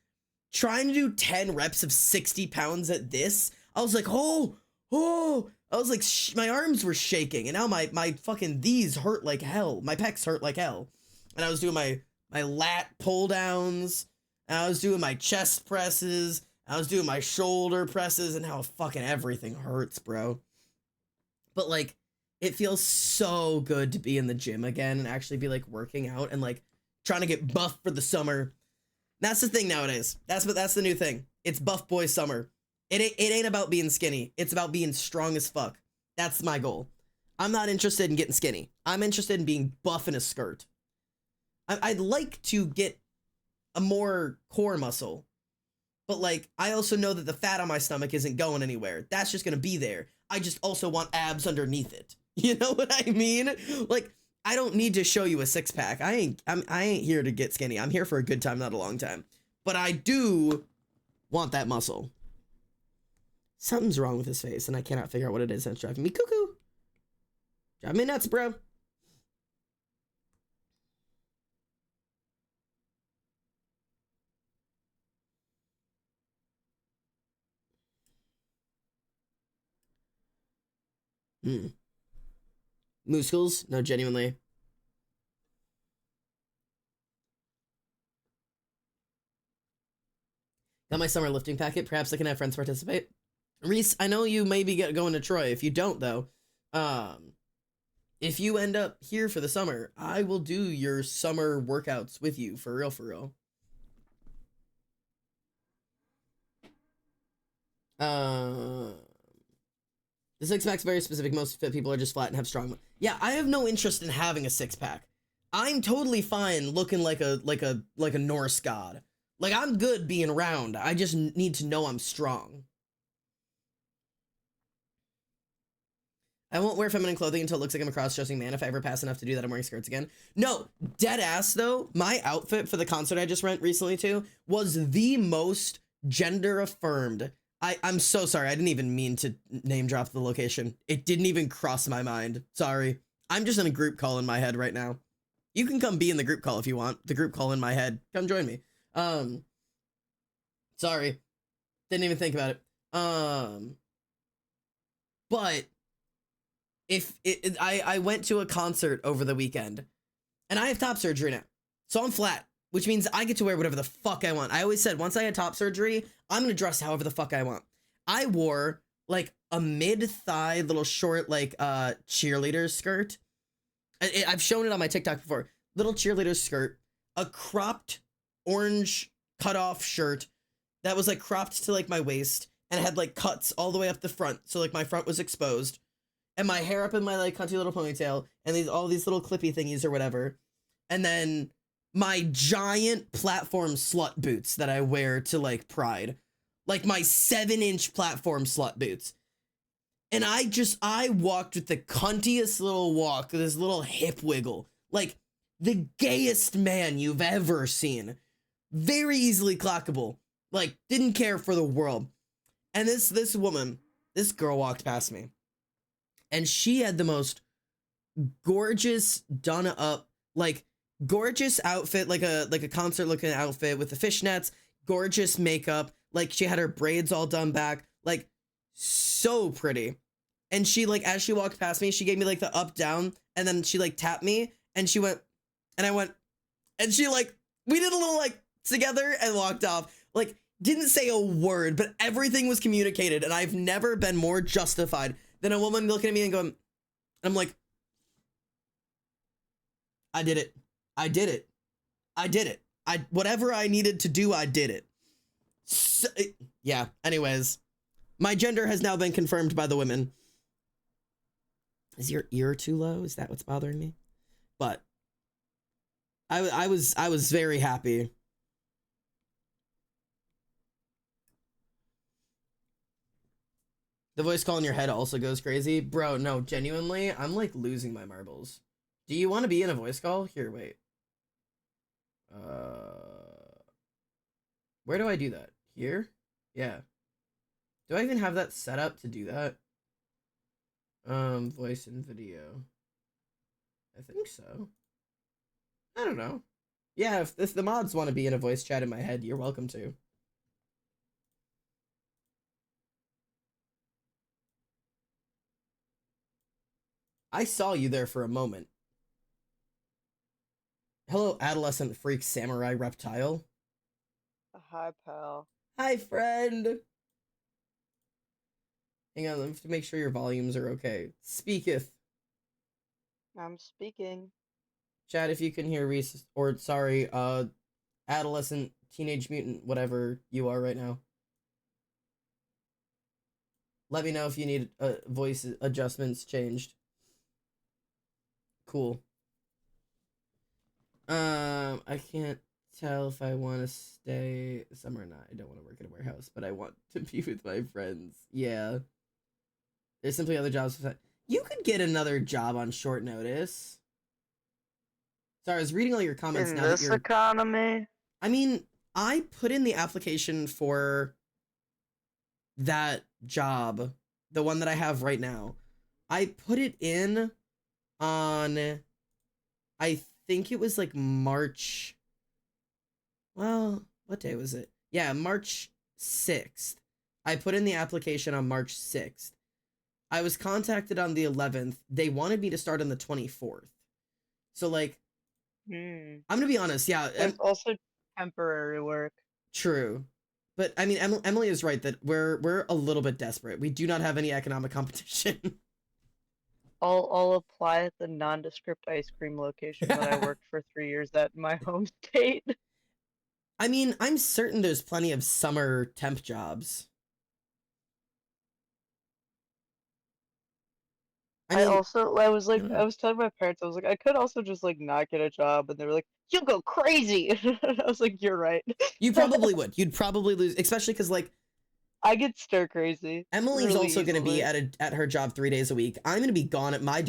trying to do 10 reps of 60 pounds at this, I was like, oh, I was like, my arms were shaking, and now my fucking these hurt like hell. My pecs hurt like hell, and I was doing my lat pull downs, and I was doing my chest presses, I was doing my shoulder presses, and how fucking everything hurts, bro. But, like, it feels so good to be in the gym again and actually be, like, working out and, like, trying to get buff for the summer. That's the thing nowadays. That's the new thing. It's buff boy summer. It ain't about being skinny. It's about being strong as fuck. That's my goal. I'm not interested in getting skinny. I'm interested in being buff in a skirt. I'd like to get a more core muscle, but, like, I also know that the fat on my stomach isn't going anywhere. That's just gonna be there. I just also want abs underneath it. You know what I mean? Like, I don't need to show you a six-pack. I ain't here to get skinny. I'm here for a good time, not a long time. But I do want that muscle. Something's wrong with his face, and I cannot figure out what it is, and it's driving me cuckoo. Driving me nuts, bro. Muscles? No, genuinely. Got my summer lifting packet. Perhaps I can have friends participate. Reese, I know you may be going to Troy. If you don't, though, if you end up here for the summer, I will do your summer workouts with you, for real, for real. The six-pack's very specific. Most fit people are just flat and have strong. Yeah, I have no interest in having a six-pack. I'm totally fine looking like a Norse god. Like, I'm good being round. I just need to know I'm strong. I won't wear feminine clothing until it looks like I'm a cross-dressing man. If I ever pass enough to do that, I'm wearing skirts again. No, dead ass, though. My outfit for the concert I just went recently to was the most gender-affirmed. I'm so sorry. I didn't even mean to name drop the location. It didn't even cross my mind. Sorry. I'm just in a group call in my head right now. You can come be in the group call if you want. The group call in my head. Come join me. Sorry. Didn't even think about it. But I went to a concert over the weekend, and I have top surgery now. So I'm flat, which means I get to wear whatever the fuck I want. I always said, once I had top surgery, I'm gonna dress however the fuck I want. I wore, like, a mid-thigh little short, like, cheerleader skirt. I've shown it on my TikTok before. Little cheerleader skirt, a cropped orange cutoff shirt that was, like, cropped to, like, my waist, and it had, like, cuts all the way up the front, so, like, my front was exposed. and my hair up in my like cunty little ponytail, and all these little clippy thingies or whatever, and then my giant platform slut boots that I wear to like Pride, like my 7-inch platform slut boots. And I walked with the cuntiest little walk, this little hip wiggle, like the gayest man you've ever seen. Very easily clockable, like didn't care for the world. And this woman, this girl walked past me, and she had the most gorgeous, done up, like gorgeous outfit, like a concert looking outfit with the fishnets, gorgeous makeup, like she had her braids all done back, like so pretty. And she like, as she walked past me, she gave me like the up down, and then she like tapped me, and she went, and I went, and she like, we did a little like together and walked off. Like, didn't say a word, but everything was communicated, and I've never been more justified than a woman looking at me and going, and I'm like, I did it. I did it. I did it. Whatever I needed to do, I did it. So, yeah, anyways, my gender has now been confirmed by the women. Is your ear too low? Is that what's bothering me? But I was very happy. The voice call in your head also goes crazy. Bro, no, genuinely, I'm like losing my marbles. Do you want to be in a voice call? Here, wait. Where do I do that? Here? Yeah. Do I even have that set up to do that? Voice and video. I think so. I don't know. Yeah, if the mods want to be in a voice chat in my head, you're welcome to. I saw you there for a moment. Hello, adolescent freak samurai reptile. Hi, pal. Hi, friend. Hang on, let me have to make sure your volumes are okay. Speaketh. I'm speaking. Chat, if you can hear Reese, or sorry, adolescent, teenage mutant, whatever you are right now. Let me know if you need voice adjustments changed. Cool. I can't tell if I want to stay summer or not. I don't want to work in a warehouse, but I want to be with my friends. Yeah. There's simply other jobs. You could get another job on short notice. Sorry, I was reading all your comments In now this that you're... economy? I mean, I put in the application for that job, the one that I have right now. I put it in on, I think it was like March. Well, what day was it? Yeah, March 6th. I put in the application on March 6th. I was contacted on the 11th. They wanted me to start on the 24th. So, like, I'm gonna be honest, yeah. There's also temporary work. True. But, I mean, Emily is right that we're a little bit desperate. We do not have any economic competition. I'll apply at the nondescript ice cream location that I worked for 3 years at in my home state. I mean, I'm certain there's plenty of summer temp jobs. I was telling my parents, I was like, I could also just like not get a job, and they were like, you'll go crazy. I was like, you're right. You probably would. You'd probably lose, especially because like I get stir crazy. Emily's really also going to be easily. at her job 3 days a week. I'm going to be gone at my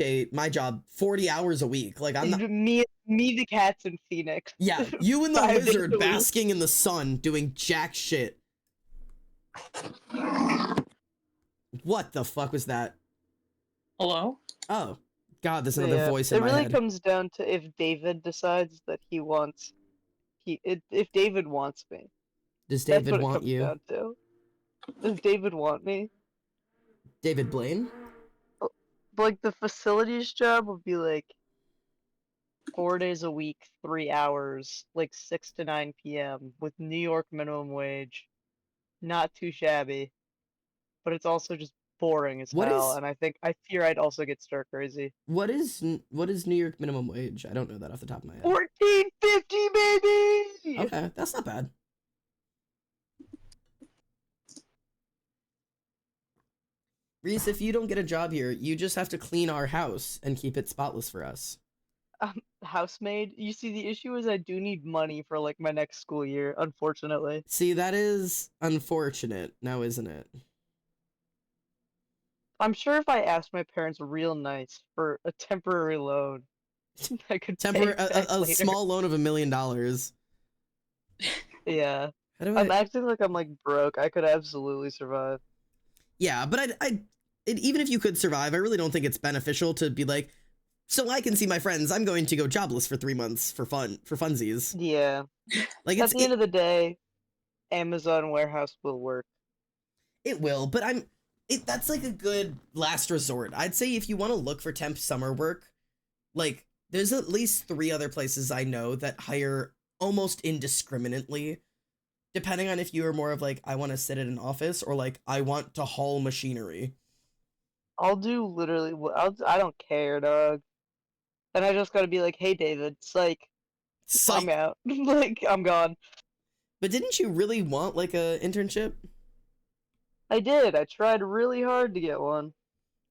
job 40 hours a week. Like I'm not. Me, the cats, and Phoenix. Yeah, you and the 5 days lizard a week. basking in the sun doing jack shit. What the fuck was that? Hello? Oh, God, there's another voice in my head. It really head. comes down to if David decides that if David wants me. Does David want you? Down to. Does David want me? David Blaine? Like, the facilities job would be like 4 days a week, 3 hours, like 6 to 9 p.m. with New York minimum wage. Not too shabby. But it's also just boring as hell, and I fear I'd also get stir crazy. What is New York minimum wage? I don't know that off the top of my head. $14.50, baby. Okay, that's not bad. Reese, if you don't get a job here, you just have to clean our house and keep it spotless for us. Housemaid. You see, the issue is I do need money for like my next school year, unfortunately. See, that is unfortunate now, isn't it? I'm sure if I asked my parents real nice for a temporary loan, I could pay it back A later. small loan of $1 million. Yeah. How do I'm I? acting like I'm like broke. I could absolutely survive. Yeah, but even if you could survive, I really don't think it's beneficial to be like, so I can see my friends. I'm going to go jobless for 3 months for funsies. Yeah. Like At the end of the day, Amazon warehouse will work. it will, but that's like a good last resort. I'd say if you want to look for temp summer work, like there's at least 3 other places I know that hire almost indiscriminately, depending on if you are more of like, I want to sit at an office or like, I want to haul machinery. I'll do literally I don't care, dog. And I just gotta be like, hey, David, I'm Psych. out. Like, I'm gone. But didn't you really want like a internship? I did. I tried really hard to get one.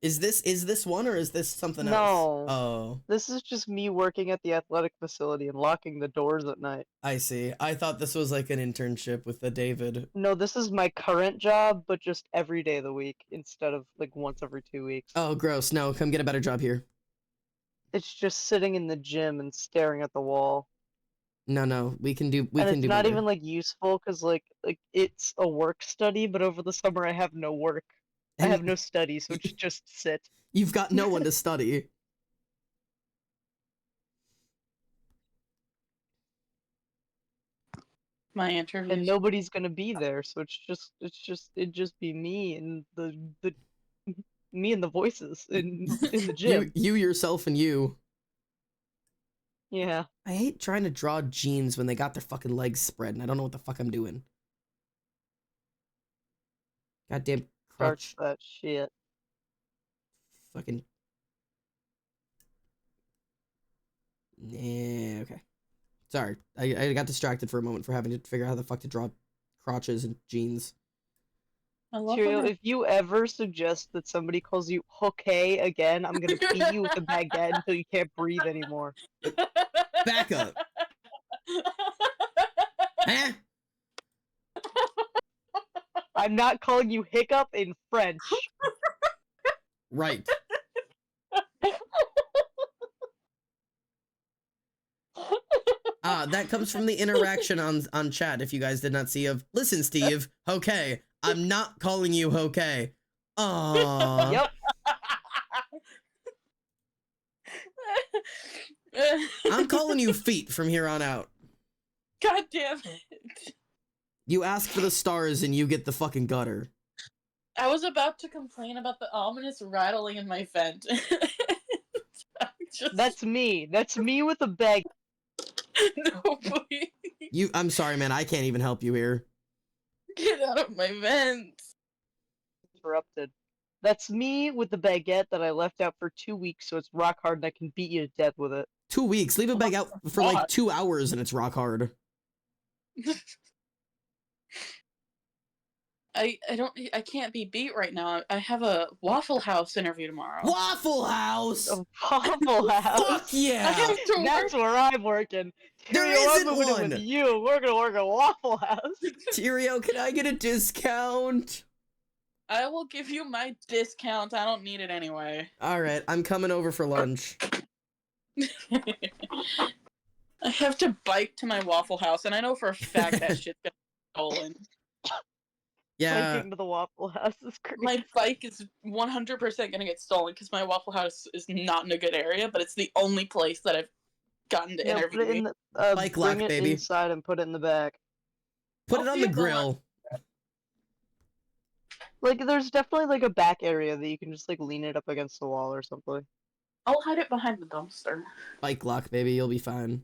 Is this one or is this something else? No. Oh, This is just me working at the athletic facility and locking the doors at night. I see. I thought this was like an internship with the David. No, this is my current job, but just every day of the week instead of like once every 2 weeks. Oh, gross. No, come get a better job here. It's just sitting in the gym and staring at the wall. No, we can do And it's not better. even like useful because like it's a work study, but over the summer I have no work. I And have no study, so it's just sit. you've got no one to study. My interview. And nobody's gonna be there, so it'd just be me and the me and the voices in the gym. You yourself and you. Yeah. I hate trying to draw jeans when they got their fucking legs spread and I don't know what the fuck I'm doing. Goddamn crutch. Starts that shit. Fucking. Yeah, okay. Sorry, I got distracted for a moment for having to figure out how the fuck to draw crotches and jeans. I love Cheerio, when if you ever suggest that somebody calls you okay again, I'm gonna beat you with a baguette until you can't breathe anymore. Back up. Huh? I'm not calling you hiccup in French. Right. That comes from the interaction on chat, if you guys did not see, of, listen, Steve, okay, I'm not calling you okay. Aww. Yep. I'm calling you feet from here on out. God damn it. You ask for the stars and you get the fucking gutter. I was about to complain about the ominous rattling in my vent. That's me. That's me with a bag. No, please. I'm sorry, man, I can't even help you here. Get out of my vent. Interrupted. That's me with the baguette that I left out for 2 weeks, so it's rock hard and I can beat you to death with it. 2 weeks. Leave a bag out for like 2 hours and it's rock hard. I can't be beat right now. I have a Waffle House interview tomorrow. Waffle House! A Waffle House. Fuck I yeah! have to That's work. where I'm working. There Tyrio, I'm isn't moving one. in with you. We're gonna work at Waffle House. Tyrio, can I get a discount? I will give you my discount. I don't need it anyway. Alright, I'm coming over for lunch. I have to bike to my Waffle House, and I know for a fact that shit's gonna be stolen. Yeah, Biking to the Waffle House is crazy. My bike is 100% gonna get stolen because my Waffle House is not in a good area, but it's the only place that I've gotten to No, interview put it me. in the Bike bring lock, it baby. inside and put it in the back. put I'll it on see the if they'll let- grill. Like, there's definitely like a back area that you can just like lean it up against the wall or something. I'll hide it behind the dumpster. Bike lock, baby, you'll be fine.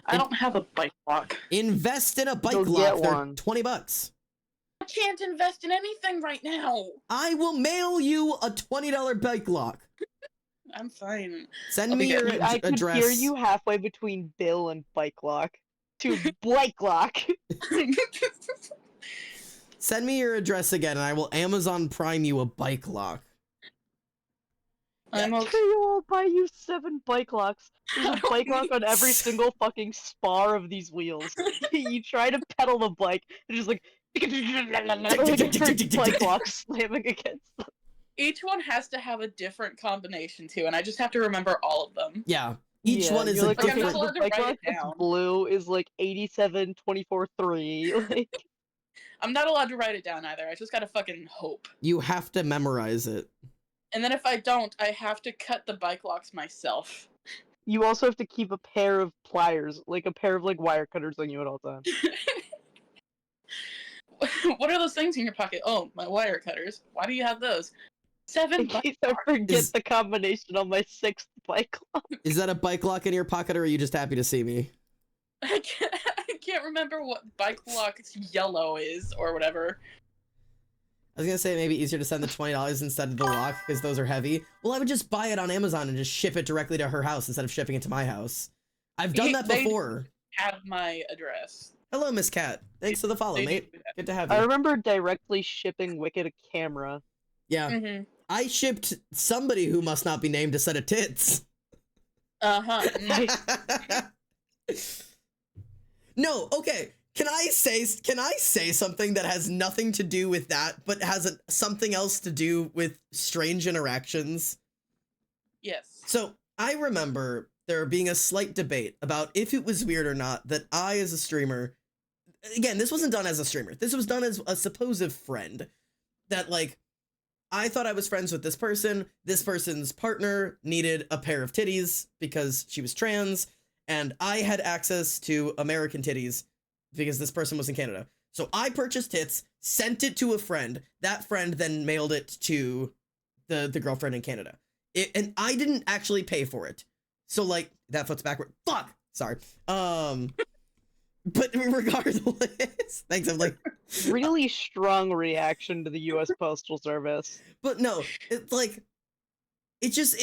I don't have a bike lock. Invest in a bike Go lock. get They're one. $20. I can't invest in anything right now. I will mail you a $20 bike lock. I'm fine. Send I'll me be your good. I could address. hear you halfway between Bill and Bike Lock to Bike Lock. Send me your address again, and I will Amazon Prime you a bike lock. I'm okay. Trio, I'll buy you 7 bike locks. There's I a don't bike lock need on every single fucking spar of these wheels. You try to pedal the bike, and just like different bike locks slamming against them. Each one has to have a different combination too, and I just have to remember all of them. Yeah. Each one is you're a like, Like, I'm okay, not different. allowed the to bike write lock it that's down. blue is like 87 24 3. Like, I'm not allowed to write it down either. I just gotta fucking hope. You have to memorize it. And then if I don't, I have to cut the bike locks myself. you also have to keep a pair of pliers, like a pair of like wire cutters on you at all times. What are those things in your pocket? Oh, my wire cutters. Why do you have those? 7 In bike case I locks. forget the combination on my 6th bike lock. Is that a bike lock in your pocket, or are you just happy to see me? I can't remember what bike lock yellow is or whatever. I was gonna say maybe easier to send the $20 instead of the lock because those are heavy. Well, I would just buy it on Amazon and just ship it directly to her house instead of shipping it to my house. I've done that They before. have my address. Hello, Miss Cat. Thanks for the follow, They mate. do that. Good to have I you. remember directly shipping Wicked a camera. Yeah. Mm-hmm. I shipped somebody who must not be named a set of tits. Uh-huh. No, okay. Can I say something that has nothing to do with that, but has something else to do with strange interactions? Yes. So I remember there being a slight debate about if it was weird or not that I, as a streamer, again, this wasn't done as a streamer. This was done as a supposed friend. That, like, I thought I was friends with this person. This person's partner needed a pair of titties because she was trans, and I had access to American titties because this person was in Canada. So I purchased tits, sent it to a friend. That friend then mailed it to the girlfriend in Canada. And I didn't actually pay for it. So, like, that foot's backward. Fuck! Sorry. But regardless, thanks, I'm like... Really strong reaction to the U.S. Postal Service. But no, it's like...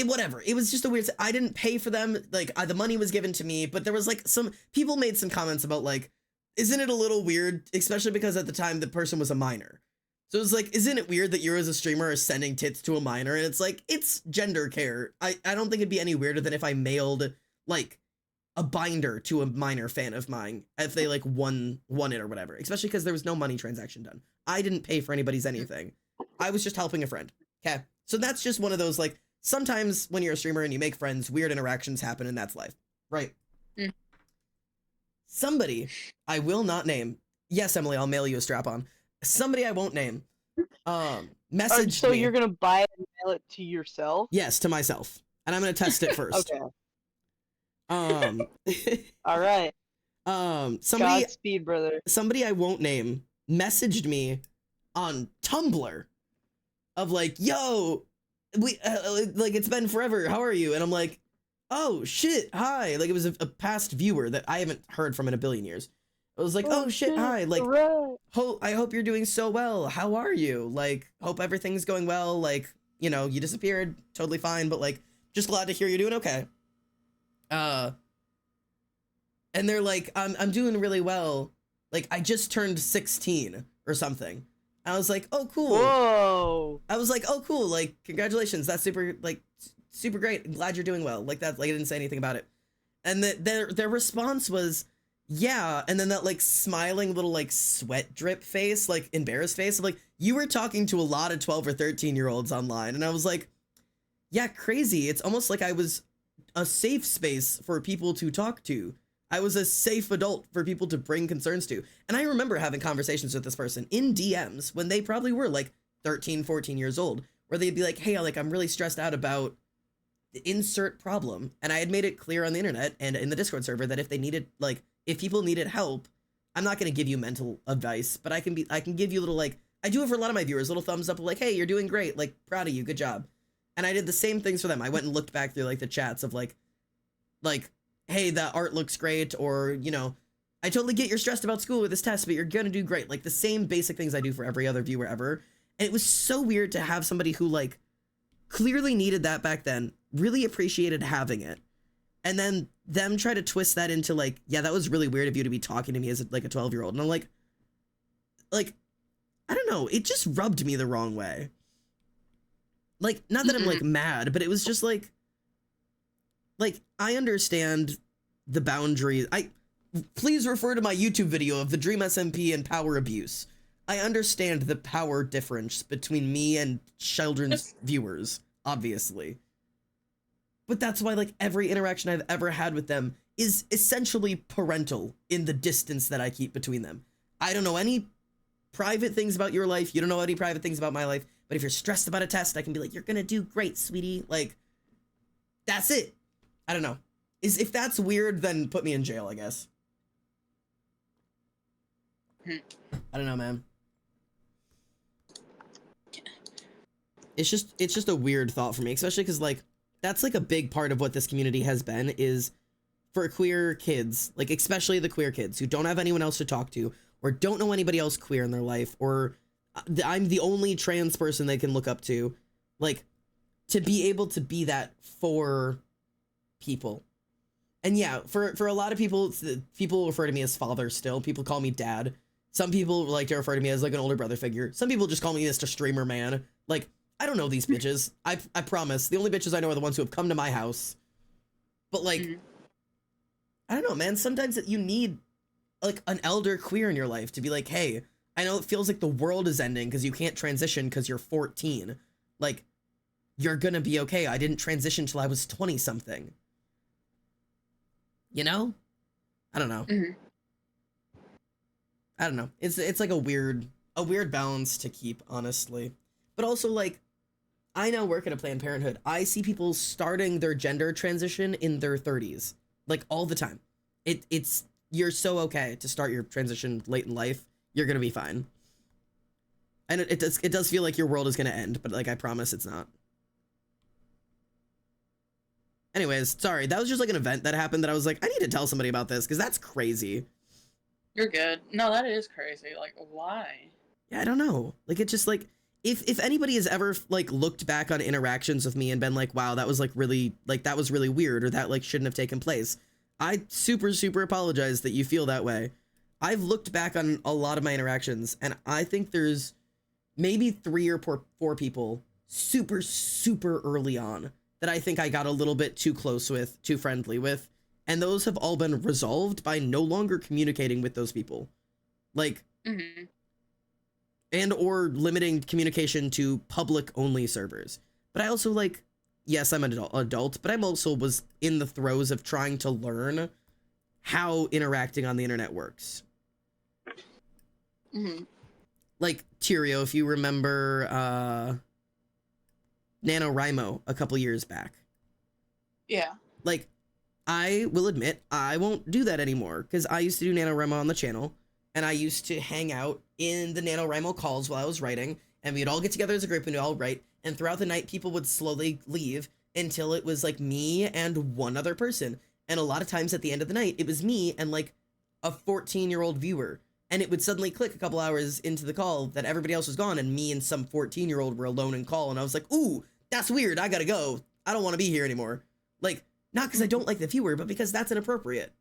whatever. It was just a weird... I didn't pay for them. Like, the money was given to me, but there was, like, some... People made some comments about, like, isn't it a little weird? Especially because at the time, the person was a minor. So it was like, isn't it weird that you as a streamer are sending tits to a minor? And it's like, it's gender care. I don't think it'd be any weirder than if I mailed, like, a binder to a minor fan of mine if they, like, won it or whatever. Especially because there was no money transaction done. I didn't pay for anybody's anything. I was just helping a friend. Okay? So that's just one of those, like, sometimes when you're a streamer and you make friends, weird interactions happen, and that's life. Right. Mm. Somebody I will not name. Yes, Emily, I'll mail you a strap-on. Somebody I won't name. Messaged So me. you're gonna buy it and mail it to yourself? Yes, to myself. And I'm gonna test it first. Okay. All right. Somebody brother. somebody I won't name messaged me on Tumblr of like, yo, we like, it's been forever. How are you? And I'm like, oh shit, hi. Like, it was a past viewer that I haven't heard from in a billion years. I was like, oh shit, hi. Like, I hope you're doing so well. How are you? Like, hope everything's going well. Like, you know, you disappeared, totally fine, but like, just glad to hear you're doing okay. And they're like, I'm doing really well. Like, I just turned 16 or something. I was like, oh, cool. Whoa. I was like, oh, cool. Like, congratulations. That's super, like, super great. I'm glad you're doing well. Like that, like, I didn't say anything about it. And their response was, yeah. And then that, like, smiling little, like, sweat drip face, like, embarrassed face. I'm like, you were talking to a lot of 12 or 13-year-olds online. And I was like, yeah, crazy. It's almost like I was a safe space for people to talk to. I was a safe adult for people to bring concerns to. And I remember having conversations with this person in DMs when they probably were like 13, 14 years old, where they'd be like, hey, like, I'm really stressed out about the insert problem. And I had made it clear on the internet and in the Discord server that if they needed, like, if people needed help, I'm not going to give you mental advice, but I can give you a little, like, I do it for a lot of my viewers, little thumbs up, like, hey, you're doing great. Like, proud of you. Good job. And I did the same things for them. I went and looked back through, like, the chats of, like, hey, that art looks great, or, you know, I totally get you're stressed about school with this test, but you're gonna do great. Like, the same basic things I do for every other viewer ever. And it was so weird to have somebody who, like, clearly needed that back then, really appreciated having it, and then them try to twist that into, like, yeah, that was really weird of you to be talking to me as, like, a 12-year-old. And I'm like, I don't know, it just rubbed me the wrong way. Like, not that I'm like mad, but it was just like I understand the boundaries. Please refer to my YouTube video of the Dream SMP and power abuse. I understand the power difference between me and children's viewers, obviously. But that's why, like, every interaction I've ever had with them is essentially parental in the distance that I keep between them. I don't know any private things about your life. You don't know any private things about my life. But if you're stressed about a test, I can be like, you're gonna do great, sweetie. Like, that's it. I don't know. If that's weird, then put me in jail, I guess. I don't know, man. It's just a weird thought for me, especially because, like, that's like a big part of what this community has been, is for queer kids, like especially the queer kids who don't have anyone else to talk to or don't know anybody else queer in their life, or I'm the only trans person they can look up to, like, to be able to be that for people. And yeah, for a lot of people, people refer to me as father still. People call me dad. Some people like to refer to me as like an older brother figure. Some people just call me Mr. Streamer Man. Like, I don't know these bitches. I promise. The only bitches I know are the ones who have come to my house. But like, I don't know, man. Sometimes you need like an elder queer in your life to be like, hey, I know it feels like the world is ending because you can't transition because you're 14. Like, you're gonna be okay. I didn't transition till I was 20 something. You know? I don't know. I don't know. It's like a weird balance to keep, honestly. But also, like, I now work at a Planned Parenthood. I see people starting their gender transition in their 30s, like, all the time. It's you're so okay to start your transition late in life. You're gonna be fine. And it does feel like your world is gonna end, but like, I promise it's not. Anyways, sorry, that was just like an event that happened that I was like, I need to tell somebody about this because that's crazy. You're good. No, that is crazy. Like, why? Yeah, I don't know. Like, it's just like, if anybody has ever like looked back on interactions with me and been like, wow, that was like really, like, that was really weird, or that like shouldn't have taken place, I super apologize that you feel that way. I've looked back on a lot of my interactions, and I think there's maybe 3 or 4 people super early on that I think I got a little bit too close with, too friendly with, and those have all been resolved by no longer communicating with those people. Like, and or limiting communication to public only servers. But I also, like, yes, I'm an adult, but I'm also was in the throes of trying to learn how interacting on the internet works. Like, Tyrio, if you remember, NaNoWriMo a couple years back. Yeah. Like, I will admit, I won't do that anymore, because I used to do NaNoWriMo on the channel, and I used to hang out in the NaNoWriMo calls while I was writing, and we'd all get together as a group and we'd all write, and throughout the night, people would slowly leave until it was, like, me and one other person. And a lot of times at the end of the night, it was me and, like, a 14-year-old viewer. And it would suddenly click a couple hours into the call that everybody else was gone, and me and some 14-year-old were alone in call, and I was like, ooh, that's weird, I gotta go. I don't want to be here anymore. Like, not because I don't like the viewer, but because that's inappropriate.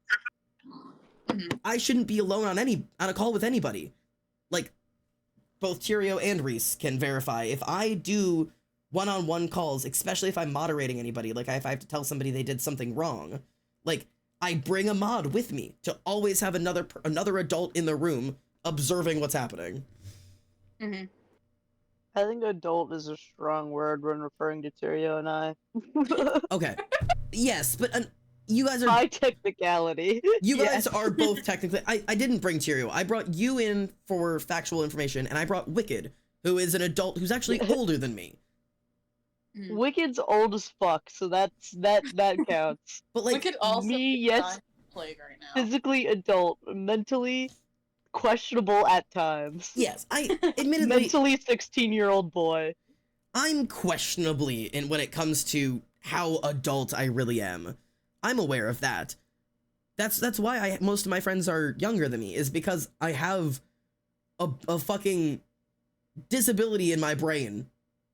I shouldn't be alone on a call with anybody. Like, both Tyrio and Reese can verify. If I do one-on-one calls, especially if I'm moderating anybody, like if I have to tell somebody they did something wrong, like, I bring a mod with me to always have another adult in the room observing what's happening. I think adult is a strong word when referring to Tyrio and I. Okay. Yes, but you guys are... High technicality. You guys Yes. are both technically... I didn't bring Tyrio. I brought you in for factual information, and I brought Wicked, who is an adult who's actually older than me. Wicked's old as fuck, so that counts. But like, Wicked also me, yes, plague right now. physically adult, mentally questionable at times. yes, I admittedly... Mentally 16-year-old boy. I'm questionably in when it comes to how adult I really am. I'm aware of that. That's why most of my friends are younger than me, is because I have a fucking disability in my brain,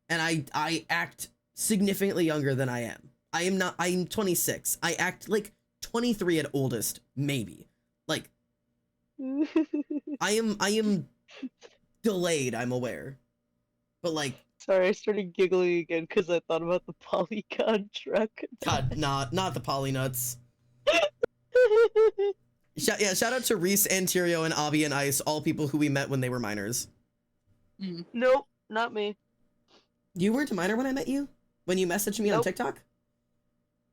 and I act significantly younger than I am. I'm 26. I act like 23 at oldest, maybe. Like, I am delayed, I'm aware. But like, Sorry, I started giggling again because I thought about the polygon truck. God, not the polynuts. Shout out to Reese, Anterio, and Avi and Ice, all people who we met when they were minors. Nope, not me. You weren't a minor when I met you? When you messaged me on Nope. TikTok?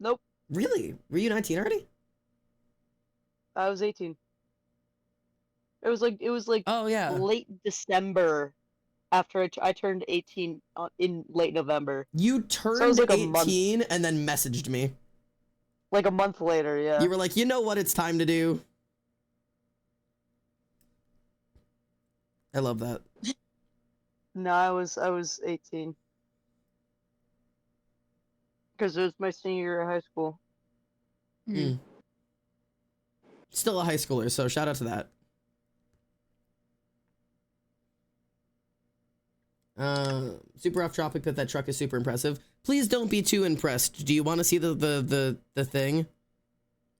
Nope, Really? Were you 19 already? I was 18. It was like Oh, yeah. late December after I turned 18 in late November. You So it turned was like a month. 18 and then messaged me. Like a month later, yeah. You were like, you know what it's time to do? I love that. No, I was 18. Because it was my senior year of high school. Mm. Still a high schooler, so shout out to that. Super off topic, but that truck is super impressive. Please don't be too impressed. Do you want to see the thing?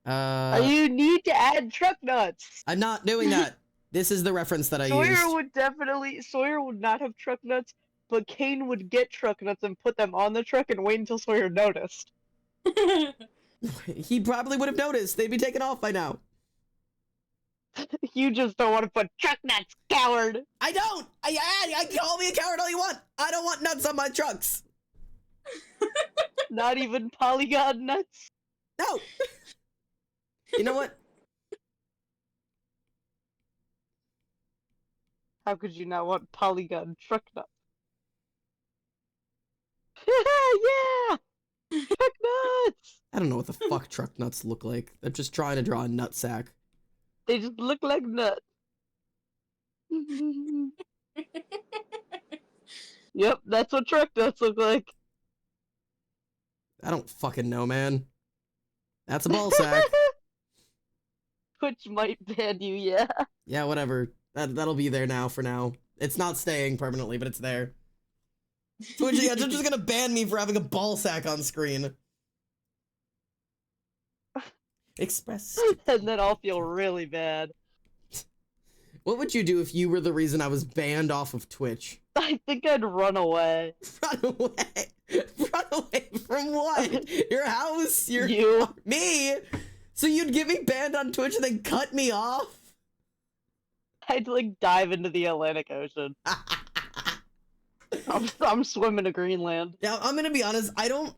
You need to add truck nuts. I'm not doing that. This is the reference that I used. Sawyer would not have truck nuts, but Kane would get truck nuts and put them on the truck and wait until Sawyer noticed. He probably would have noticed. They'd be taken off by now. You just don't want to put truck nuts, coward. I don't. I call me a coward all you want. I don't want nuts on my trucks. Not even polygon nuts. No. You know what? How could you not want polygon truck nuts? Yeah! Truck nuts! I don't know what the fuck truck nuts look like. They're just trying to draw a nut sack. They just look like nuts. Yep, that's what truck nuts look like. I don't fucking know, man. That's a ball sack. Twitch might ban you, yeah. Yeah, whatever. That'll be there now for now. It's not staying permanently, but it's there. Twitch, yeah, they're just gonna ban me for having a ball sack on screen. Express. And then I'll feel really bad. What would you do if you were the reason I was banned off of Twitch? I think I'd run away. Run away? Run away from what? Your house? You. Me? So you'd get me banned on Twitch and then cut me off? I'd like dive into the Atlantic Ocean. I'm swimming to Greenland. Yeah, I'm gonna be honest. I don't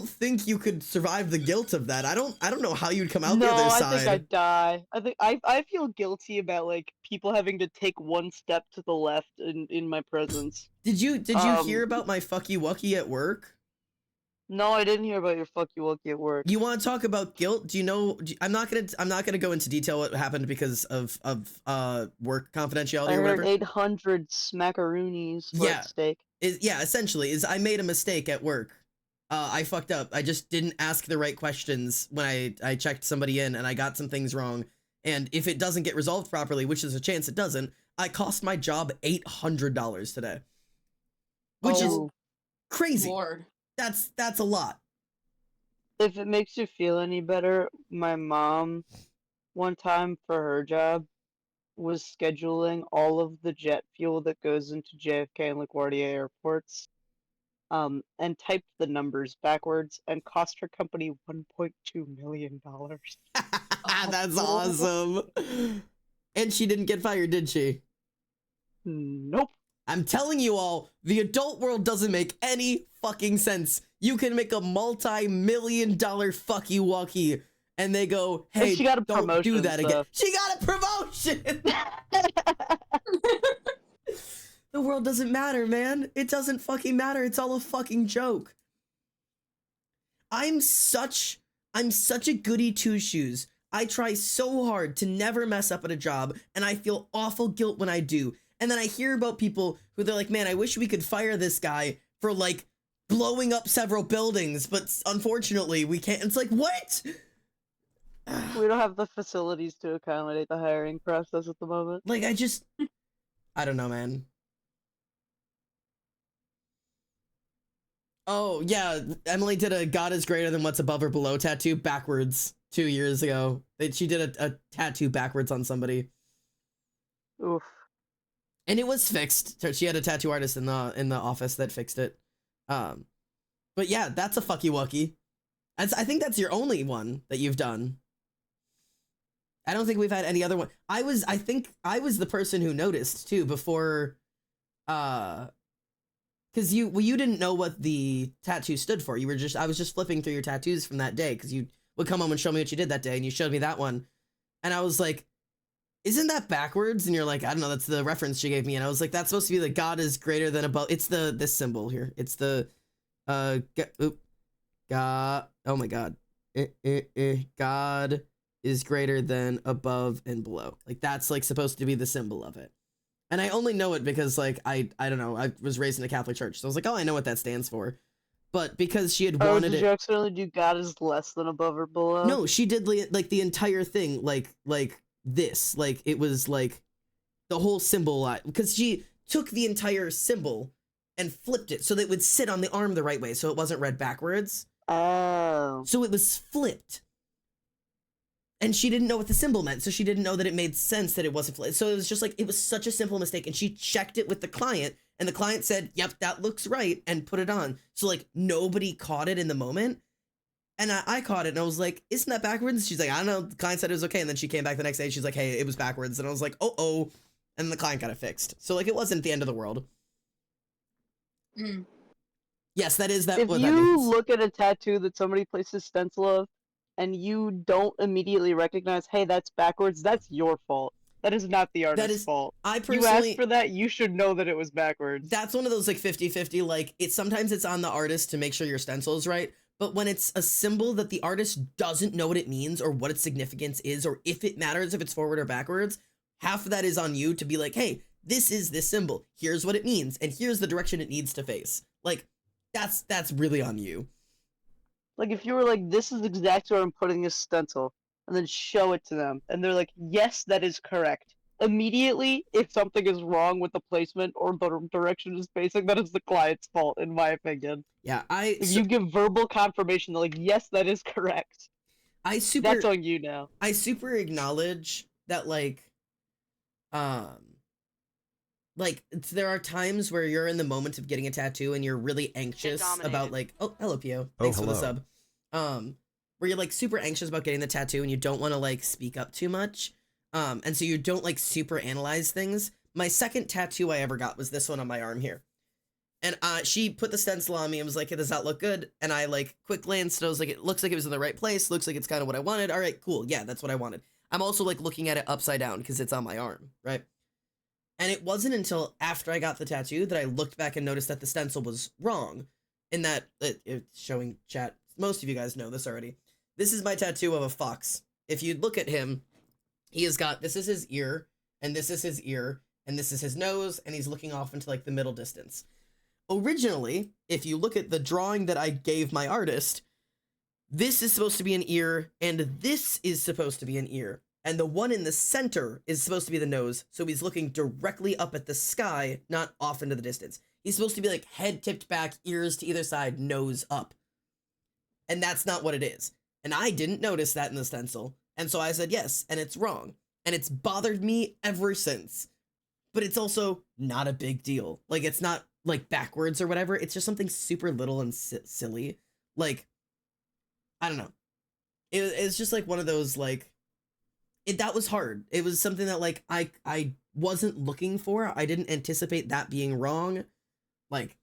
think you could survive the guilt of that. I don't know how you'd come out No, the other I side. think I'd die. I feel guilty about like people having to take one step to the left in my presence. Did you hear about my fucky wucky at work? No, I didn't hear about your fuck you wucky at work. You want to talk about guilt? Do you know? I'm not gonna go into detail what happened because of work confidentiality I or heard whatever. 800 smackaroonies were Yeah. at stake. Essentially, I made a mistake at work. I fucked up. I just didn't ask the right questions when I checked somebody in, and I got some things wrong. And if it doesn't get resolved properly, which is a chance it doesn't, I cost my job $800 today, which is Oh, crazy. Lord. That's a lot. if it makes you feel any better, my mom, one time for her job, was scheduling all of the jet fuel that goes into JFK and LaGuardia airports, and typed the numbers backwards and cost her company $1.2 million. That's awesome. And she didn't get fired, did she? Nope. I'm telling you all, the adult world doesn't make any fucking sense. You can make a multi-million-dollar fucky walkie, and they go, hey, she got a don't promotion do and that again. stuff. She got a promotion! The world doesn't matter, man. It doesn't fucking matter. It's all a fucking joke. I'm such a goody two-shoes. I try so hard to never mess up at a job, and I feel awful guilt when I do. And then I hear about people who they're like, man, I wish we could fire this guy for like blowing up several buildings, but unfortunately we can't. It's like, what? We don't have the facilities to accommodate the hiring process at the moment. Like, I don't know, man. Oh, yeah, Emily did a God is greater than what's above or below tattoo backwards 2 years ago. She did a tattoo backwards on somebody. Oof. And it was fixed. So she had a tattoo artist in the office that fixed it. But yeah, that's a fucky wucky. I think that's your only one that you've done. I don't think we've had any other one. I think I was the person who noticed too before, because you didn't know what the tattoo stood for. I was just flipping through your tattoos from that day because you would come home and show me what you did that day, and you showed me that one, and I was like, isn't that backwards? And you're like, I don't know, that's the reference she gave me, and I was like, that's supposed to be like God is greater than above. It's this symbol here. It's the God. Oh my God. God is greater than above and below. Like that's like supposed to be the symbol of it. And I only know it because like I don't know, I was raised in a Catholic church. So I was like, oh, I know what that stands for. But because she had wanted did you accidentally do God is less than above or below? No, she did like the entire thing like this. Like it was like the whole symbol because she took the entire symbol and flipped it so that it would sit on the arm the right way so it wasn't read backwards. Oh. So it was flipped. And she didn't know what the symbol meant, so she didn't know that it made sense that it wasn't flipped. So it was just like, it was such a simple mistake, and she checked it with the client, and the client said, yep, that looks right, and put it on. So like, nobody caught it in the moment, and I caught it, and I was like, isn't that backwards? She's like, I don't know, the client said it was okay, and then she came back the next day, and she's like, hey, it was backwards, and I was like, oh, and the client got it fixed. So like, it wasn't the end of the world. Mm. Yes, that is that. If what that you means. look at a tattoo that somebody places stencil of, and you don't immediately recognize, hey, that's backwards, that's your fault. That is not the artist's fault. I You personally asked for that, you should know that it was backwards. That's one of those like 50-50, like sometimes it's on the artist to make sure your stencil is right, but when it's a symbol that the artist doesn't know what it means or what its significance is or if it matters if it's forward or backwards, half of that is on you to be like, hey, this is this symbol, here's what it means, and here's the direction it needs to face. Like that's really on you. Like if you were like, this is exactly where I'm putting this stencil, and then show it to them, and they're like, yes, that is correct. Immediately, if something is wrong with the placement or the direction is facing, that is the client's fault, in my opinion. Yeah, If you give verbal confirmation, they're like, yes, that is correct. That's on you now. I super acknowledge that like there are times where you're in the moment of getting a tattoo and you're really anxious about like, oh, hello Pio, thanks for the sub. Where you're like super anxious about getting the tattoo and you don't want to like speak up too much. And so you don't like super analyze things. My second tattoo I ever got was this one on my arm here. And she put the stencil on me and was like, hey, does that look good? And I like quick glanced and I was like, it looks like it was in the right place. Looks like it's kind of what I wanted. All right, cool. Yeah, that's what I wanted. I'm also like looking at it upside down because it's on my arm, right? And it wasn't until after I got the tattoo that I looked back and noticed that the stencil was wrong. In that, it's showing chat. Most of you guys know this already. This is my tattoo of a fox. If you look at him, he has got, this is his ear, and this is his ear, and this is his nose, and he's looking off into like the middle distance. Originally, if you look at the drawing that I gave my artist, this is supposed to be an ear, and this is supposed to be an ear. And the one in the center is supposed to be the nose, so he's looking directly up at the sky, not off into the distance. He's supposed to be like head tipped back, ears to either side, nose up. And that's not what it is. And I didn't notice that in the stencil. And so I said yes, and it's wrong. And it's bothered me ever since. But it's also not a big deal. Like, it's not like backwards or whatever. It's just something super little and silly. Like, I don't know. It's just like one of those like, that was hard. It was something that like I wasn't looking for. I didn't anticipate that being wrong. Like,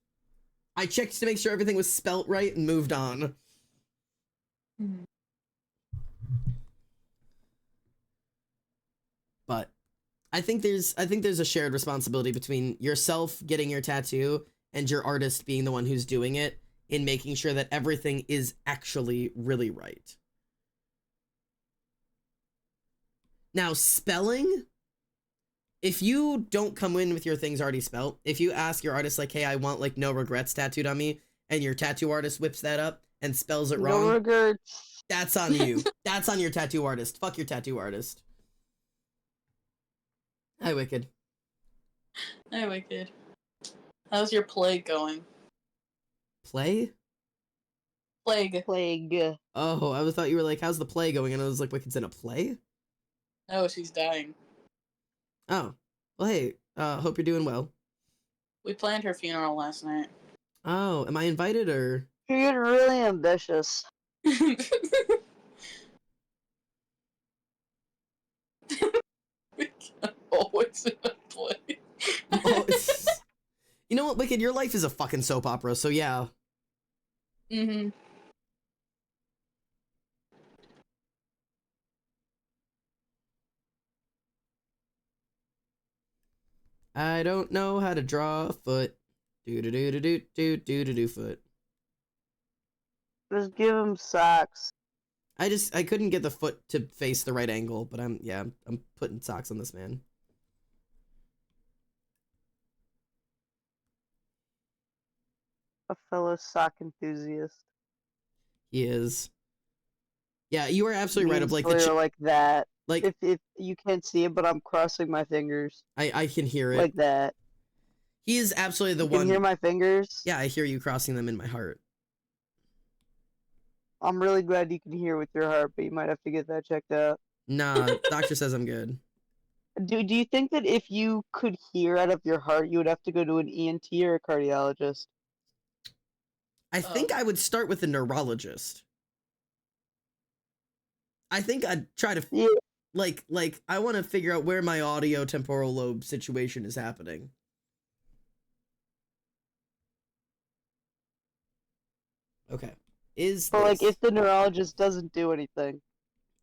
I checked to make sure everything was spelt right and moved on. Mm-hmm. But I think there's a shared responsibility between yourself getting your tattoo and your artist being the one who's doing it in making sure that everything is actually really right. Now, spelling, if you don't come in with your things already spelt, if you ask your artist like, hey, I want like no regrets tattooed on me, and your tattoo artist whips that up and spells it wrong, No regrets. that's on you. That's on your tattoo artist. Fuck your tattoo artist. Hi, Wicked. Hi, Wicked. How's your plague going? Play? Plague. Plague. Oh, I thought you were like, how's the play going? And I was like, Wicked's in a play? Oh, she's dying. Oh. Well, hey, Hope you're doing well. We planned her funeral last night. Oh, am I invited or? You're getting really ambitious. Always in a play. Oh, you know what, Wicked? Your life is a fucking soap opera, so yeah. Mm-hmm. I don't know how to draw a foot. Do do do do do do do do do foot. Just give him socks. I couldn't get the foot to face the right angle, but I'm putting socks on this man. A fellow sock enthusiast. He is. Yeah, you are absolutely right. Of like the like that. like if you can't see it, but I'm crossing my fingers. I can hear it. Like that. He is absolutely the You one. can hear my fingers? Yeah, I hear you crossing them in my heart. I'm really glad you can hear with your heart, but you might have to get that checked out. Nah, doctor says I'm good. Do you think that if you could hear out of your heart, you would have to go to an ENT or a cardiologist? I think I would start with a neurologist. I think I'd try to like I want to figure out where my audio temporal lobe situation is happening. Okay. But like if the neurologist doesn't do anything,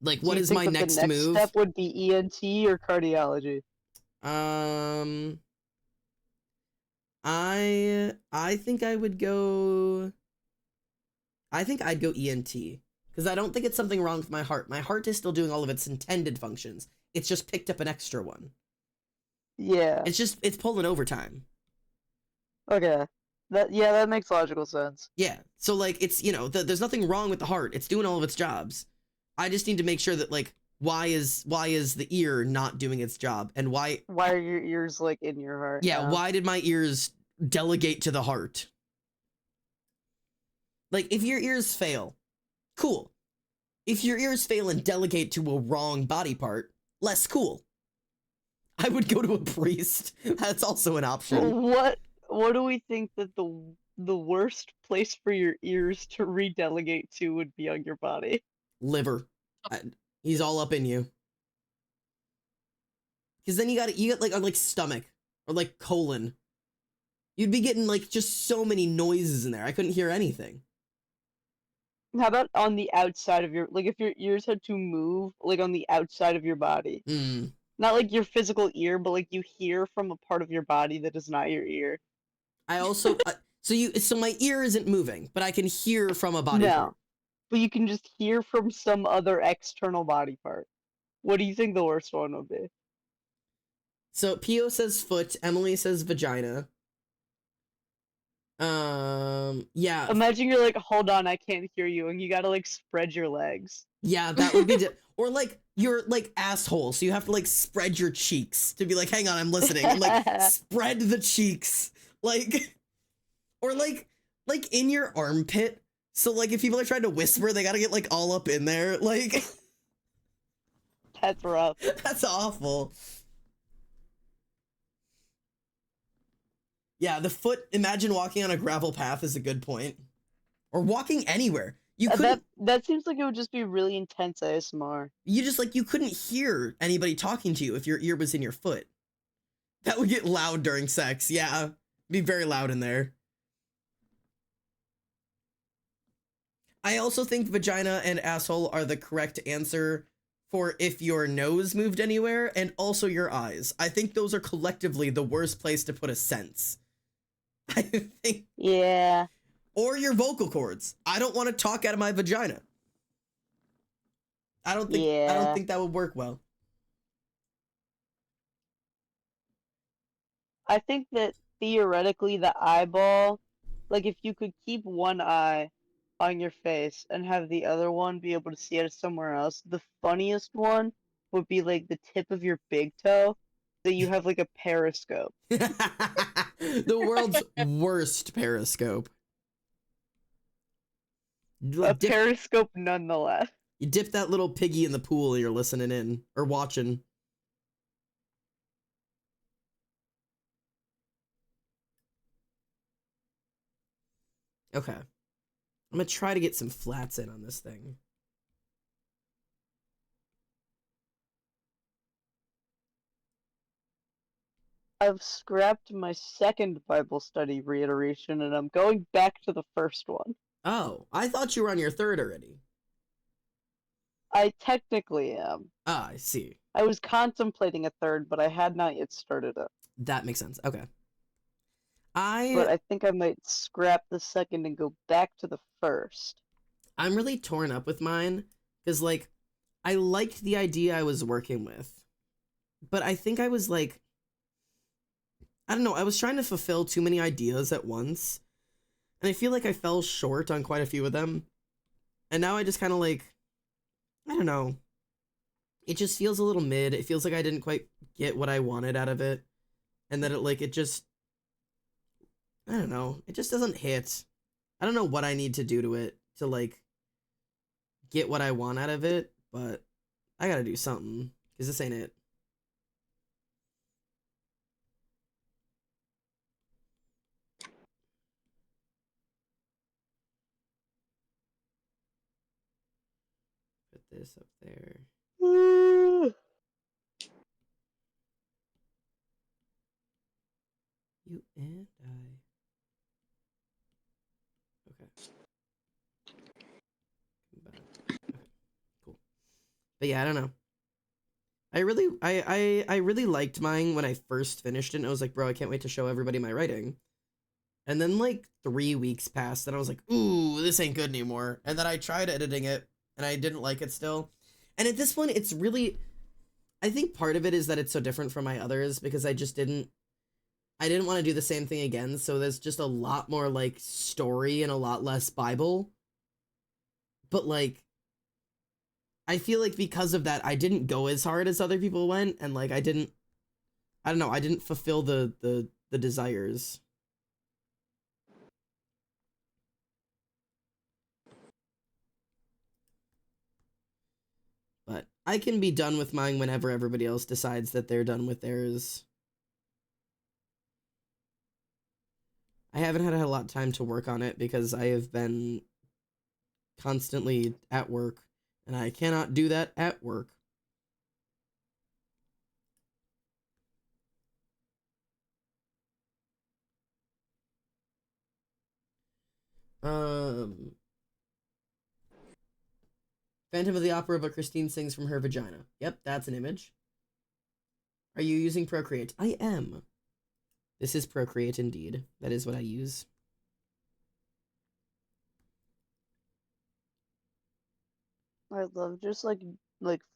like what is my next move? The next step would be ENT or cardiology. I think I would go. I think I'd go ENT because I don't think it's something wrong with my heart. My heart is still doing all of its intended functions. It's just picked up an extra one. Yeah. It's pulling overtime. Okay. That makes logical sense. Yeah. So like it's, you know, there's nothing wrong with the heart. It's doing all of its jobs. I just need to make sure that like why is the ear not doing its job, and why are your ears like in your heart? Yeah, why did my ears delegate to the heart? Like if your ears fail, cool. If your ears fail and delegate to a wrong body part, less cool. I would go to a priest. That's also an option. What do we think that the worst place for your ears to redelegate to would be on your body? Liver. He's all up in you. Because then you get like stomach or like colon. You'd be getting like just so many noises in there. I couldn't hear anything. How about on the outside of your, like if your ears had to move like on the outside of your body? Not like your physical ear, but like you hear from a part of your body that is not your ear. I also so my ear isn't moving, but I can hear from a body part. But you can just hear from some other external body part. What do you think the worst one would be? So Pio says foot, Emily says vagina. Yeah. Imagine you're like, hold on, I can't hear you, and you gotta like spread your legs. Yeah, that would be or like you're like asshole, so you have to like spread your cheeks to be like, hang on, I'm listening, and like spread the cheeks, like, or like in your armpit. So like if people are trying to whisper, they gotta get like all up in there, like. That's rough. That's awful. Yeah, the foot, imagine walking on a gravel path is a good point. Or walking anywhere. You couldn't. That seems like it would just be really intense ASMR. You just like, you couldn't hear anybody talking to you if your ear was in your foot. That would get loud during sex. Yeah, be very loud in there. I also think vagina and asshole are the correct answer for if your nose moved anywhere, and also your eyes. I think those are collectively the worst place to put a sense. I think. Yeah. Or your vocal cords. I don't want to talk out of my vagina. I don't think that would work well. I think that theoretically the eyeball, like if you could keep one eye on your face and have the other one be able to see it somewhere else, the funniest one would be like the tip of your big toe, that you have like a periscope. The world's worst periscope. A periscope nonetheless. You dip that little piggy in the pool and you're listening in or watching. Okay. I'm gonna try to get some flats in on this thing. I've scrapped my second Bible study reiteration and I'm going back to the first one. Oh, I thought you were on your third already. I technically am. Ah, I see. I was contemplating a third, but I had not yet started it. That makes sense. Okay. But I think I might scrap the second and go back to the first. I'm really torn up with mine because, like, I liked the idea I was working with, but I think I was like, I don't know, I was trying to fulfill too many ideas at once, and I feel like I fell short on quite a few of them, and now I just kind of like, I don't know, it just feels a little mid. It feels like I didn't quite get what I wanted out of it, and that it just, I don't know, it just doesn't hit. I don't know what I need to do to it to, like, get what I want out of it, but I gotta do something, because this ain't it. Put this up there. You and I. Okay. Come back. Okay. Cool. But yeah, I don't know. I really liked mine when I first finished it, and I was like, bro, I can't wait to show everybody my writing. And then like 3 weeks passed, and I was like, ooh, this ain't good anymore. And then I tried editing it, and I didn't like it still. And at this point, it's really, I think part of it is that it's so different from my others because I didn't want to do the same thing again. So there's just a lot more like story and a lot less Bible. But like, I feel like because of that, I didn't go as hard as other people went, and like I don't know, I didn't fulfill the desires. But I can be done with mine whenever everybody else decides that they're done with theirs. I haven't had a lot of time to work on it because I have been constantly at work, and I cannot do that at work. Phantom of the Opera, but Christine sings from her vagina. Yep, that's an image. Are you using Procreate? I am. This is Procreate indeed. That is what I use. I love just like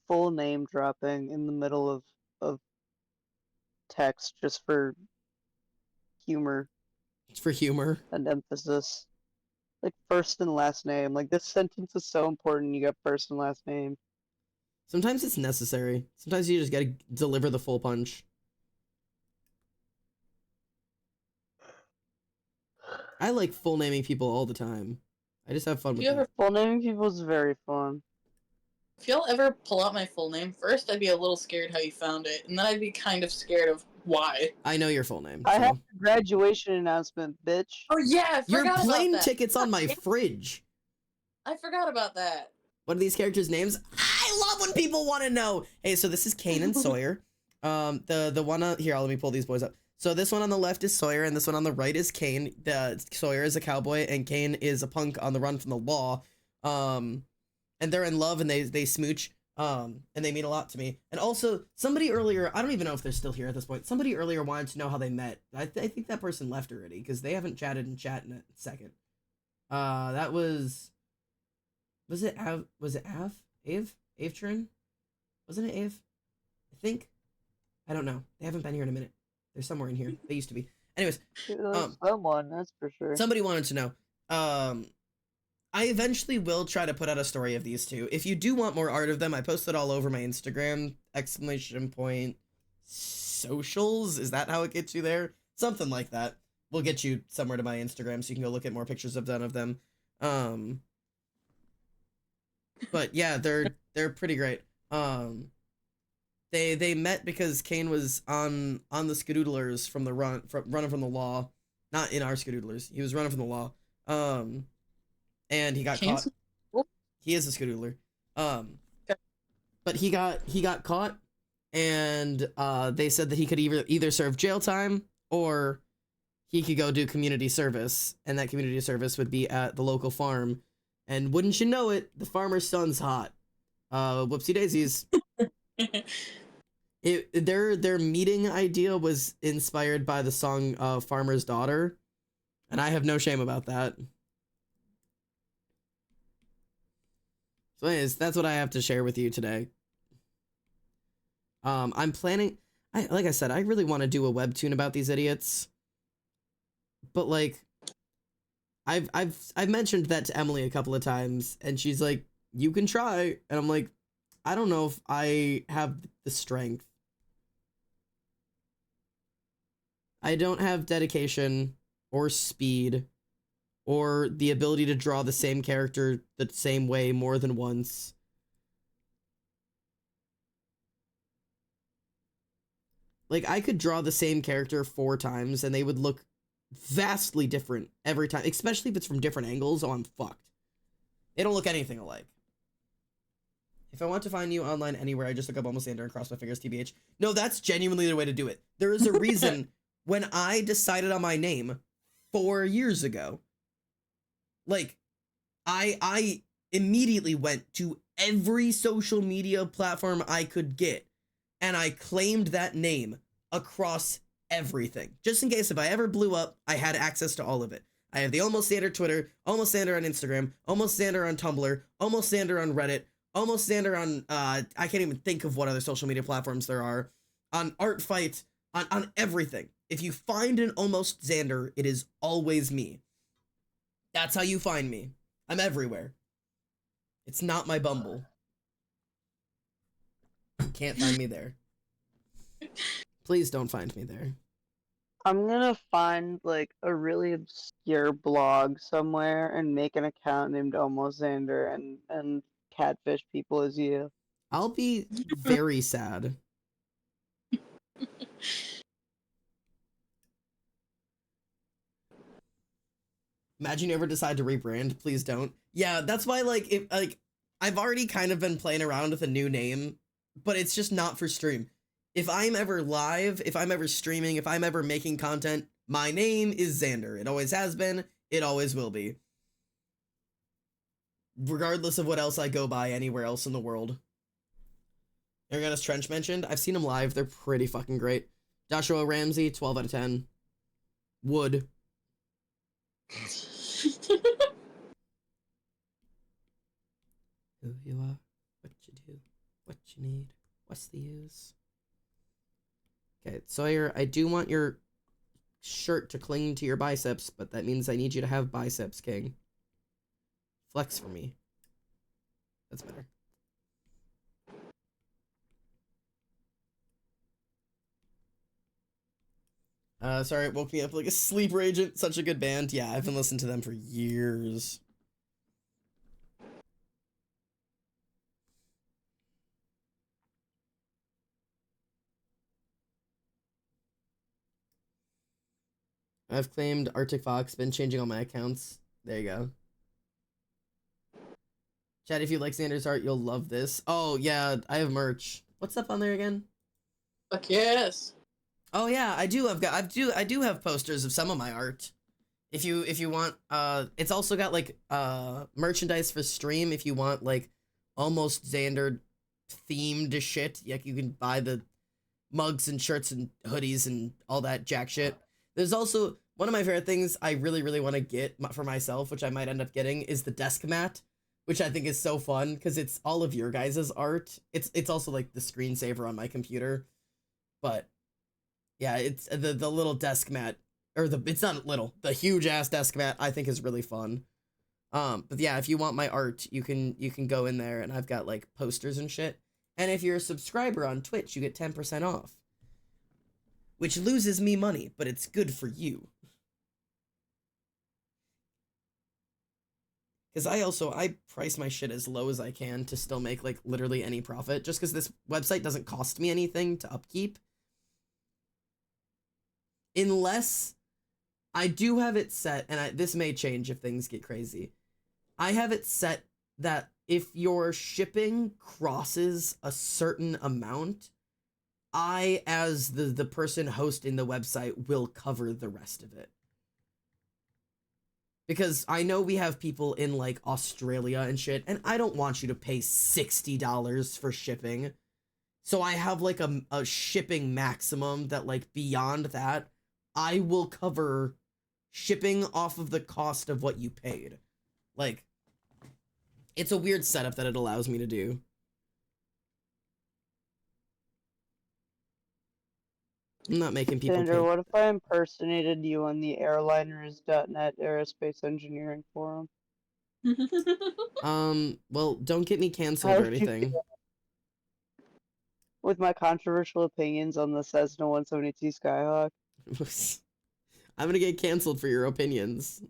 full name dropping in the middle of text just for humor It's for humor. and emphasis. Like first and last name. Like this sentence is so important. You got first and last name. Sometimes it's necessary. Sometimes you just gotta deliver the full punch. I like full naming people all the time. I just have fun If with you that. ever, Full naming people is very fun. if y'all ever pull out my full name, first I'd be a little scared how you found it, and then I'd be kind of scared of why. I know your full name. I So. have a graduation announcement, bitch. Oh yeah, I Your forgot about plane that. ticket's on my fridge. I forgot about that. What are these characters' names? I love when people want to know. Hey, so this is Kane and Sawyer. The one on here, let me pull these boys up. So this one on the left is Sawyer, and this one on the right is Kane. Sawyer is a cowboy, and Kane is a punk on the run from the law. And they're in love, and they smooch. And they mean a lot to me. And also, somebody earlier, I don't even know if they're still here at this point. Somebody earlier wanted to know how they met. I think that person left already because they haven't chatted in chat in a second. That was it Av? Was it Av? Ave? Avetrin? Wasn't it Ave? I think. I don't know. They haven't been here in a minute. They're somewhere in here. They used to be. Anyways, Someone, that's for sure. somebody wanted to know. I eventually will try to put out a story of these two. If you do want more art of them, I posted all over my Instagram, !socials. Is that how it gets you there? Something like that. We'll get you somewhere to my Instagram so you can go look at more pictures I've done of them. But yeah, they're pretty great. They met because Kane was on the Skadoodlers from the running from the law. Not in our Skadoodlers. He was running from the law. And he got caught. He is a skadoodler. But he got caught, and they said that he could either serve jail time or he could go do community service, and that community service would be at the local farm. And wouldn't you know it, the farmer's son's hot. Whoopsie daisies. Their meeting idea was inspired by the song Farmer's Daughter, and I have no shame about that. So anyways, that's what I have to share with you today. I'm planning, like I said, I really want to do a webtoon about these idiots. But like, I've mentioned that to Emily a couple of times, and she's like, "You can try," and I'm like, I don't know if I have the strength. I don't have dedication or speed or the ability to draw the same character the same way more than once. Like, I could draw the same character 4 times and they would look vastly different every time, especially if it's from different angles. Oh, I'm fucked. They don't look anything alike. If I want to find you online anywhere, I just look up Almost Sander and cross my fingers, TBH. No, that's genuinely the way to do it. There is a reason when I decided on my name 4 years ago, like, I immediately went to every social media platform I could get, and I claimed that name across everything. Just in case if I ever blew up, I had access to all of it. I have the Almost Sander Twitter, Almost Sander on Instagram, Almost Sander on Tumblr, Almost Sander on Reddit, Almost Sander on, I can't even think of what other social media platforms there are, on Artfight, on everything. If you find an Almost Xander, it is always me. That's how you find me. I'm everywhere. It's not my Bumble. You can't find me there. Please don't find me there. I'm gonna find like a really obscure blog somewhere and make an account named Almost Xander and catfish people as you. I'll be very sad. Imagine you ever decide to rebrand. Please don't. Yeah, that's why, like, if like I've already kind of been playing around with a new name, but it's just not for stream. If I'm ever live, if I'm ever streaming, if I'm ever making content, my name is Xander. It always has been. It always will be. Regardless of what else I go by anywhere else in the world. Ariana's Trench mentioned. I've seen them live. They're pretty fucking great. Joshua Ramsey, 12 out of 10. Wood. Who you are, what you do, what you need, what's the use? Okay, Sawyer, I do want your shirt to cling to your biceps, but that means I need you to have biceps, King. Flex for me. That's better. Sorry, it woke me up like a sleeper agent. Such a good band. Yeah, I've been listening to them for years. I've claimed Arctic Fox, been changing all my accounts. There you go. Chad, if you like Xander's art, you'll love this. Oh, yeah, I have merch. What's up on there again? Fuck yes. Oh yeah, I do have posters of some of my art. If you want, it's also got like merchandise for stream if you want like Almost Xander themed shit. Like you can buy the mugs and shirts and hoodies and all that jack shit. There's also one of my favorite things I really want to get for myself, which I might end up getting, is the desk mat, which I think is so fun because it's all of your guys' art. It's also like the screensaver on my computer, but yeah, it's the little desk mat, or it's not little, the huge ass desk mat I think is really fun. But yeah, if you want my art, you can go in there and I've got like posters and shit. And if you're a subscriber on Twitch, you get 10% off. Which loses me money, but it's good for you. Because I price my shit as low as I can to still make like literally any profit, just because this website doesn't cost me anything to upkeep. Unless I do have it set, and this may change if things get crazy. I have it set that if your shipping crosses a certain amount, I, as the person hosting the website, will cover the rest of it. Because I know we have people in, like, Australia and shit, and I don't want you to pay $60 for shipping. So I have, like, a shipping maximum that, like, beyond that, I will cover shipping off of the cost of what you paid. Like, it's a weird setup that it allows me to do. I'm not making people Xander, pay. what if I impersonated you on the airliners.net aerospace engineering forum? Well, don't get me canceled How or would you anything. feel with my controversial opinions on the Cessna 172 Skyhawk? I'm gonna get canceled for your opinions.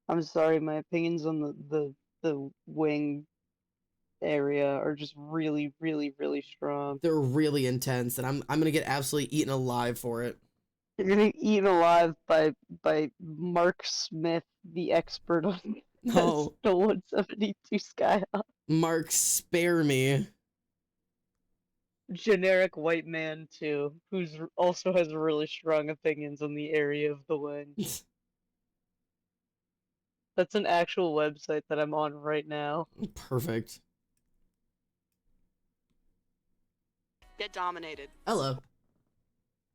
I'm sorry, my opinions on the wing area are just really, really, really strong. They're really intense, and I'm gonna get absolutely eaten alive for it. You're getting eaten alive by Mark Smith, the expert on No, Cessna 172 Skyhawk. Mark, spare me. Generic white man too, who's also has really strong opinions on the area of the wing. That's an actual website that I'm on right now. Perfect. Get dominated. Hello.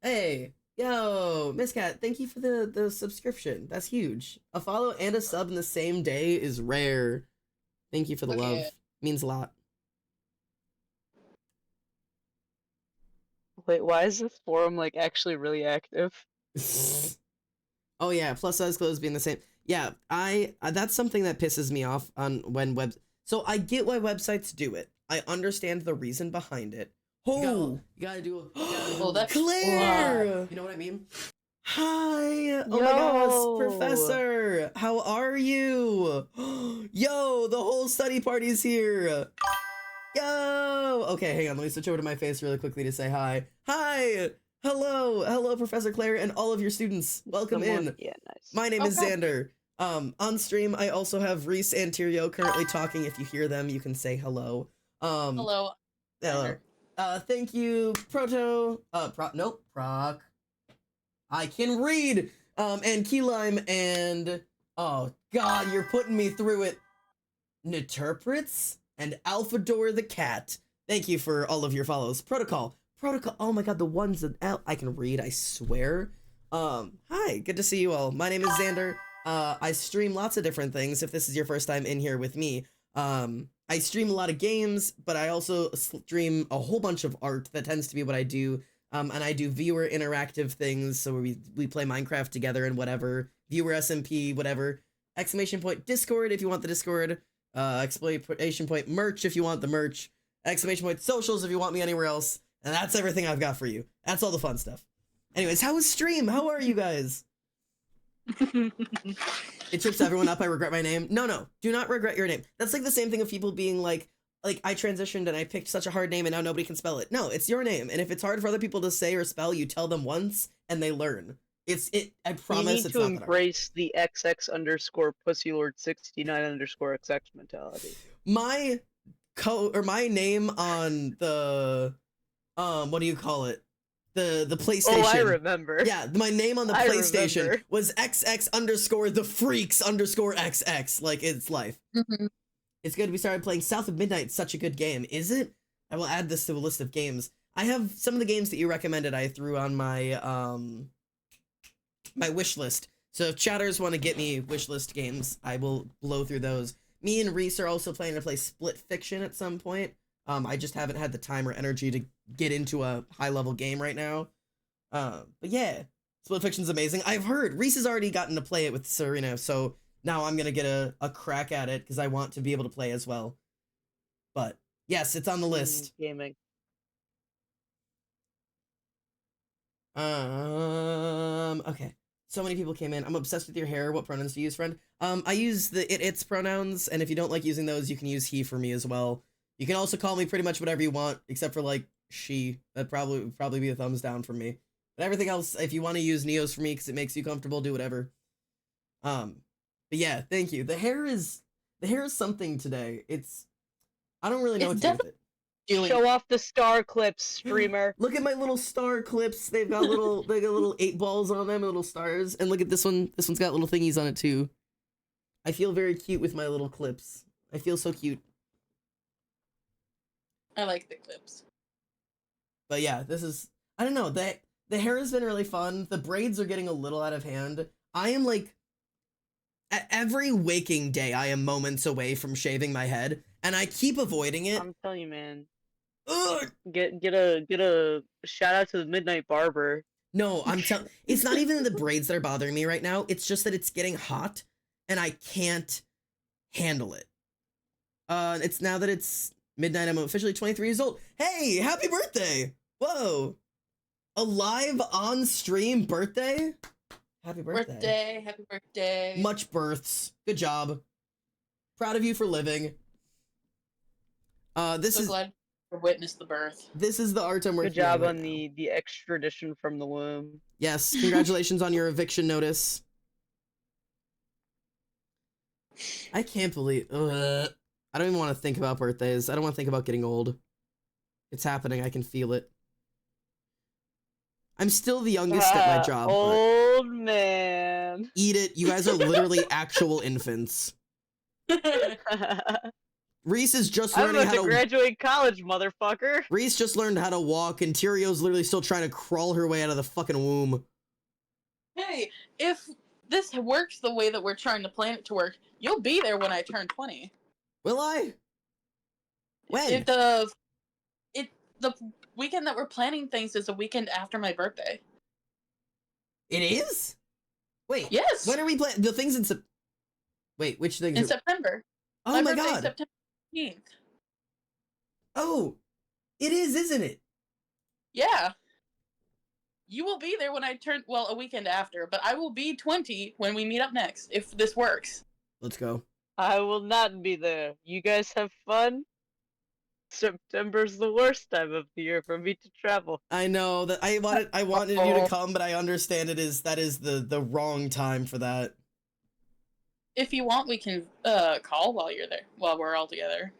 Hey, yo, Miss Cat, thank you for the subscription. That's huge. A follow and a sub in the same day is rare. Thank you for the Look love. at- Means a lot. Wait, why is this forum like actually really active? Oh yeah, plus size clothes being the same. Yeah, I that's something that pisses me off on when webs. So I get why websites do it. I understand the reason behind it. Oh, you gotta do. Well, that's Claire. You know what I mean? Hi. Oh my gosh, Yo. Professor. How are you? Yo, the whole study party's here. Yo. Okay, hang on. Let me switch over to my face really quickly to say hi. Hi. Hello, Professor Claire and all of your students. Welcome in. Yeah, nice. My name is Okay. Xander. On stream, I also have Reese and Tyrio currently talking. If you hear them, you can say hello. Hello. Hello. Thank you, Proto. Proc. I can read. And Keylime and oh god, you're putting me through it. Interprets and Alphador the cat. Thank you for all of your follows. Protocol. Oh my god, the ones that I can read, I swear. Hi, good to see you all. My name is Xander. I stream lots of different things. If this is your first time in here with me, I stream a lot of games, but I also stream a whole bunch of art. That tends to be what I do. And I do viewer interactive things, so we play Minecraft together and whatever. Viewer SMP, whatever. Exclamation point Discord if you want the Discord. Exclamation point merch if you want the merch. Exclamation point socials if you want me anywhere else. And that's everything I've got for you. That's all the fun stuff. Anyways, how was stream? How are you guys? It trips everyone up. I regret my name. No, do not regret your name. That's like the same thing of people being like I transitioned and I picked such a hard name and now nobody can spell it. No, it's your name. And if it's hard for other people to say or spell, you tell them once and they learn. I promise You it's need to not that hard. embrace the XX_PussyLord69_XX mentality. My my name on the what do you call it? The PlayStation. Oh, I remember. Yeah, my name on the I PlayStation remember. was XX_the freaks_XX. Like, it's life. It's good we started playing South of Midnight. It's such a good game. Is it? I will add this to a list of games. I have some of the games that you recommended I threw on my my wish list. So if chatters want to get me wish list games, I will blow through those. Me and Reese are also planning to play Split Fiction at some point. I just haven't had the time or energy to get into a high-level game right now. But yeah, Split Fiction's amazing. I've heard Reese has already gotten to play it with Serena, so now I'm gonna get a crack at it because I want to be able to play as well. But yes, it's on the list. Gaming. Okay. So many people came in. I'm obsessed with your hair. What pronouns do you use, friend? I use the it's pronouns, and if you don't like using those, you can use he for me as well. You can also call me pretty much whatever you want, except for like she. That would probably be a thumbs down from me. But But everything else, if you want to use Neos for me because it makes you comfortable, do whatever. But yeah, thank you. The hair is something today. I don't really know what to do with it. Show off the star clips, streamer. Look at my little star clips. They got little 8 balls on them, little stars. And look at this one. This one's got little thingies on it too. I feel very cute with my little clips. I feel so cute. I like the clips. But yeah, I don't know, the hair has been really fun. The braids are getting a little out of hand. I am like, every waking day, I am moments away from shaving my head, and I keep avoiding it. I'm telling you, man. Ugh! Get a shout out to the Midnight Barber. No, it's not even the braids that are bothering me right now. It's just that it's getting hot, and I can't handle it. It's now that it's midnight, I'm officially 23 years old. Hey, happy birthday! Whoa! A live on-stream birthday? Happy birthday. Happy birthday. Much births. Good job. Proud of you for living. This So is glad to witness the birth. this is the art I'm working Good job right on now. the extradition from the womb. Yes, congratulations on your eviction notice. I can't believe... I don't even want to think about birthdays. I don't want to think about getting old. It's happening. I can feel it. I'm still the youngest at my job. But Old man. eat it. You guys are literally actual infants. Reese is just I'm learning about how to to... graduate college, motherfucker. Reese just learned how to walk, and Tyrio's literally still trying to crawl her way out of the fucking womb. Hey, if this works the way that we're trying to plan it to work, you'll be there when I turn 20. Will I? When? If the weekend that we're planning things is a weekend after my birthday. It is? Wait. Yes. When are we playing? The things in Wait, which things In are... September. Oh my birthday is god. September 15th. Oh, it is, isn't it? Yeah. You will be there when I turn, well, a weekend after, but I will be 20 when we meet up next, if this works. Let's go. I will not be there. You guys have fun. September's the worst time of the year for me to travel. I know that I wanted you to come, but I understand that is the wrong time for that. If you want, we can call while you're there, while we're all together.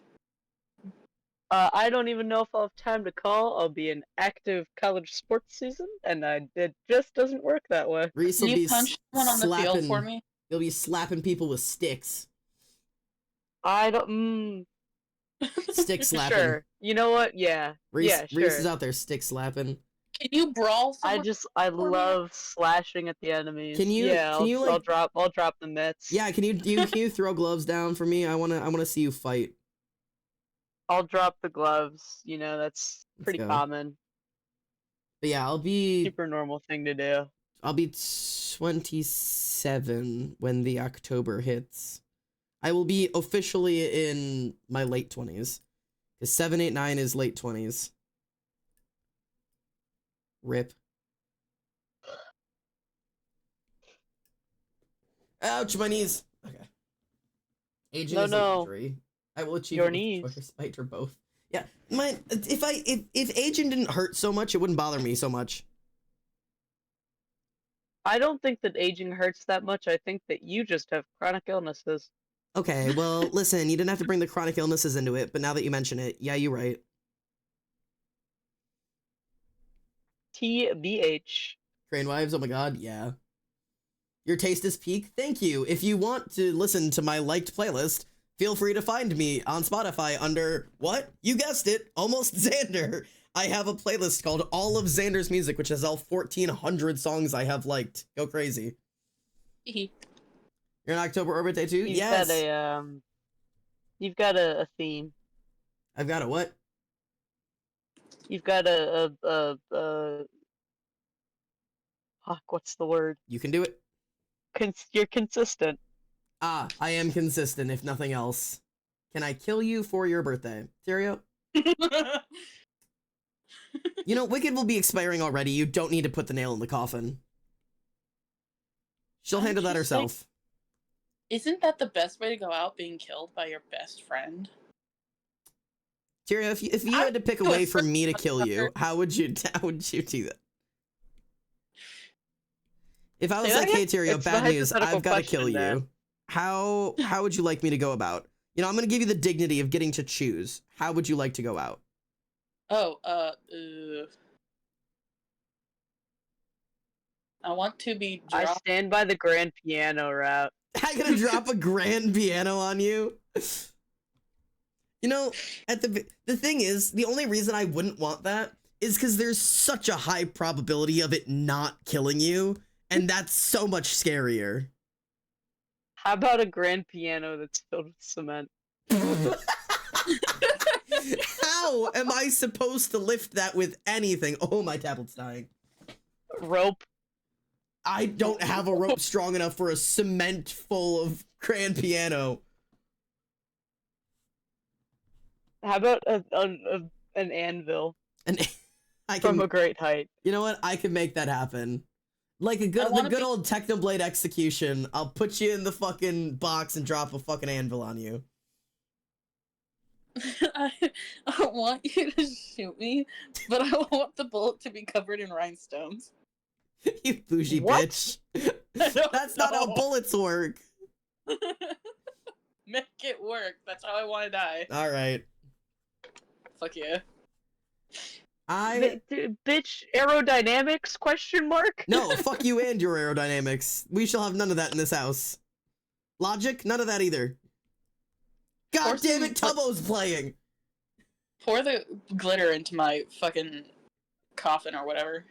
I don't even know if I'll have time to call. I'll be in active college sports season, and it just doesn't work that way. Reese Can will you be punch someone on the field for me? You'll be slapping people with sticks. I don't. Stick slapping. Sure. You know what? Yeah. Reese, yeah. Sure. Reese is out there stick slapping. Can you brawl someone? I love slashing at the enemies. Can you? Yeah. Can you like? I'll drop the mitts. Yeah. Can you throw gloves down for me? I wanna see you fight. I'll drop the gloves. You know, that's pretty go. common. But yeah, I'll be Super normal thing to do. I'll be 27 when the October hits. I will be officially in my late 20s. Because 7, 8, 9 is late 20s. Rip. Ouch, my knees. Okay. Aging is an injury. I will achieve your it with knees. choice, spite or both. Yeah, if aging didn't hurt so much, it wouldn't bother me so much. I don't think that aging hurts that much. I think that you just have chronic illnesses. Okay, well, listen, you didn't have to bring the chronic illnesses into it, but now that you mention it, yeah, you're right. TBH. Crane Wives, oh my god, yeah. Your taste is peak? Thank you. If you want to listen to my liked playlist, feel free to find me on Spotify under, what? You guessed it, Almost Xander. I have a playlist called All of Xander's Music, which has all 1,400 songs I have liked. Go crazy. You're in October Orbit Day 2? Yes. You've got a theme. I've got a what? You've got fuck, what's the word? You can do it. You're consistent. Ah, I am consistent, if nothing else. Can I kill you for your birthday? Tyrio? You know, Wicked will be expiring already. You don't need to put the nail in the coffin. She'll handle that herself. Isn't that the best way to go out, being killed by your best friend? Tyrio, if you had to pick a way for me to kill you, how would you do that? If I was Say that like, hey, again? Tyrio, It's the bad news, hypothetical I've got to kill question, Dan. you. How would you like me to go about? You know, I'm gonna give you the dignity of getting to choose. How would you like to go out? Oh, I want to be I dropped. stand by the grand piano route. I'm gonna drop a grand piano on you. You know, the thing is, the only reason I wouldn't want that is because there's such a high probability of it not killing you, and that's so much scarier. How about a grand piano that's filled with cement? How am I supposed to lift that with anything? Oh, my tablet's dying. Rope. I don't have a rope strong enough for a cement full of grand piano. How about an anvil And I from can, a great height? you know what? I can make that happen. Like the good old Technoblade execution. I'll put you in the fucking box and drop a fucking anvil on you. I want you to shoot me, but I want the bullet to be covered in rhinestones. You bougie What? bitch. I don't That's not how know. bullets work. Make it work. That's how I want to die. All right. Fuck yeah. Bitch, aerodynamics? Question mark. No, fuck you and your aerodynamics. We shall have none of that in this house. Logic? None of that either. God Pour damn some, it, Tubbo's playing! Pour the glitter into my fucking coffin or whatever.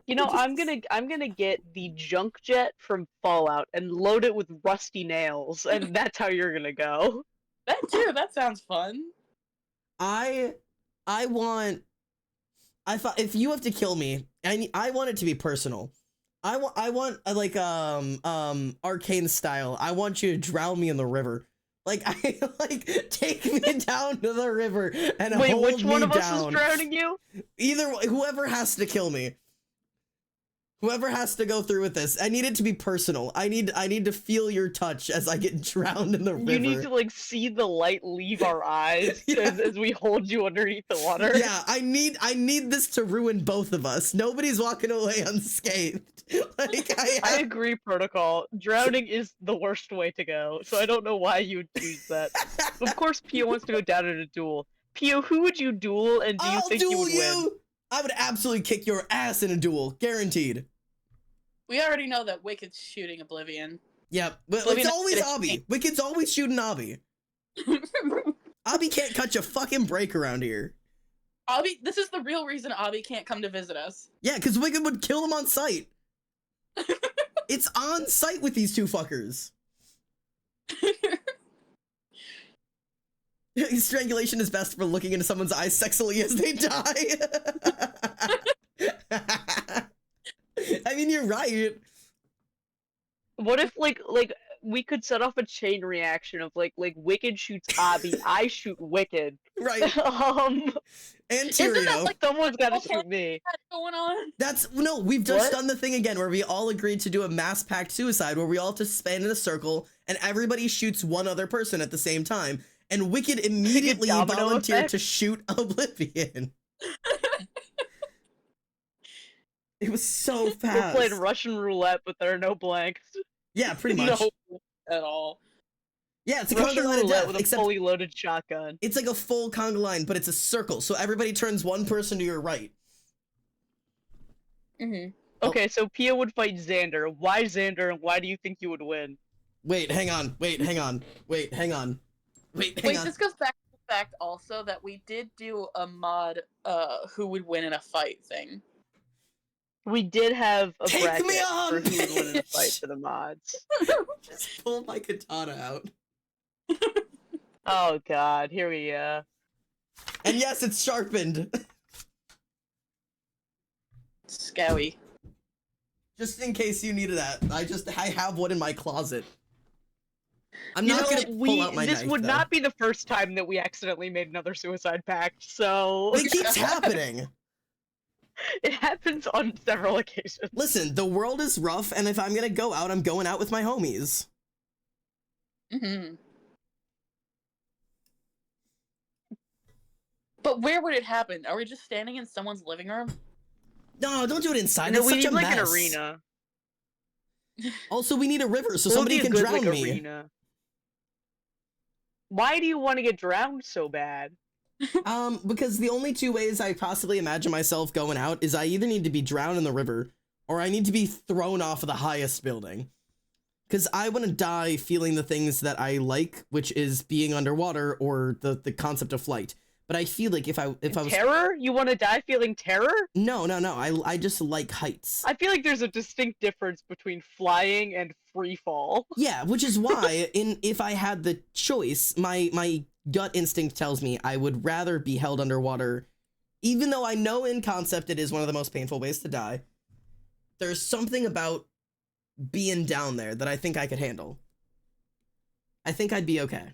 You know, I'm gonna get the junk jet from Fallout and load it with rusty nails, and that's how you're gonna go. That too. That sounds fun. I thought if you have to kill me, I want it to be personal. I want like arcane style. I want you to drown me in the river. Like take me down to the river and Wait, hold which one me of us down. is drowning you? Whoever has to kill me. Whoever has to go through with this, I need it to be personal. I need to feel your touch as I get drowned in the river. You need to like see the light leave our eyes Yeah. as we hold you underneath the water. Yeah, I need this to ruin both of us. Nobody's walking away unscathed. Like I agree, Protocol. Drowning is the worst way to go, so I don't know why you would choose that. Of course, Pio wants to go down in a duel. Pio, who would you duel, and do you I'll think you duel would win? I would absolutely kick your ass in a duel, guaranteed. We already know that Wicked's shooting Oblivion. Yep, but Oblivion it's always is- Obby. Wicked's always shooting Obby. Obby can't catch a fucking break around here. Abby, this is the real reason Abby can't come to visit us. Yeah, because Wicked would kill him on sight. It's on sight with these two fuckers. Strangulation is best for looking into someone's eyes sexily as they die. I mean, you're right. What if like we could set off a chain reaction of like Wicked shoots Abby, I shoot Wicked. Right. And Isn't that Tyrio. like someone's gotta Okay. shoot me? What's going on? No, we've just What? done the thing again where we all agreed to do a mass pact suicide where we all have to stand in a circle and everybody shoots one other person at the same time. And Wicked immediately domino volunteered effect? to shoot Oblivion. It was so We're fast. playing Russian roulette, but there are no blanks. Yeah, pretty much. No, at all. Yeah, it's a Russian conga line of roulette death, with a except fully loaded shotgun. it's like a full conga line, but it's a circle, so everybody turns one person to your right. Mm-hmm. Okay, so Pia would fight Xander. Why Xander, and why do you think you would win? Wait, hang on. Wait, hang on. Wait, hang on. Wait, hang Wait, on. this goes back to the fact also that we did do a mod, who would win in a fight thing. We did have a Take bracket me on, for who would win in a fight bitch! for the mods. Just pull my katana out. Oh god, here we go. And yes, it's sharpened. Scowy. Just in case you needed that. I have one in my closet. I'm You not know, gonna pull out my this knife, would though. not be the first time that we accidentally made another suicide pact, so It keeps happening. it happens on several occasions. Listen, the world is rough, and if I'm gonna go out, I'm going out with my homies. Mm-hmm. But where would it happen? Are we just standing in someone's living room? No, don't do it inside. No, It's we such need a like an mess. arena. Also, we need a river so That would somebody be a can good, drown like, me. arena. Why do you want to get drowned so bad? Because the only two ways I possibly imagine myself going out is I either need to be drowned in the river or I need to be thrown off of the highest building. Because I want to die feeling the things that I like, which is being underwater or the concept of flight. But I feel like if I was Terror? You want to die feeling terror? no, I just like heights. I feel like there's a distinct difference between flying and free fall. Yeah, which is why if I had the choice, my gut instinct tells me I would rather be held underwater, even though I know in concept it is one of the most painful ways to die. There's something about being down there that I think I could handle. I think I'd be okay.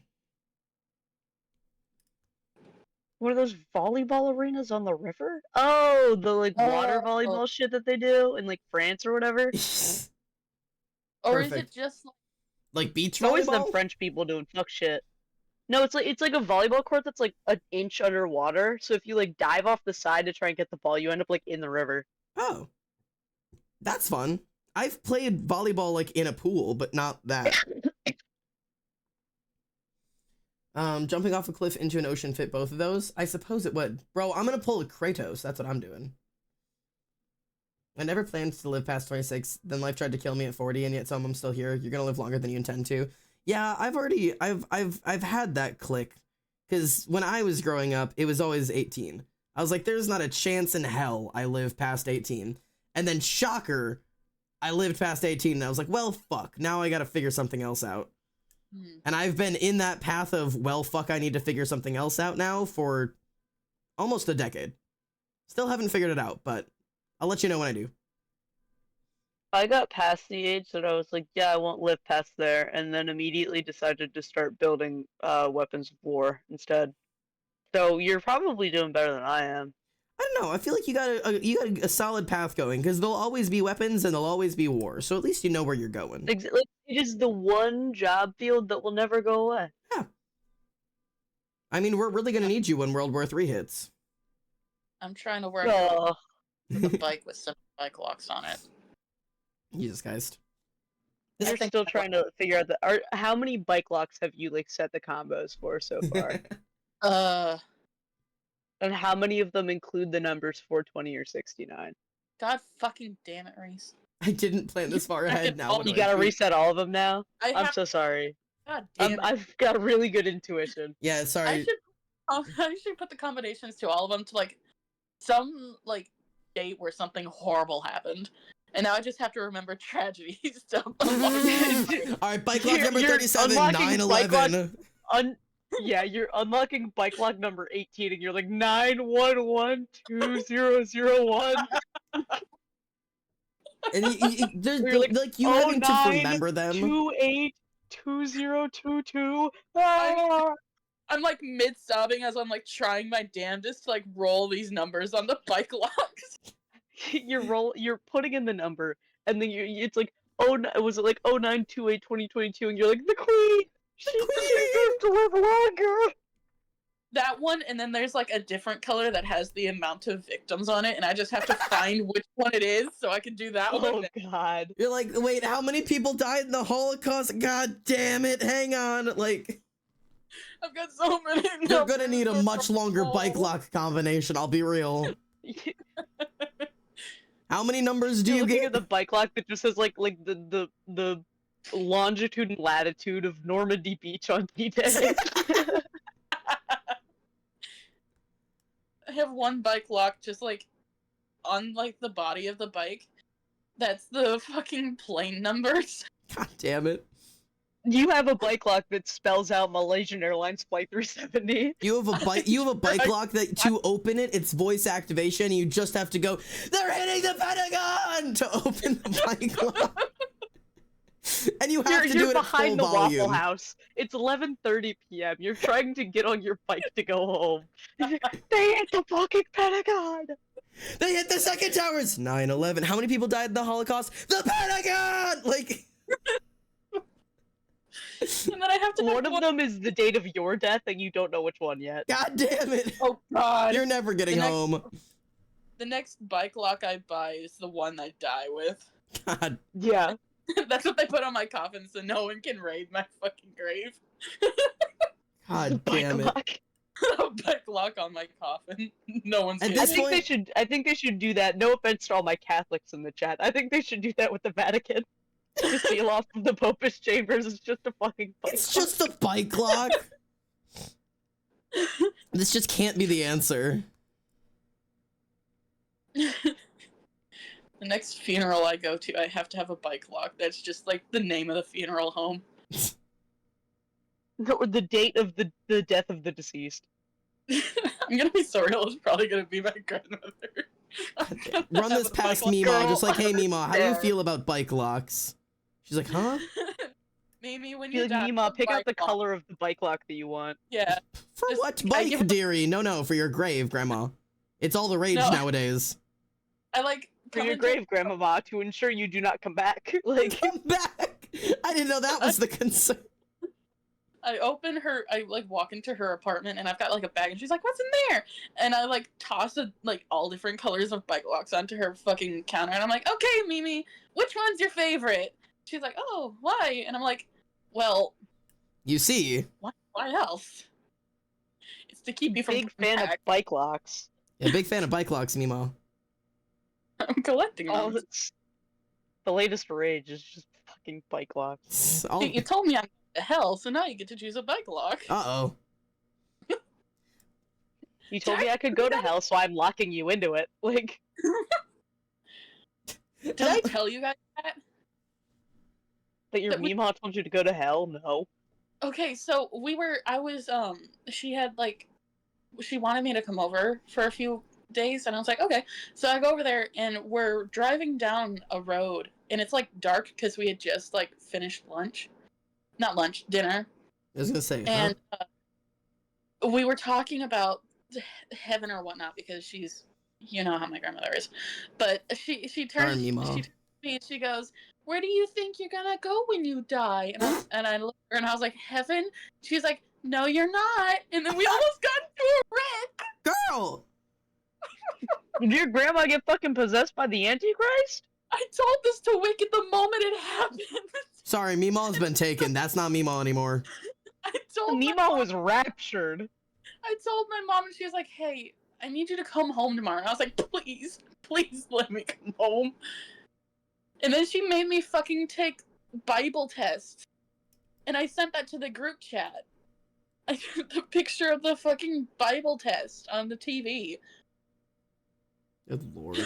What are those volleyball arenas on the river? Oh, the like water Oh. volleyball shit that they do in like France or whatever. Or is Perfect. it just Like beach It's always them volleyball? French people doing fuck shit. No, it's like a volleyball court that's like an inch underwater. So if you like dive off the side to try and get the ball, you end up like in the river. Oh, that's fun. I've played volleyball like in a pool, but not that. Jumping off a cliff into an ocean fit both of those? I suppose it would. Bro, I'm gonna pull a Kratos. That's what I'm doing. I never planned to live past 26. Then life tried to kill me at 40, and yet I'm still here. You're gonna live longer than you intend to. Yeah, I've had that click. Because when I was growing up, it was always 18. I was like, there's not a chance in hell I live past 18. And then shocker, I lived past 18, and I was like, well, fuck. Now I gotta figure something else out. And I've been in that path of, well, fuck, I need to figure something else out now for almost a decade. Still haven't figured it out, but I'll let you know when I do. I got past the age that I was like, yeah, I won't live past there, and then immediately decided to start building weapons of war instead. So you're probably doing better than I am. I don't know. I feel like you got a solid path going because there'll always be weapons and there'll always be war. So at least you know where you're going. Like, it is the one job field that will never go away. Yeah. I mean, we're really gonna need you when World War III hits. I'm trying to work Oh, with a bike with some bike locks on it. Jesus Christ. you're think still I trying to figure out how many bike locks have you like set the combos for so far, and how many of them include the numbers 420 or 69? God fucking damn it, Reese. I didn't plan this far ahead now. You gotta reset all of them now. I I'm have. so sorry. God damn it. I've got really good intuition. Yeah, sorry. I should put the combinations to all of them to like some like date where something horrible happened, and now I just have to remember tragedies. All right, bike lock number You're 37, unlocking bike lock- 9/11. Yeah, you're unlocking bike lock number 18, and you're like 9112001. And there's You're like, like you having to 09 remember them. 282022. Ah! I'm like mid sobbing as I'm like trying my damnedest to like roll these numbers on the bike locks. You're putting in the number, and then it's like, was it like 09282022, and you're like, the queen. She deserves to live longer. That one, and then there's like a different color that has the amount of victims on it, and I just have to find which one it is so I can do that Oh one. God. You're like, wait, how many people died in the Holocaust? God damn it, hang on. Like, I've got so many. you're gonna need a numbers much longer to bike roll. lock combination, I'll be real. How many numbers do You're you looking get? at the bike lock that just says like the longitude and latitude of Normandy Beach on D-Day. I have one bike lock just like on like the body of the bike. That's the fucking plane numbers. God damn it. You have a bike lock that spells out Malaysian Airlines Flight 370. You have a bike lock that to open it, it's voice activation, and you just have to go, they're hitting the Pentagon to open the bike lock. And you have to do You're it at full behind the volume. Waffle House. It's 11:30 p.m. You're trying to get on your bike to go home. They hit the fucking Pentagon! They hit the second towers. 9/11. How many people died in the Holocaust? The Pentagon! Like, And then I have to One of them is the date of your death, and you don't know which one yet. God damn it. Oh god. You're never getting The next- home. The next bike lock I buy is the one I die with. God. Yeah. That's what they put on my coffin so no one can raid my fucking grave. God damn it. Lock. A bike lock on my coffin. No one's At getting I this it. think they point- should. I think they should do that. No offense to all my Catholics in the chat. I think they should do that with the Vatican. To seal off of the Popish chambers is just a fucking. It's just a bike lock. This just can't be the answer. The next funeral I go to, I have to have a bike lock. That's just like the name of the funeral home. Or the date of the death of the deceased. I'm gonna be so real. It's probably gonna be my grandmother. Run this past Mima, Girl. just like, hey Mima, how do you There. feel about bike locks? She's like, huh? Mimi, when Be you like, die, Mima, pick out the bike lock. color of the bike lock that you want. Yeah. For Just- what I give bike, a- dearie? No, for your grave, Grandma. It's all the rage No. nowadays. I like For come your into- grave, Grandmama, to ensure you do not come back. Like, Come back! I didn't know that was the concern. I open her. I like walk into her apartment, and I've got like a bag, and she's like, "What's in there?" And I like toss like all different colors of bike locks onto her fucking counter, and I'm like, "Okay, Mimi, which one's your favorite?" She's like, "Oh, why?" And I'm like, "Well, You see, why else? It's to keep me from big coming fan of back. bike locks. a big fan of bike locks, Mima. I'm collecting Oh, them." it's the latest rage is just fucking bike locks. It's all... You told me I'm going to hell, so now you get to choose a bike lock. Uh-oh. You told me I could go to hell, so I'm locking you into it. Like, Did I tell you guys that? that your That we- Mima told you to go to hell? No. Okay, so she had like, she wanted me to come over for a few days, and I was like, okay. So I go over there, and we're driving down a road, and it's like dark because we had just like finished lunch. Not lunch, dinner. I was gonna say, And we were talking about heaven or whatnot because she's, you know how my grandmother is, but she turns Darn you, Mom. she turns to me and she goes, "Where do you think you're gonna go when you die?" And I looked at her and I was like, "Heaven." She's like, "No, you're not." And then we almost got into a wreck. girl! Did your grandma get fucking possessed by the Antichrist? I told this to Wicked the moment it happened. Sorry, Mima's been taken. That's not Mima anymore. I told my Mima mom- was raptured. I told my mom, and she was like, "Hey, I need you to come home tomorrow." And I was like, "Please, please let me come home." And then she made me fucking take Bible tests. And I sent that to the group chat. I took the picture of the fucking Bible test on the TV. Good lord.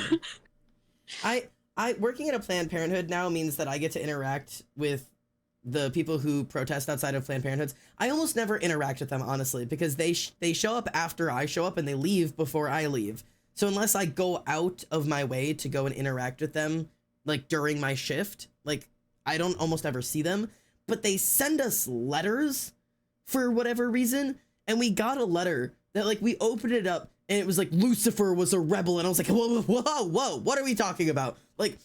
I working at a Planned Parenthood now means that I get to interact with the people who protest outside of Planned Parenthoods. I almost never interact with them, honestly, because they show up after I show up and they leave before I leave. So unless I go out of my way to go and interact with them, like during my shift, like I don't almost ever see them, but they send us letters for whatever reason. And we got a letter that like we opened it up and it was like Lucifer was a rebel. And I was like, whoa, what are we talking about? Like,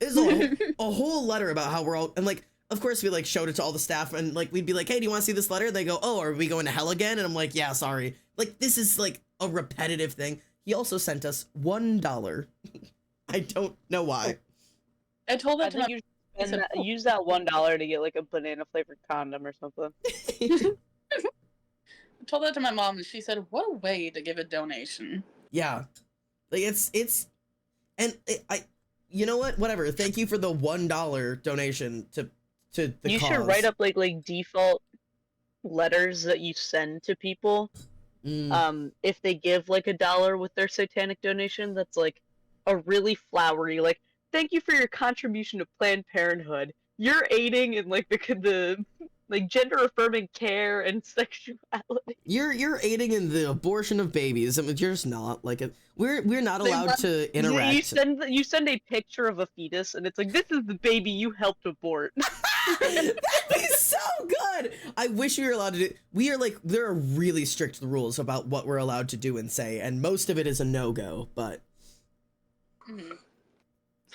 it's a whole letter about how we're all, and like, of course we like showed it to all the staff and like, we'd be like, hey, do you want to see this letter? They go, oh, are we going to hell again? And I'm like, yeah, sorry. Like, this is like a repetitive thing. He also sent us $1. I don't know why. I told I that to my think you should use that $1 to get like a banana flavored condom or something. I told that to my mom, and she said, "What a way to give a donation." Yeah. Like you know what? Whatever. Thank you for the $1 donation to the You cause. should write up like default letters that you send to people. If they give like $1 with their satanic donation, that's like a really flowery like, thank you for your contribution to Planned Parenthood. You're aiding in like the like gender affirming care and sexuality. You're aiding in the abortion of babies. I mean, you're just not like it. We're not They allowed run- to interact. You send a picture of a fetus and it's like, this is the baby you helped abort. That'd be so good. I wish we were allowed to do. We are like, there are really strict rules about what we're allowed to do and say, and most of it is a no-go. But Mhm.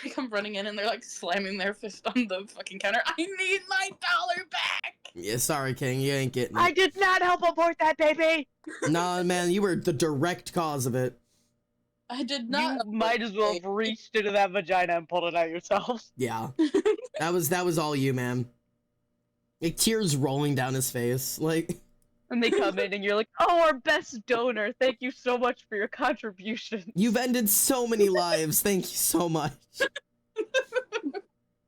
They come running in and they're like slamming their fist on the fucking counter. I need my $1 back. yeah, sorry, King, you ain't getting I it. did not help abort that baby. Nah, man, you were the direct cause of it. I did not. You might as well have reached into that vagina and pulled it out yourself. Yeah. That was all you, man. Like tears rolling down his face. Like And they come in and you're like, oh, our best donor. Thank you so much for your contributions. you've ended so many lives. Thank you so much.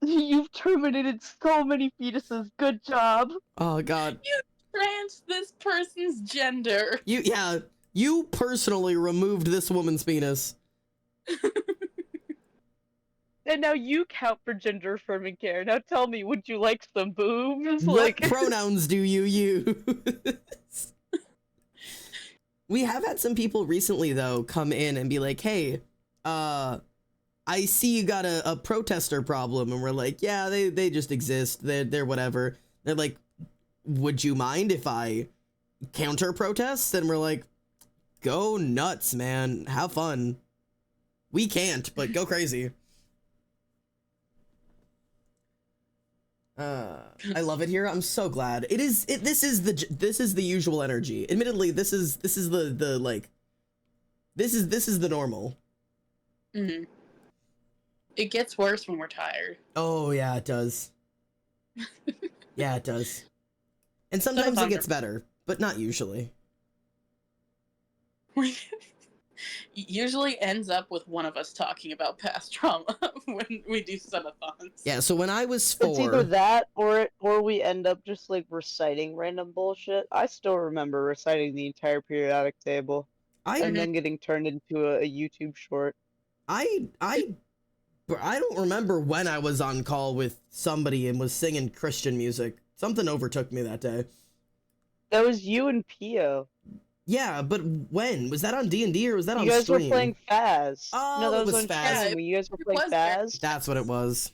You've terminated so many fetuses. Good job. Oh god. You trans this person's gender. You personally removed this woman's penis. And now you count for gender affirming care. Now tell me, would you like some boobs? What Like pronouns do you use? We have had some people recently though come in and be like, hey, I see you got a protester problem, and we're like, yeah, they just exist. They're whatever. They're like, would you mind if I counter protest? And we're like, go nuts, man. Have fun. We can't, but go crazy. I love it here. I'm so glad. This is the usual energy. Admittedly, this is the like this is the normal. Mm-hmm. It gets worse when we're tired. Oh yeah, it does. Yeah, it does. And sometimes it gets better, but not usually. Usually ends up with one of us talking about past trauma when we do subathons. Yeah, so when I was it's either 4, that or we end up just like reciting random bullshit. I still remember reciting the entire periodic table and then getting turned into a YouTube short. I don't remember when I was on call with somebody and was singing Christian music. Something overtook me that day. That was you and Pio. Yeah, but when? Was that on D&D or was that on You guys stream? were playing Phas. Oh, no, that it was on Phas. stream. You guys were playing was there. Phas. That's what it was.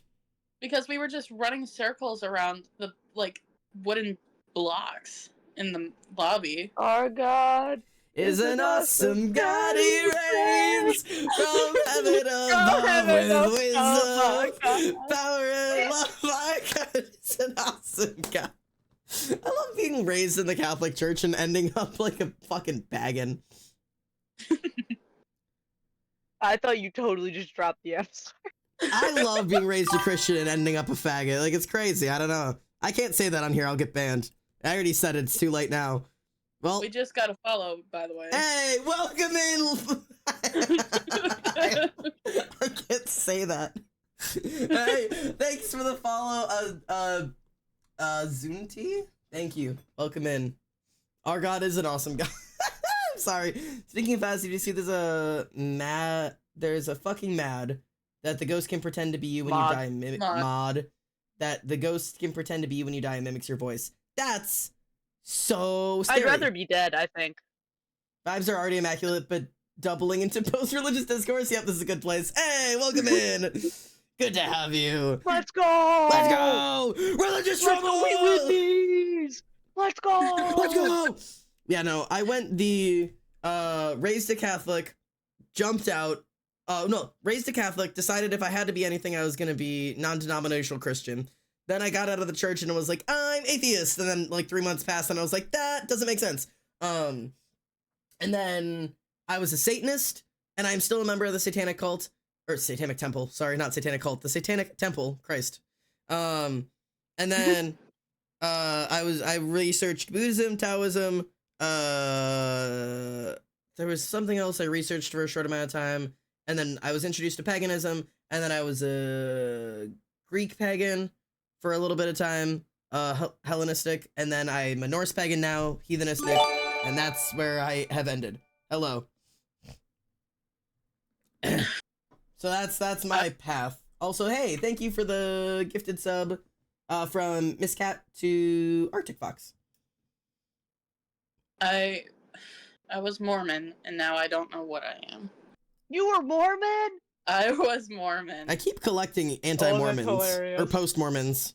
Because we were just running circles around the like wooden blocks in the lobby. Our God is an awesome God, he reigns from heaven above with wisdom, power, and love. My God is an awesome God. I love being raised in the Catholic Church and ending up like a fucking pagan. I thought you totally just dropped the F. I love being raised a Christian and ending up a faggot. Like, it's crazy. I don't know. I can't say that on here. I'll get banned. I already said it. It's too late now. Well, we just got a follow, by the way. Hey, welcome in. I can't say that. Hey, thanks for the follow, Zunti. Thank you. Welcome in. Our God is an awesome God. I'm sorry. Speaking of fast, did you see there's a fucking mad that the ghost can pretend to be you when you die and mod that the ghost can pretend to be you when you die and mimics your voice. That's so scary. I'd rather be dead, I think. Vibes are already immaculate, but doubling into post-religious discourse? Yep, this is a good place. Hey, welcome in. Good to have you. Let's go! Let's go! Religious trauma! Let's go! Let's go! Yeah, no, I went the, raised a Catholic, jumped out, raised a Catholic, decided if I had to be anything, I was gonna be non-denominational Christian. Then I got out of the church and was like, I'm atheist. And then like 3 months passed and I was like, that doesn't make sense. And then I was a Satanist and I'm still a member of the Satanic cult, or Satanic temple. Sorry, not Satanic cult, the Satanic temple, Christ. And then, I researched Buddhism, Taoism, there was something else I researched for a short amount of time. And then I was introduced to paganism, and then I was a Greek pagan for a little bit of time, Hellenistic, and then I'm a Norse pagan now, heathenistic, and that's where I have ended. Hello. So that's my path. Also, hey, thank you for the gifted sub from Miss Cat to Arctic Fox. I was Mormon, and now I don't know what I am. You were Mormon? I was Mormon. I keep collecting anti-Mormons, hilarious. or post-Mormons.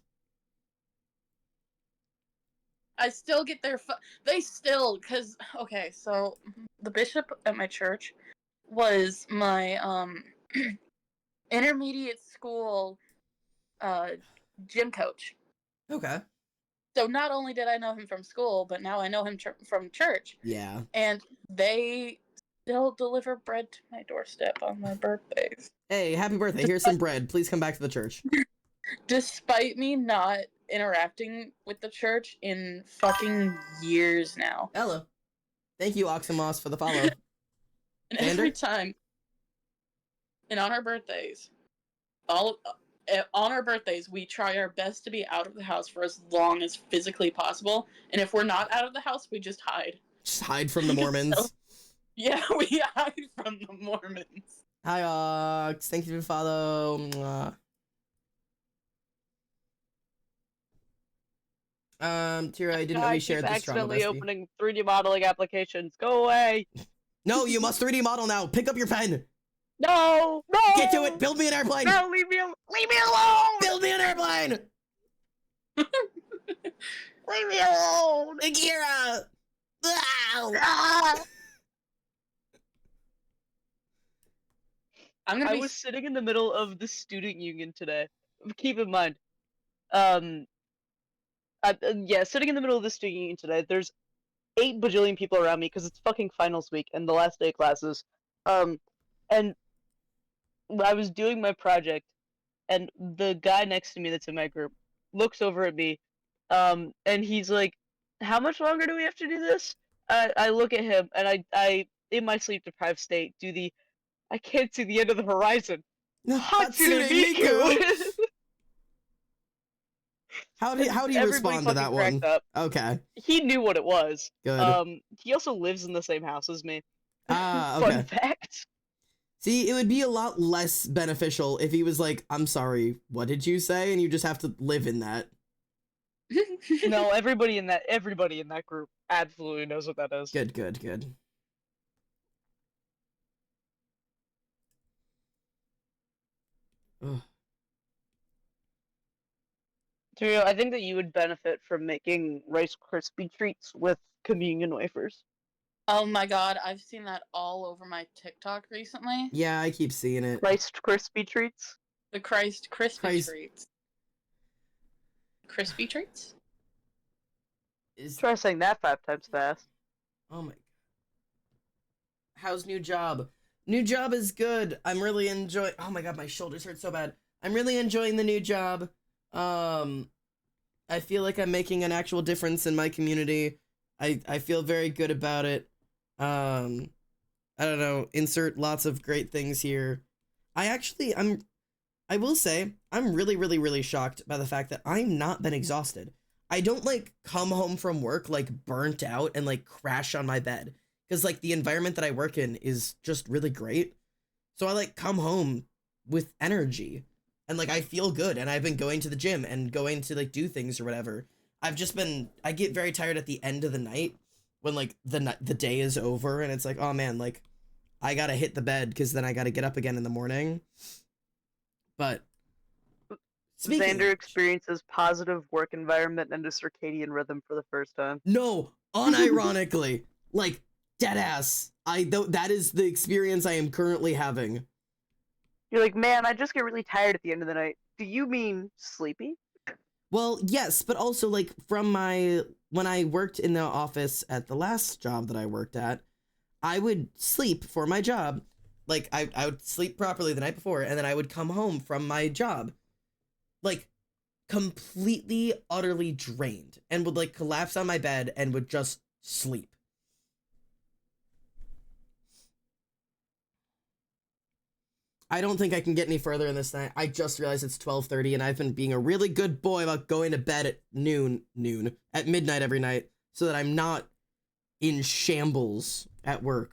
I still get their because okay, so the bishop at my church was my intermediate school gym coach. Okay. So not only did I know him from school, but now I know him from church. Yeah. And they still deliver bread to my doorstep on my birthdays. Hey, happy birthday. Here's some bread. Please come back to the church. Despite me not interacting with the church in fucking years now. Hello. Thank you, Oxymos, for the follow. And Xander? every time, and on our birthdays, on our birthdays, we try our best to be out of the house for as long as physically possible. And if we're not out of the house, we just hide. Just hide from the Mormons. So, yeah, we hide from the Mormons. Hi, Ox. Thank you for the follow. Mwah. Tira, I didn't know we shared keep this trauma accidentally bestie. opening 3D modeling applications. Go away. No, you must 3D model now. Pick up your pen. No, no. Get to it. Build me an airplane. No, leave me alone. Build me an airplane. Leave me alone. Akira. Ow. Ah. I I was sitting in the middle of the student union today. Keep in mind, sitting in the middle of the student union today. There's 8 bajillion people around me because it's fucking finals week and the last day of classes. And I was doing my project, and the guy next to me that's in my group looks over at me, and he's like, "How much longer do we have to do this?" I look at him, and I in my sleep deprived state do the I can't see the end of the horizon. Hatsune Miku. How do you Everybody respond to that fucking one? cracked up. Okay, He knew what it was. good. He also lives in the same house as me. Okay. Fun fact. See, it would be a lot less beneficial if he was like, "I'm sorry, what did you say?" And you just have to live in that. No, everybody in that group absolutely knows what that is. Good, good, good. Ugh. Tario, I think that you would benefit from making Rice Krispie treats with communion wafers. Oh my god, I've seen that all over my TikTok recently. Yeah, I keep seeing it. Rice Krispie treats? The Christ crispy Christ. treats. Crispy treats? Try saying that 5 times fast. Oh my god. How's new job? New job is good. I'm really enjoying. Oh my god, my shoulders hurt so bad. I'm really enjoying the new job. I feel like I'm making an actual difference in my community. I feel very good about it. I don't know, insert lots of great things here. I will say, I'm really, really, really shocked by the fact that I've not been exhausted. I don't, like, come home from work, like, burnt out and, like, crash on my bed. Because, like, the environment that I work in is just really great. So I, like, come home with energy. And, like, I feel good. And I've been going to the gym and going to, like, do things or whatever. I get very tired at the end of the night when, like, the day is over. And it's like, oh, man, like, I gotta hit the bed because then I gotta get up again in the morning. But Xander experiences positive work environment and a circadian rhythm for the first time. No, unironically, like, deadass. That is the experience I am currently having. You're like, man, I just get really tired at the end of the night. Do you mean sleepy? Well, yes, but also, like, when I worked in the office at the last job that I worked at, I would sleep for my job. Like, I would sleep properly the night before, and then I would come home from my job, like, completely, utterly drained, and would, like, collapse on my bed and would just sleep. I don't think I can get any further in this night. I just realized it's 12:30, and I've been being a really good boy about going to bed at at midnight every night, so that I'm not in shambles at work.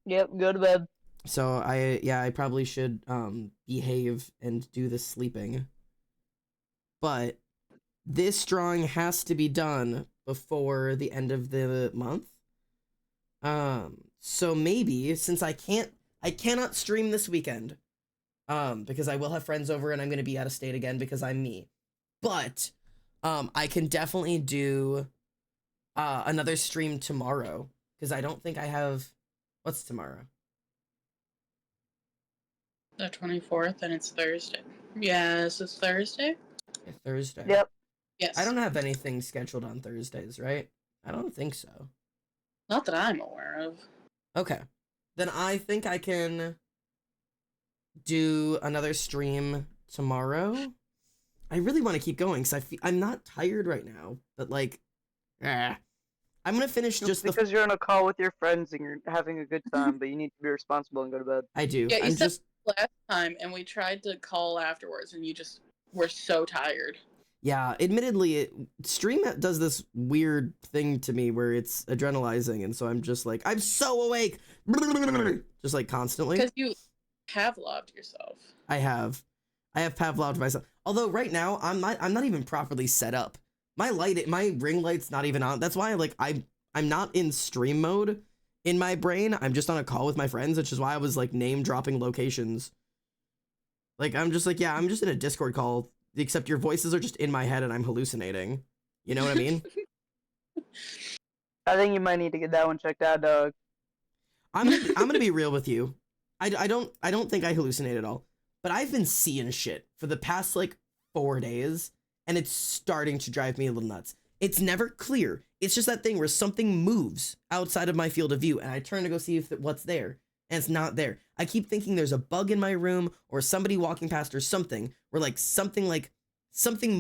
Yep, go to bed. So I probably should behave and do the sleeping. But this drawing has to be done before the end of the month. So maybe since I cannot stream this weekend, because I will have friends over and I'm gonna be out of state again because I'm me. But I can definitely do another stream tomorrow because I don't think I have. What's tomorrow? The 24th, and it's Thursday. Yes, it's Thursday. Yeah, Thursday. Yep. Yes. I don't have anything scheduled on Thursdays, right? I don't think so. Not that I'm aware of. Okay. Then I think I can do another stream tomorrow. I really want to keep going because I'm not tired right now, but like, I'm gonna finish just the. because you're on a call with your friends and you're having a good time, but you need to be responsible and go to bed. I do. Yeah, you I'm said just. last time, and we tried to call afterwards, and you just were so tired. Yeah, admittedly, stream does this weird thing to me where it's adrenalizing, and so I'm just like, I'm so awake, just like constantly. Because you Pavloved yourself. I have Pavloved myself. Although right now I'm not even properly set up. My ring light's not even on. That's why I'm not in stream mode in my brain. I'm just on a call with my friends, which is why I was like name dropping locations. Like I'm just like, yeah, I'm just in a Discord call, except your voices are just in my head and I'm hallucinating. You know what I mean? I think you might need to get that one checked out, dog. I'm gonna be real with you. I don't think I hallucinate at all. But I've been seeing shit for the past like 4 days, and it's starting to drive me a little nuts. It's never clear. It's just that thing where something moves outside of my field of view, and I turn to go see what's there, and it's not there. I keep thinking there's a bug in my room or somebody walking past or something, where something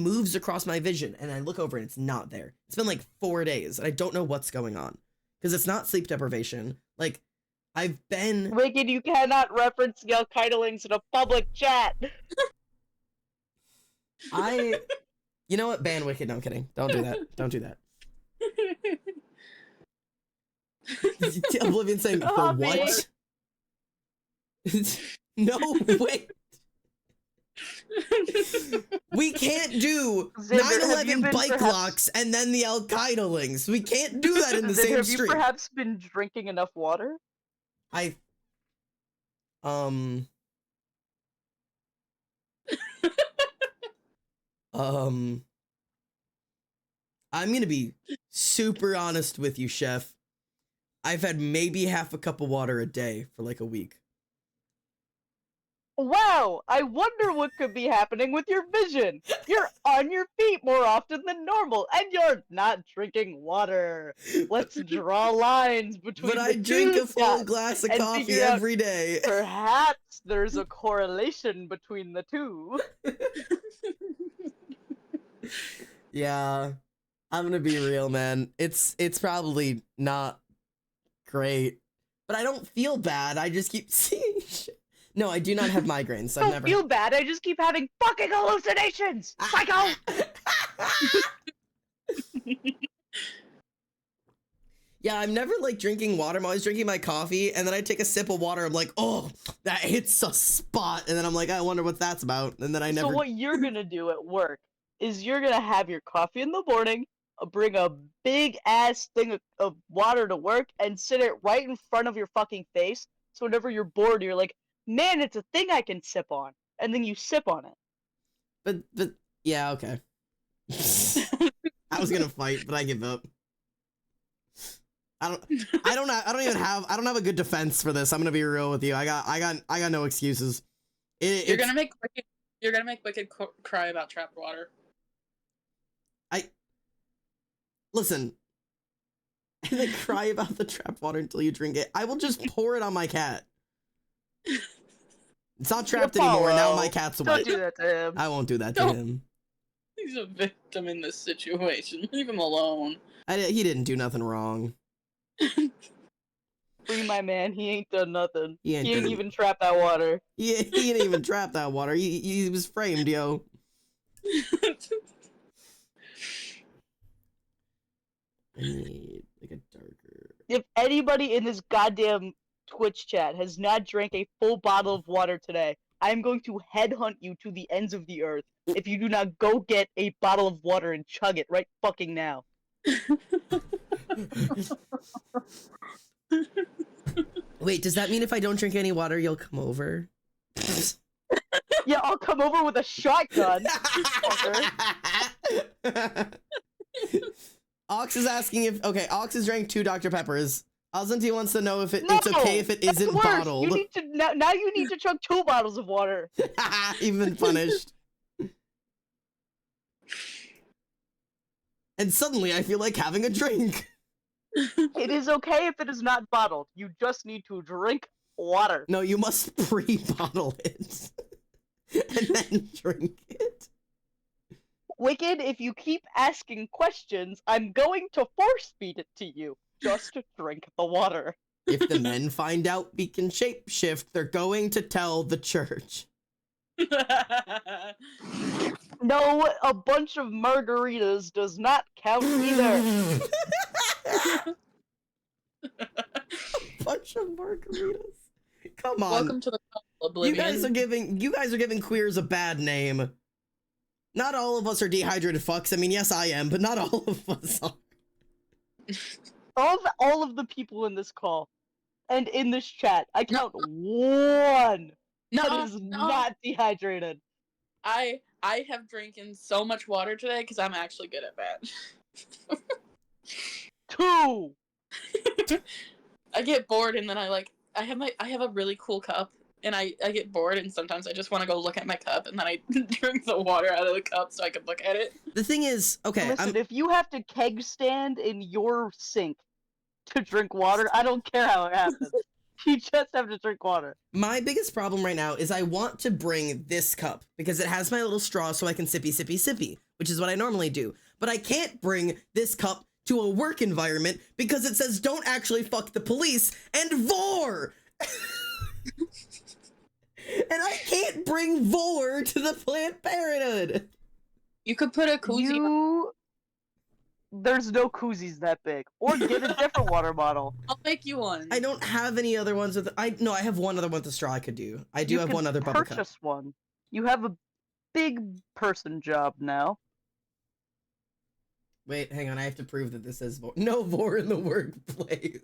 moves across my vision, and I look over and it's not there. It's been like 4 days, and I don't know what's going on. Because it's not sleep deprivation. Like, I've been... Wicked, you cannot reference Yell Kitelings in a public chat! You know what? Ban Wicked. No, I'm kidding. Don't do that. Don't do that. Oblivion saying, for what? No, wait. We can't do 9/11 bike locks and then the Al-Qaeda links. We can't do that in the same Have stream. you perhaps been drinking enough water? I'm gonna be super honest with you, Chef. I've had maybe half a cup of water a day for like a week. Wow, I wonder what could be happening with your vision. You're on your feet more often than normal, and you're not drinking water. Let's draw lines between But I the drink two a full glass of and coffee figure out every day. Perhaps there's a correlation between the two. Yeah, I'm gonna be real, man. It's probably not great, but I don't feel bad. I just keep seeing shit. No, I do not have migraines. I've Don't never. feel bad. I just keep having fucking hallucinations. Psycho. Yeah, I'm never like drinking water. I'm always drinking my coffee, and then I take a sip of water. I'm like, oh, that hits a spot, and then I'm like, I wonder what that's about, and then I never. So what you're gonna do at work is you're gonna have your coffee in the morning, bring a big ass thing of water to work, and sit it right in front of your fucking face. So whenever you're bored, you're like, man, it's a thing I can sip on, and then you sip on it. But yeah, okay. I was gonna fight, but I give up. I don't have a good defense for this. I'm gonna be real with you. I got no excuses. You're gonna make Wicked cry about trapped water. Listen. And then cry about the trapped water until you drink it. I will just pour it on my cat. It's not trapped anymore. Now my cat's away. Don't do that to him. I won't do that to him. He's a victim in this situation. Leave him alone. He didn't do nothing wrong. Free my man. He ain't done nothing. He ain't even trapped that water. He ain't even trapped that water. He was framed, yo. I need like a darker. If anybody in this goddamn Twitch chat has not drank a full bottle of water today, I'm going to headhunt you to the ends of the earth if you do not go get a bottle of water and chug it right fucking now. Wait, does that mean if I don't drink any water, you'll come over? Yeah, I'll come over with a shotgun. Ox is asking if Ox has drank 2 Dr. Peppers. Alzanti wants to know if it's okay if it isn't worse. bottled. You need to now you need to chug 2 bottles of water. Even punished. And suddenly I feel like having a drink. It is okay if it is not bottled. You just need to drink water. No, you must pre-bottle it and then drink it. Wicked, if you keep asking questions, I'm going to force feed it to you. Just drink the water. If the men find out we can shapeshift, they're going to tell the church. No, a bunch of margaritas does not count either. Bunch of margaritas. Come on. Welcome to the You oblivion. guys are giving queers a bad name. Not all of us are dehydrated fucks. I mean, yes, I am, but not all of us are. Of all of the people in this call and in this chat, I count one that is not dehydrated. I have drinking so much water today because I'm actually good at that. 2. I get bored and then I have a really cool cup and I get bored and sometimes I just want to go look at my cup and then I drink the water out of the cup so I can look at it. The thing is, okay, Listen, if you have to keg stand in your sink to drink water, I don't care how it happens. You just have to drink water. my biggest problem right now is I want to bring this cup because it has my little straw so I can sippy, which is what I normally do. But I can't bring this cup to a work environment because it says don't actually fuck the police and vor. And I can't bring vor to the Planned Parenthood. You could put a koozie. There's no koozies that big. Or get a different water bottle. I'll make you one. I don't have any other ones with. I have one other one with the straw I could do. I do You have can one other bubble cup. purchase one. You have a big person job now. Wait, hang on. I have to prove that this says vor. No vor in the workplace.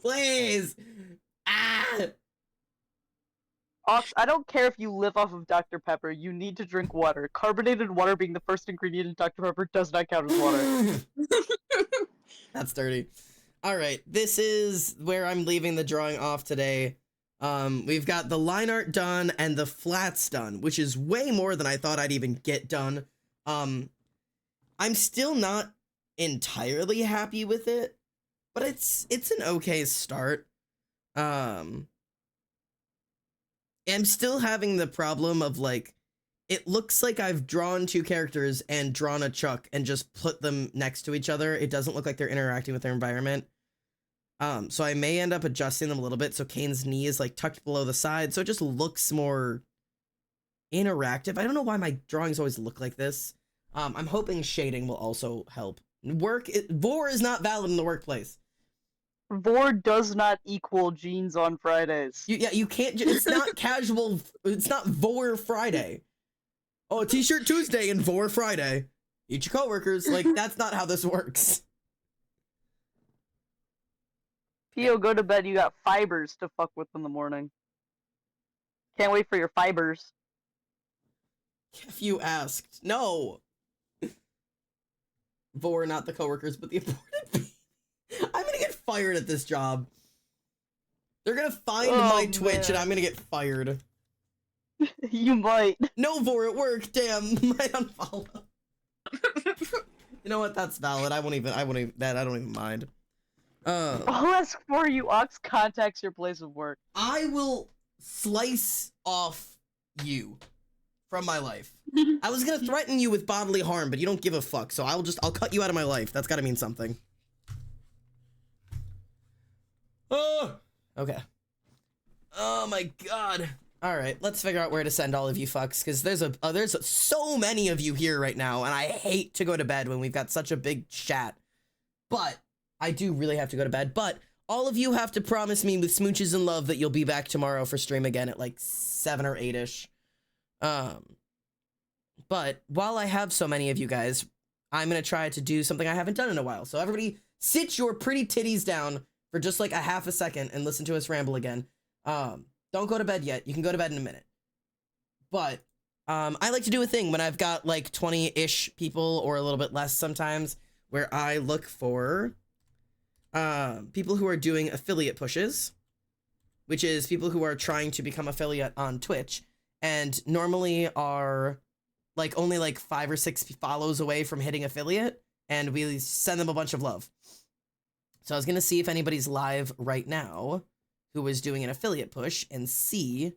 Please. Ah. Ox, I don't care if you live off of Dr. Pepper. You need to drink water. Carbonated water being the first ingredient in Dr. Pepper does not count as water. That's dirty. All right, this is where I'm leaving the drawing off today. We've got the line art done and the flats done, which is way more than I thought I'd even get done. I'm still not entirely happy with it, but it's an okay start. I'm still having the problem of like, it looks like I've drawn two characters and drawn a Chuck and just put them next to each other. It doesn't look like they're interacting with their environment. So I may end up adjusting them a little bit. So Kane's knee is like tucked below the side. So it just looks more interactive. I don't know why my drawings always look like this. I'm hoping shading will also help. Vor is not valid in the workplace. Vor does not equal jeans on Fridays. You can't. It's not casual. It's not Vor Friday. Oh, T-shirt Tuesday and Vor Friday. Eat your coworkers. Like, that's not how this works. Pio, go to bed. You got fibers to fuck with in the morning. Can't wait for your fibers. If you asked. No. Vor, not the coworkers, but the aborted baby. I'm gonna get fired at this job. They're gonna find my Twitch and I'm gonna get fired. You might. No, Vor, at work. Damn, my unfollow. You know what? That's valid. I don't even mind. I'll ask for you. Ox contacts your place of work. I will slice off you from my life. I was gonna threaten you with bodily harm, but you don't give a fuck, so I'll cut you out of my life. That's gotta mean something. Oh, okay. Oh my god. All right, let's figure out where to send all of you fucks, because there's so many of you here right now, and I hate to go to bed when we've got such a big chat. But I do really have to go to bed. But all of you have to promise me with smooches and love that you'll be back tomorrow for stream again at like 7 or 8ish. But while I have so many of you guys, I'm gonna try to do something I haven't done in a while. So everybody, sit your pretty titties down for just like a half a second and listen to us ramble again. Don't go to bed yet. You can go to bed in a minute. But I like to do a thing when I've got like 20-ish people or a little bit less sometimes, where I look for people who are doing affiliate pushes, which is people who are trying to become affiliate on Twitch and normally are like only like 5 or 6 follows away from hitting affiliate, and we send them a bunch of love. So I was gonna see if anybody's live right now. who was doing an affiliate push and see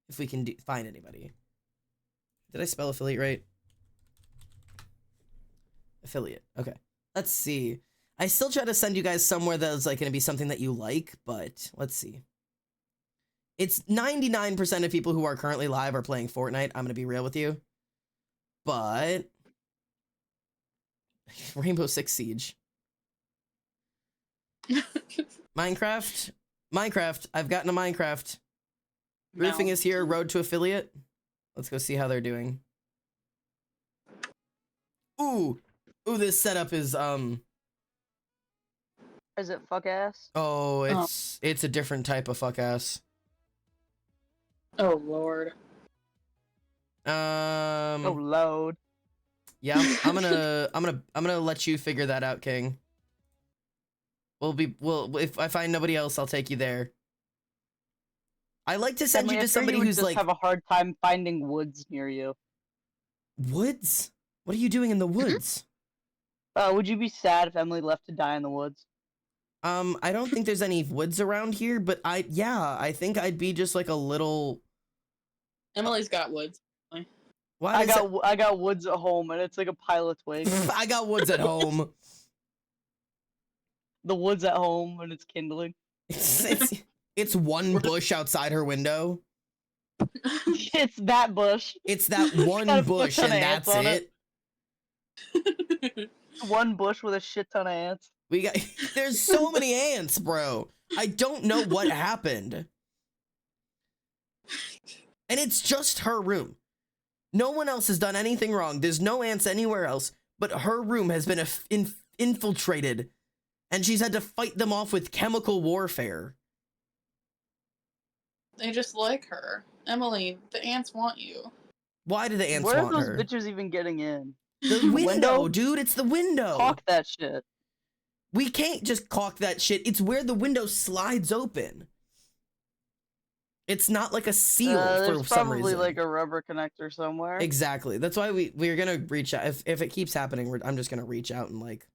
if we can find anybody. Did I spell affiliate right? Affiliate. Okay. Let's see. I still try to send you guys somewhere that's like going to be something that you like, but let's see. It's 99% of people who are currently live are playing Fortnite. I'm going to be real with you. But Rainbow Six Siege. Minecraft. I've gotten a Minecraft. Roofing is here. Road to affiliate. Let's go see how they're doing. Ooh, this setup is Is it fuck ass? Oh, it's a different type of fuck ass. Oh Lord. Oh load. Yeah, I'm gonna let you figure that out, King. If I find nobody else, I'll take you there. I like to send you to somebody who's just like have a hard time finding woods near you. Woods? What are you doing in the woods? Would you be sad if Emily left to die in the woods? I don't think there's any woods around here, but I think I'd be just like a little. Emily's got woods. Why I got woods at home, and it's like a pile of twigs. I got woods at home. The woods at home, and it's kindling. It's one bush outside her window. It's that bush. It's that one bush, and that's it. One bush with a shit ton of ants. There's so many ants, bro. I don't know what happened. And it's just her room. No one else has done anything wrong. There's no ants anywhere else, but her room has been infiltrated, and she's had to fight them off with chemical warfare. They just like her. Emily, the ants want you. Why do the ants want her? Where are those bitches even getting in? The window, dude. It's the window. Caulk that shit. We can't just caulk that shit. It's where the window slides open. It's not like a seal for some reason. There's probably like a rubber connector somewhere. Exactly. That's why we're gonna reach out. If it keeps happening, I'm just gonna reach out and like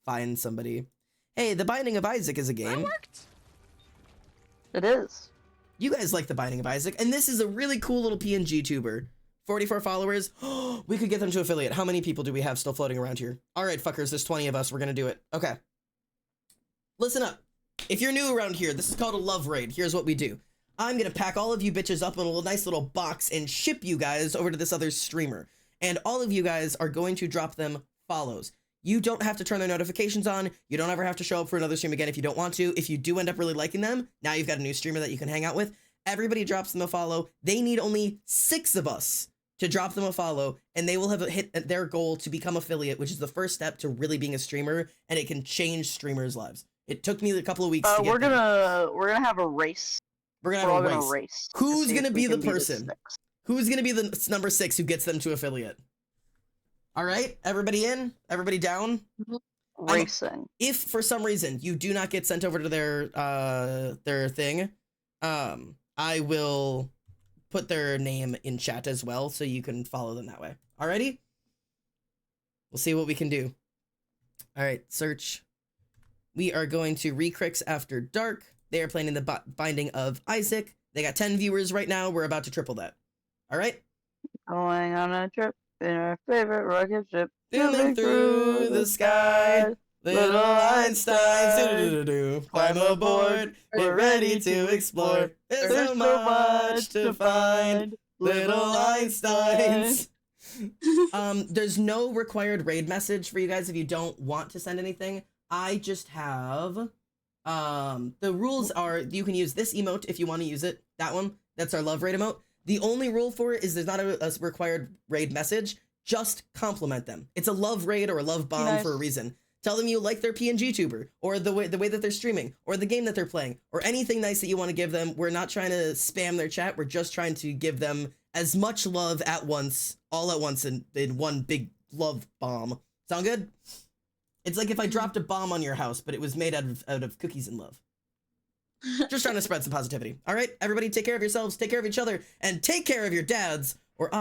find somebody. Hey, The Binding of Isaac is a game. It is. You guys like The Binding of Isaac, and this is a really cool little PNG tuber. 44 followers. We could get them to affiliate. How many people do we have still floating around here? All right, fuckers, there's 20 of us. We're gonna do it. Okay. Listen up. If you're new around here, this is called a love raid. Here's what we do. I'm gonna pack all of you bitches up in a nice little box and ship you guys over to this other streamer. And all of you guys are going to drop them follows. You don't have to turn their notifications on. You don't ever have to show up for another stream again if you don't want to. If you do end up really liking them, now you've got a new streamer that you can hang out with. Everybody drops them a follow. They need only 6 of us to drop them a follow, and they will have hit their goal to become affiliate, which is the first step to really being a streamer, and it can change streamers' lives. It took me a couple of weeks to get we're gonna have a race. We're gonna have a race. Who's gonna be the person? Who's gonna be the number 6 who gets them to affiliate? All right, everybody in? Everybody down? Racing. If for some reason you do not get sent over to their thing, I will put their name in chat as well, so you can follow them that way. Alrighty? We'll see what we can do. All right, search. We are going to Recrix After Dark. They are playing in the Binding of Isaac. They got 10 viewers right now. We're about to triple that. All right? Going on a trip in our favorite rocket ship. Zooming through the sky. Little Einsteins. Climb aboard. We're ready to explore. There's so much to find. Little Einsteins. There's no required raid message for you guys if you don't want to send anything. I just have the rules are you can use this emote if you want to use it. That one, that's our love raid emote. The only rule for it is there's not a required raid message. Just compliment them. It's a love raid or a love bomb for a reason. Tell them you like their PNG tuber or the way that they're streaming or the game that they're playing or anything nice that you want to give them. We're not trying to spam their chat. We're just trying to give them as much love at once, all at once in one big love bomb. Sound good? It's like if I dropped a bomb on your house, but it was made out of cookies and love. Just trying to spread some positivity. All right, everybody take care of yourselves, take care of each other, and take care of your dads.